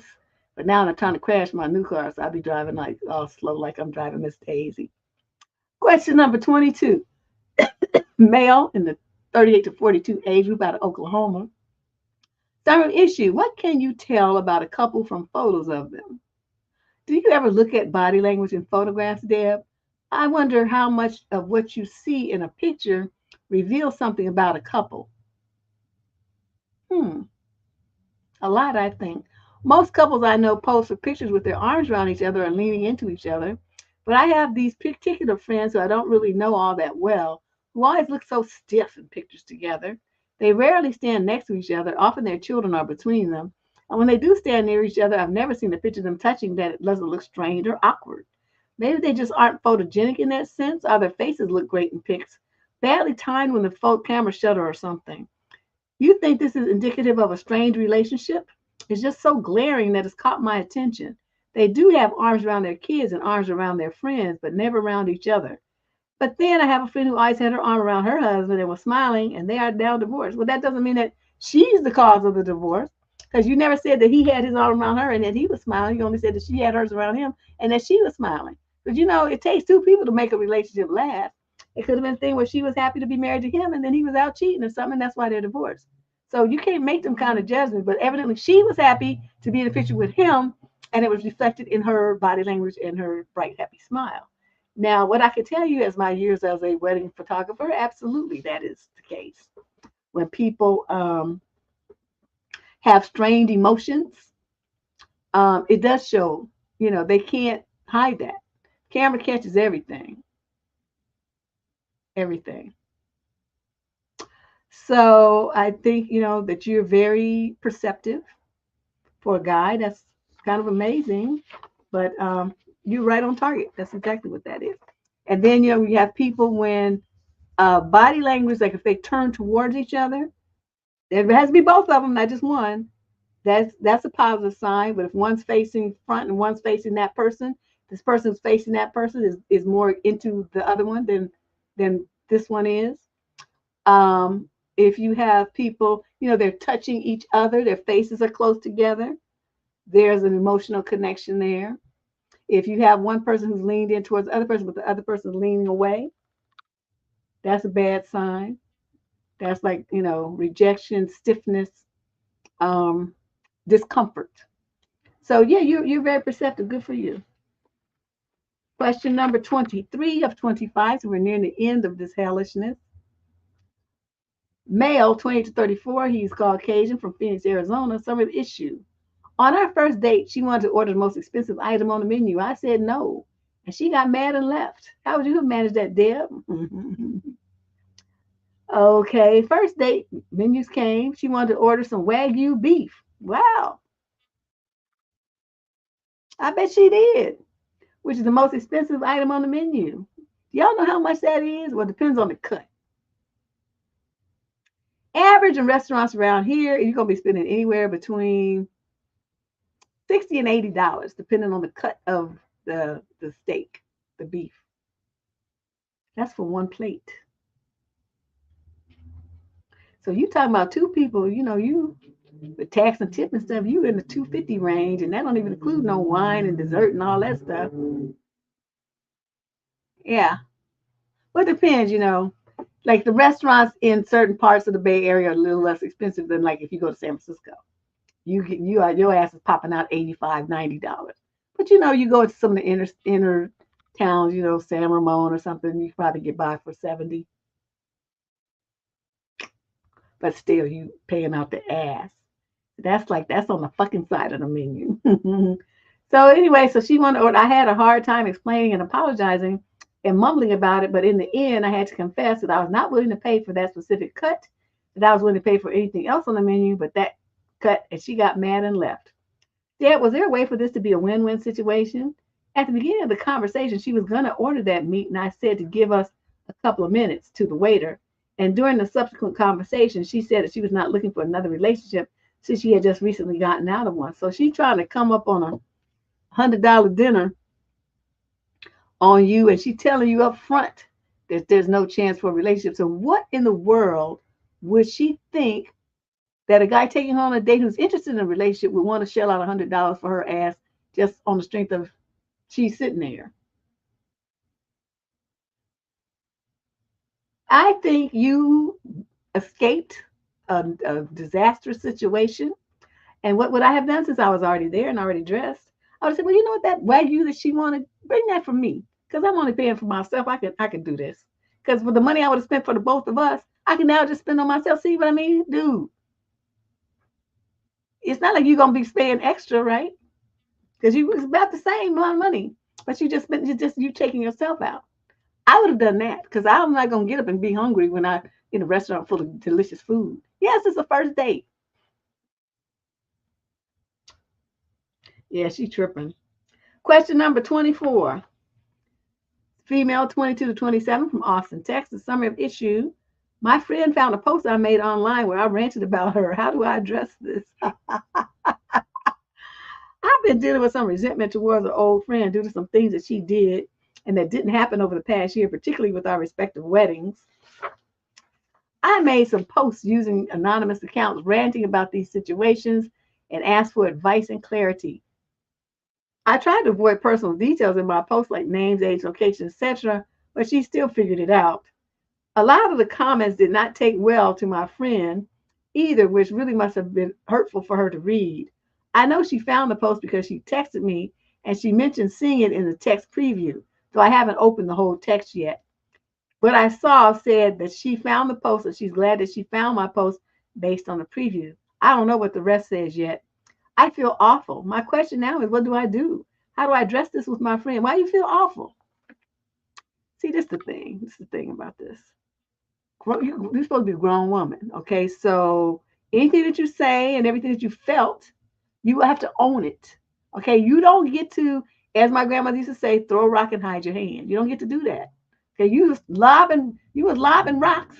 But now I'm trying to crash my new car, so I'll be driving like all slow, like I'm driving Miss Daisy. Question number 22. Male in the 38 to 42 age group out of Oklahoma. Third issue, what can you tell about a couple from photos of them? Do you ever look at body language in photographs, Deb? I wonder how much of what you see in a picture reveals something about a couple. A lot, I think. Most couples I know post for pictures with their arms around each other and leaning into each other. But I have these particular friends who I don't really know all that well, who always look so stiff in pictures together. They rarely stand next to each other. Often their children are between them. And when they do stand near each other, I've never seen a picture of them touching that it doesn't look strange or awkward. Maybe they just aren't photogenic in that sense, or their faces look great in pics, badly timed when the camera shutter or something. You think this is indicative of a strained relationship? It's just so glaring that it's caught my attention. They do have arms around their kids and arms around their friends, but never around each other. But then I have a friend who always had her arm around her husband and was smiling, and they are now divorced. Well, that doesn't mean that she's the cause of the divorce, because you never said that he had his arm around her and that he was smiling. You only said that she had hers around him and that she was smiling. But you know, it takes two people to make a relationship last. It could have been a thing where she was happy to be married to him and then he was out cheating or something, and that's why they're divorced. So you can't make them kind of judgments, but evidently she was happy to be in a picture with him, and it was reflected in her body language and her bright, happy smile. Now, what I can tell you as my years as a wedding photographer, absolutely that is the case. When people have strained emotions, it does show, they can't hide that. Camera catches everything. Everything. So I think, that you're very perceptive for a guy. That's kind of amazing, but you're right on target. That's exactly what that is. And then, you have people when body language, like if they turn towards each other, there has to be both of them, not just one. That's a positive sign. But if one's facing front and one's facing that person, this person's facing that person is more into the other one than this one is. If you have people, they're touching each other, their faces are close together, there's an emotional connection there. If you have one person who's leaned in towards the other person, but the other person is leaning away, that's a bad sign. That's like, rejection, stiffness, discomfort. So yeah, you're very perceptive. Good for you. Question number 23 of 25. So we're nearing the end of this hellishness. Male, 20 to 34. He's Caucasian from Phoenix, Arizona. Summary of issue. On our first date, she wanted to order the most expensive item on the menu. I said no, and she got mad and left. How would you have managed that, Deb? Okay, first date, menus came. She wanted to order some Wagyu beef. Wow, I bet she did, which is the most expensive item on the menu. Y'all know how much that is? Well, it depends on the cut. Average in restaurants around here, you're going to be spending anywhere between $60 and $80, depending on the cut of the steak, the beef. That's for one plate. So you talking about two people, you with tax and tip and stuff, you in the 250 range, and that don't even include no wine and dessert and all that stuff. Yeah. Well, it depends. Like the restaurants in certain parts of the Bay Area are a little less expensive than like if you go to San Francisco. Your ass is popping out $85, $90. But you go to some of the inner towns, San Ramon or something, you probably get by for 70. But still you paying out the ass. That's on the fucking side of the menu. So anyway, so she wanted, or I had a hard time explaining and apologizing and mumbling about it, but in the end, I had to confess that I was not willing to pay for that specific cut, that I was willing to pay for anything else on the menu, but that cut, and she got mad and left. Dad, was there a way for this to be a win-win situation? At the beginning of the conversation, she was going to order that meat, and I said to give us a couple of minutes to the waiter. And during the subsequent conversation, she said that she was not looking for another relationship since she had just recently gotten out of one. So she's trying to come up on a $100 dinner on you, and she's telling you up front that there's no chance for a relationship. So what in the world would she think that a guy taking her on a date who's interested in a relationship would want to shell out $100 for her ass just on the strength of she's sitting there? I think you escaped a disastrous situation. And what would I have done since I was already there and already dressed? I would have said, well, you know what, that Wagyu that she wanted, bring that for me. Because I'm only paying for myself. I can do this. Because for the money I would have spent for the both of us, I can now just spend on myself. See what I mean? Dude, it's not like you're going to be spending extra, right? Because you was about the same amount of money. But you just spent, you taking yourself out. I would have done that because I'm not going to get up and be hungry when I'm in a restaurant full of delicious food. Yes, it's a first date. Yeah, she tripping. Question number 24. Female 22 to 27 from Austin, Texas. Summary of issue. My friend found a post I made online where I ranted about her. How do I address this? I've been dealing with some resentment towards an old friend due to some things that she did and that didn't happen over the past year, particularly with our respective weddings. I made some posts using anonymous accounts ranting about these situations and asked for advice and clarity. I tried to avoid personal details in my posts like names, age, location, etc., but she still figured it out. A lot of the comments did not take well to my friend either, which really must have been hurtful for her to read. I know she found the post because she texted me and she mentioned seeing it in the text preview, though I haven't opened the whole text yet. What I saw said that she found the post and she's glad that she found my post based on the preview. I don't know what the rest says yet. I feel awful. My question now is, what do I do? How do I address this with my friend? Why do you feel awful? See, this is the thing. This is the thing about this. You're supposed to be a grown woman, okay? So anything that you say and everything that you felt, you have to own it, okay? You don't get to, as my grandmother used to say, throw a rock and hide your hand. You don't get to do that, okay? You was lobbing rocks,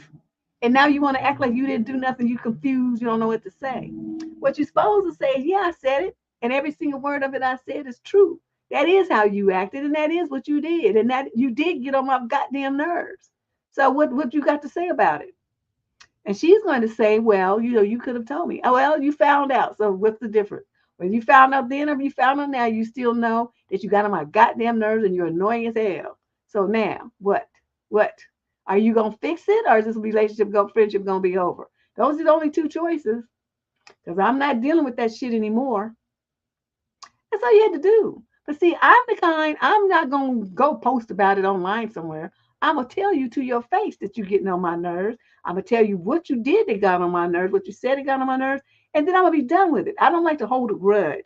and now you want to act like you didn't do nothing. You confused. You don't know what to say. What you're supposed to say is, yeah, I said it, and every single word of it I said is true. That is how you acted, and that is what you did, and that you did get on my goddamn nerves. So what you got to say about it? And she's going to say, well, you could have told me. Oh, well, you found out. So what's the difference? When you found out then or you found out now, you still know that you got on my goddamn nerves and you're annoying as hell. So now, what? What? Are you going to fix it, or is this friendship going to be over? Those are the only two choices, because I'm not dealing with that shit anymore. That's all you had to do. But see, I'm not going to go post about it online somewhere. I'm going to tell you to your face that you're getting on my nerves. I'm going to tell you what you did that got on my nerves, what you said that got on my nerves, and then I'm going to be done with it. I don't like to hold a grudge.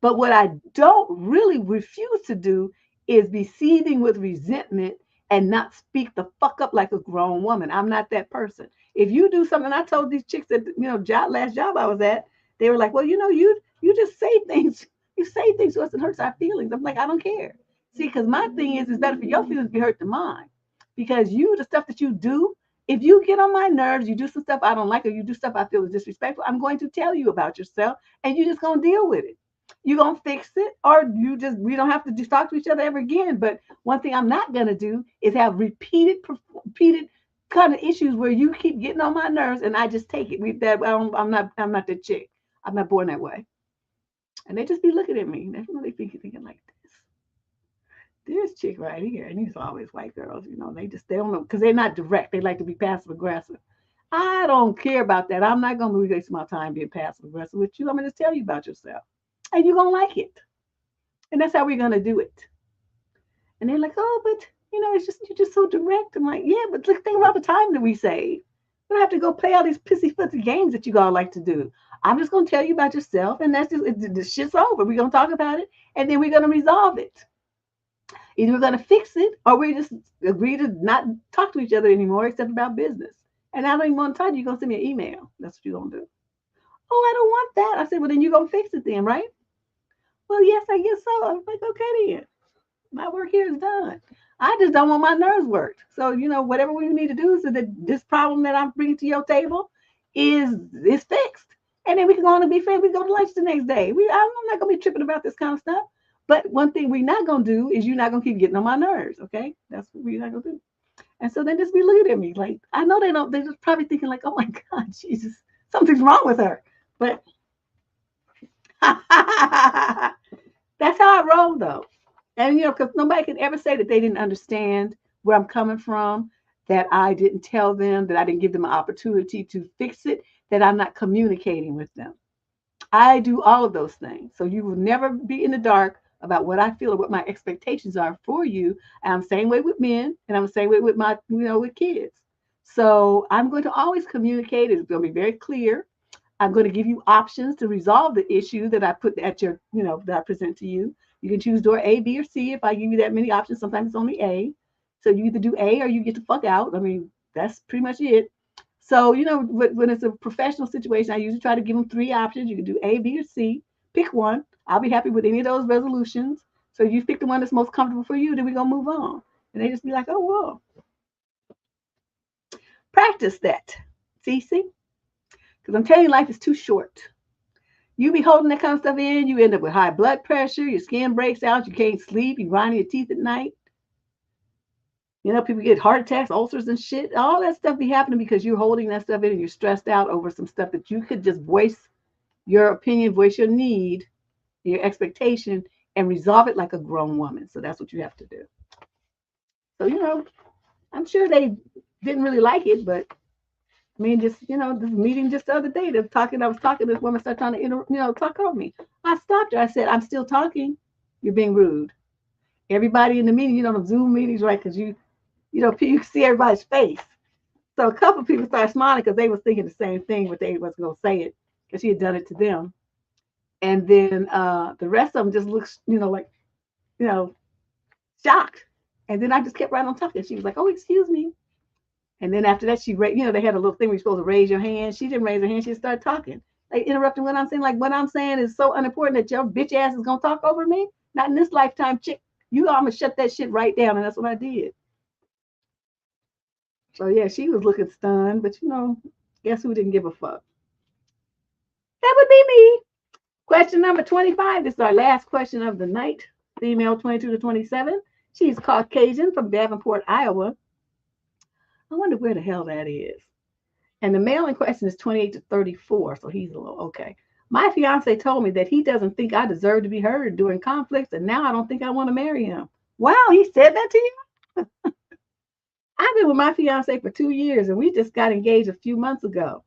But what I don't really refuse to do is be seething with resentment and not speak the fuck up like a grown woman. I'm not that person. If you do something, I told these chicks that, last job I was at, they were like, well, you just say things. You say things to us and hurts our feelings. I'm like, I don't care. See, because my thing is, it's better for your feelings to be hurt than mine. Because the stuff that you do, if you get on my nerves, you do some stuff I don't like, or you do stuff I feel is disrespectful, I'm going to tell you about yourself, and you're just going to deal with it. You gonna fix it, or we don't have to just talk to each other ever again. But one thing I'm not gonna do is have repeated kind of issues where you keep getting on my nerves and I just take it. I'm not the chick. I'm not born that way. And they just be looking at me. That's what they thinking like this chick right here. And these are always white girls, they don't know because they're not direct. They like to be passive aggressive. I don't care about that. I'm not gonna waste my time being passive aggressive with you. I'm gonna just tell you about yourself. And you're gonna like it. And that's how we're gonna do it. And they're like, oh, but it's just you're just so direct. I'm like, yeah, but think about the time that we save. You don't have to go play all these pissy footsy games that you all like to do. I'm just gonna tell you about yourself, and that's just the shit's over. We're gonna talk about it, and then we're gonna resolve it. Either we're gonna fix it, or we just agree to not talk to each other anymore except about business. And I don't even want to talk to you. You're gonna send me an email. That's what you're gonna do. Oh, I don't want that. I said, well, then you're gonna fix it then, right? Well, yes, I guess so. I was like, okay then. My work here is done. I just don't want my nerves worked. So, whatever we need to do so that this problem that I'm bringing to your table is fixed. And then we can go on and be friends. We go to lunch the next day. I'm not going to be tripping about this kind of stuff. But one thing we're not going to do is you're not going to keep getting on my nerves, okay? That's what we're not going to do. And so they just be looking at me like, I know they don't. They're just probably thinking like, oh, my God, Jesus, something's wrong with her. But that's how I roll, though. And, because nobody can ever say that they didn't understand where I'm coming from, that I didn't tell them, that I didn't give them an opportunity to fix it, that I'm not communicating with them. I do all of those things. So you will never be in the dark about what I feel or what my expectations are for you. And I'm the same way with men, and I'm the same way with my, with kids. So I'm going to always communicate. It's going to be very clear. I'm going to give you options to resolve the issue that I put at your, that I present to you. You can choose door A, B, or C. If I give you that many options, sometimes it's only A. So you either do A or you get the fuck out. I mean, that's pretty much it. So, when it's a professional situation, I usually try to give them 3 options. You can do A, B, or C. Pick one. I'll be happy with any of those resolutions. So you pick the one that's most comfortable for you, then we're going to move on. And they just be like, oh, well. Practice that, Cece. Because I'm telling you, life is too short. You be holding that kind of stuff in, you end up with high blood pressure, your skin breaks out, you can't sleep, you grind your teeth at night. People get heart attacks, ulcers and shit. All that stuff be happening because you're holding that stuff in and you're stressed out over some stuff that you could just voice your opinion, voice your need, your expectation, and resolve it like a grown woman. So that's what you have to do. So, I'm sure they didn't really like it, but I mean, just, this meeting just the other day, I was talking, this woman started trying to, talk over me. I stopped her. I said, I'm still talking. You're being rude. Everybody in the meeting, the Zoom meetings, right? Because you can see everybody's face. So a couple of people started smiling because they was thinking the same thing, but they wasn't going to say it because she had done it to them. And then the rest of them just looked, like, shocked. And then I just kept right on talking. She was like, oh, excuse me. And then after that, they had a little thing where you're supposed to raise your hand. She didn't raise her hand. She started talking, like interrupting what I'm saying. Like what I'm saying is so unimportant that your bitch ass is going to talk over me. Not in this lifetime, chick. I'm going to shut that shit right down. And that's what I did. So yeah, she was looking stunned, but guess who didn't give a fuck? That would be me. Question number 25. This is our last question of the night. Female 22 to 27. She's Caucasian from Davenport, Iowa. I wonder where the hell that is. And the male in question is 28 to 34, so he's a little okay. My fiance told me that he doesn't think I deserve to be heard during conflicts, and now I don't think I want to marry him. Wow, he said that to you? I've been with my fiance for 2 years, and we just got engaged a few months ago.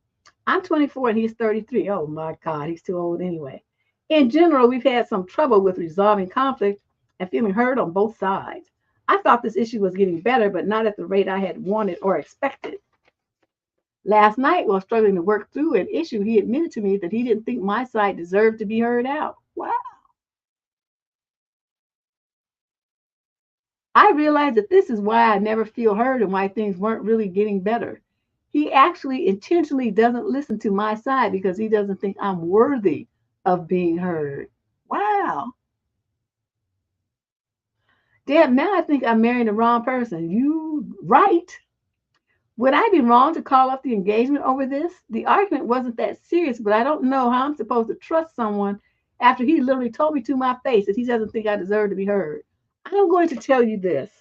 I'm 24 and he's 33. Oh my God, he's too old anyway. In general, we've had some trouble with resolving conflict and feeling heard on both sides. I thought this issue was getting better, but not at the rate I had wanted or expected. Last night, while struggling to work through an issue, he admitted to me that he didn't think my side deserved to be heard out. Wow. I realized that this is why I never feel heard and why things weren't really getting better. He actually intentionally doesn't listen to my side because he doesn't think I'm worthy of being heard. Wow. Damn, now I think I'm marrying the wrong person. You right. Would I be wrong to call off the engagement over this? The argument wasn't that serious, but I don't know how I'm supposed to trust someone after he literally told me to my face that he doesn't think I deserve to be heard. I'm going to tell you this,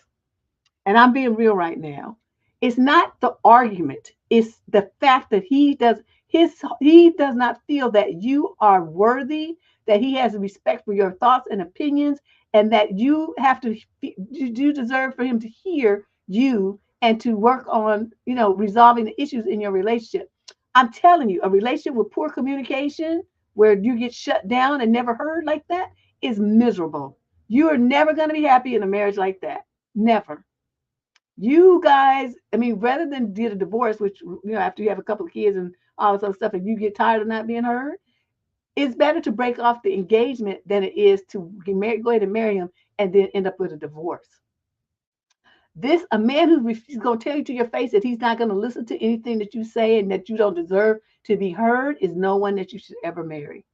and I'm being real right now. It's not the argument. It's the fact that he does not feel that you are worthy, that he has respect for your thoughts and opinions, and that you deserve for him to hear you and to work on, resolving the issues in your relationship. I'm telling you, a relationship with poor communication, where you get shut down and never heard like that, is miserable. You are never going to be happy in a marriage like that. Never. You guys, I mean, rather than get a divorce, which, after you have a couple of kids and all this other stuff, and you get tired of not being heard, it's better to break off the engagement than it is to go ahead and marry him and then end up with a divorce. A man who's going to tell you to your face that he's not going to listen to anything that you say and that you don't deserve to be heard is no one that you should ever marry.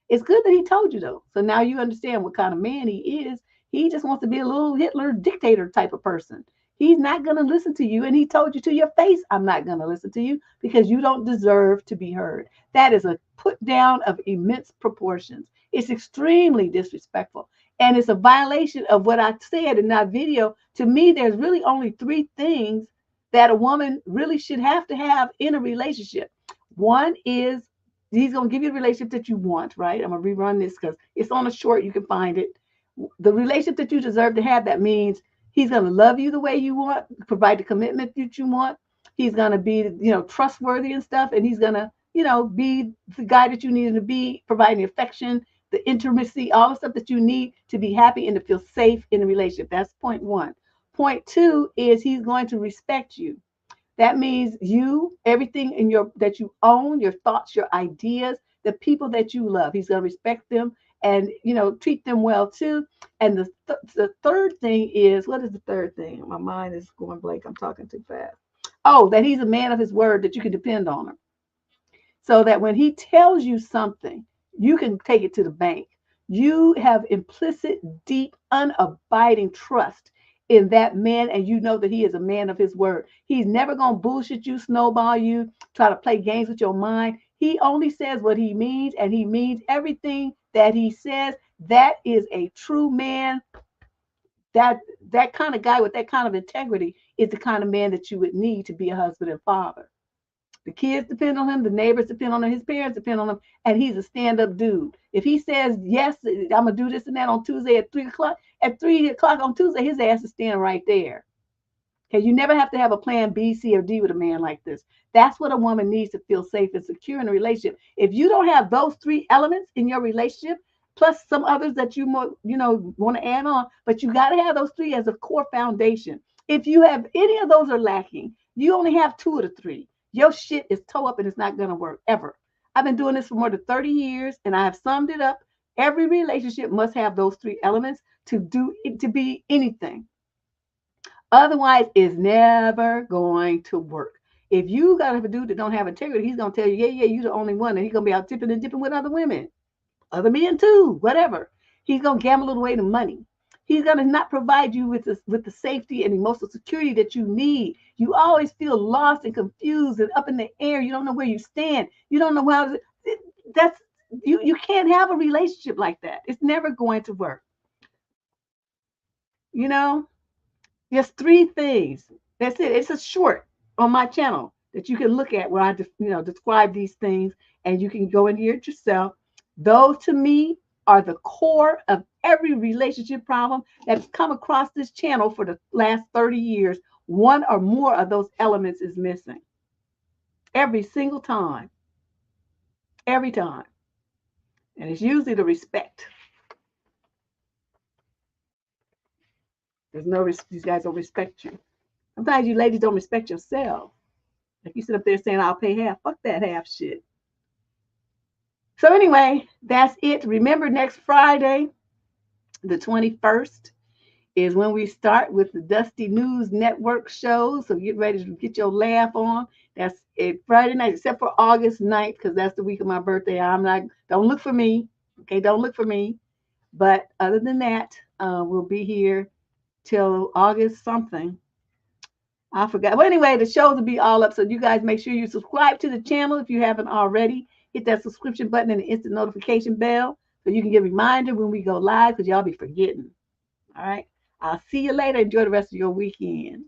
It's good that he told you, though. So now you understand what kind of man he is. He just wants to be a little Hitler dictator type of person. He's not going to listen to you. And he told you to your face, I'm not going to listen to you because you don't deserve to be heard. That is a put down of immense proportions. It's extremely disrespectful. And it's a violation of what I said in that video. To me, there's really only 3 things that a woman really should have to have in a relationship. One is he's going to give you the relationship that you want, right? I'm going to rerun this because it's on a short. You can find it. The relationship that you deserve to have, that means he's going to love you the way you want, provide the commitment that you want. He's going to be, trustworthy and stuff. And he's going to, be the guy that you need to be, providing the affection, the intimacy, all the stuff that you need to be happy and to feel safe in a relationship. That's point 1. Point 2 is he's going to respect you. That means everything that you own, your thoughts, your ideas, the people that you love. He's going to respect them and, treat them well too. And the third thing is, what is the third thing? My mind is going blank. I'm talking too fast. Oh, that he's a man of his word, that you can depend on him. So that when he tells you something, you can take it to the bank. You have implicit, deep, unabiding trust in that man, and you know that he is a man of his word. He's never going to bullshit you, snowball you, try to play games with your mind. He only says what he means, and he means everything that he says. That is a true man. That kind of guy with that kind of integrity is the kind of man that you would need to be a husband and father. The kids depend on him. The neighbors depend on him. His parents depend on him. And he's a stand-up dude. If he says, yes, I'm going to do this and that on Tuesday at 3 o'clock, at 3 o'clock on Tuesday, his ass is standing right there. Okay, you never have to have a plan B, C, or D with a man like this. That's what a woman needs to feel safe and secure in a relationship. If you don't have those 3 elements in your relationship, plus some others that you want to add on, but you got to have those 3 as a core foundation. If you have any of those are lacking, you only have 2 of the 3. Your shit is toe up and it's not going to work ever. I've been doing this for more than 30 years and I have summed it up. Every relationship must have those 3 elements to be anything. Otherwise, it's never going to work. If you got a dude that don't have integrity, he's going to tell you, yeah, you're the only one. And he's going to be out tipping and dipping with other women, other men too, whatever. He's going to gamble away the money. He's going to not provide you with the safety and emotional security that you need. You always feel lost and confused and up in the air. You don't know where you stand. You don't know how you can't have a relationship like that. It's never going to work. Just 3 things. That's it. It's a short on my channel that you can look at where I describe these things, and you can go and hear it yourself. Those to me are the core of every relationship problem that's come across this channel for the last 30 years. One or more of those elements is missing. Every single time. Every time. And it's usually the respect. These guys don't respect you. Sometimes you ladies don't respect yourself. Like you sit up there saying, I'll pay half. Fuck that half shit. So anyway, that's it. Remember, next Friday, the 21st, is when we start with the Dusty News Network show. So get ready to get your laugh on. That's it, Friday night, except for August 9th, because that's the week of my birthday. Don't look for me. Okay, don't look for me. But other than that, we'll be here till August something. I forgot. Well, anyway, the shows will be all up. So you guys make sure you subscribe to the channel if you haven't already. Hit that subscription button and the instant notification bell so you can get a reminder when we go live, because y'all be forgetting. All right. I'll see you later. Enjoy the rest of your weekend.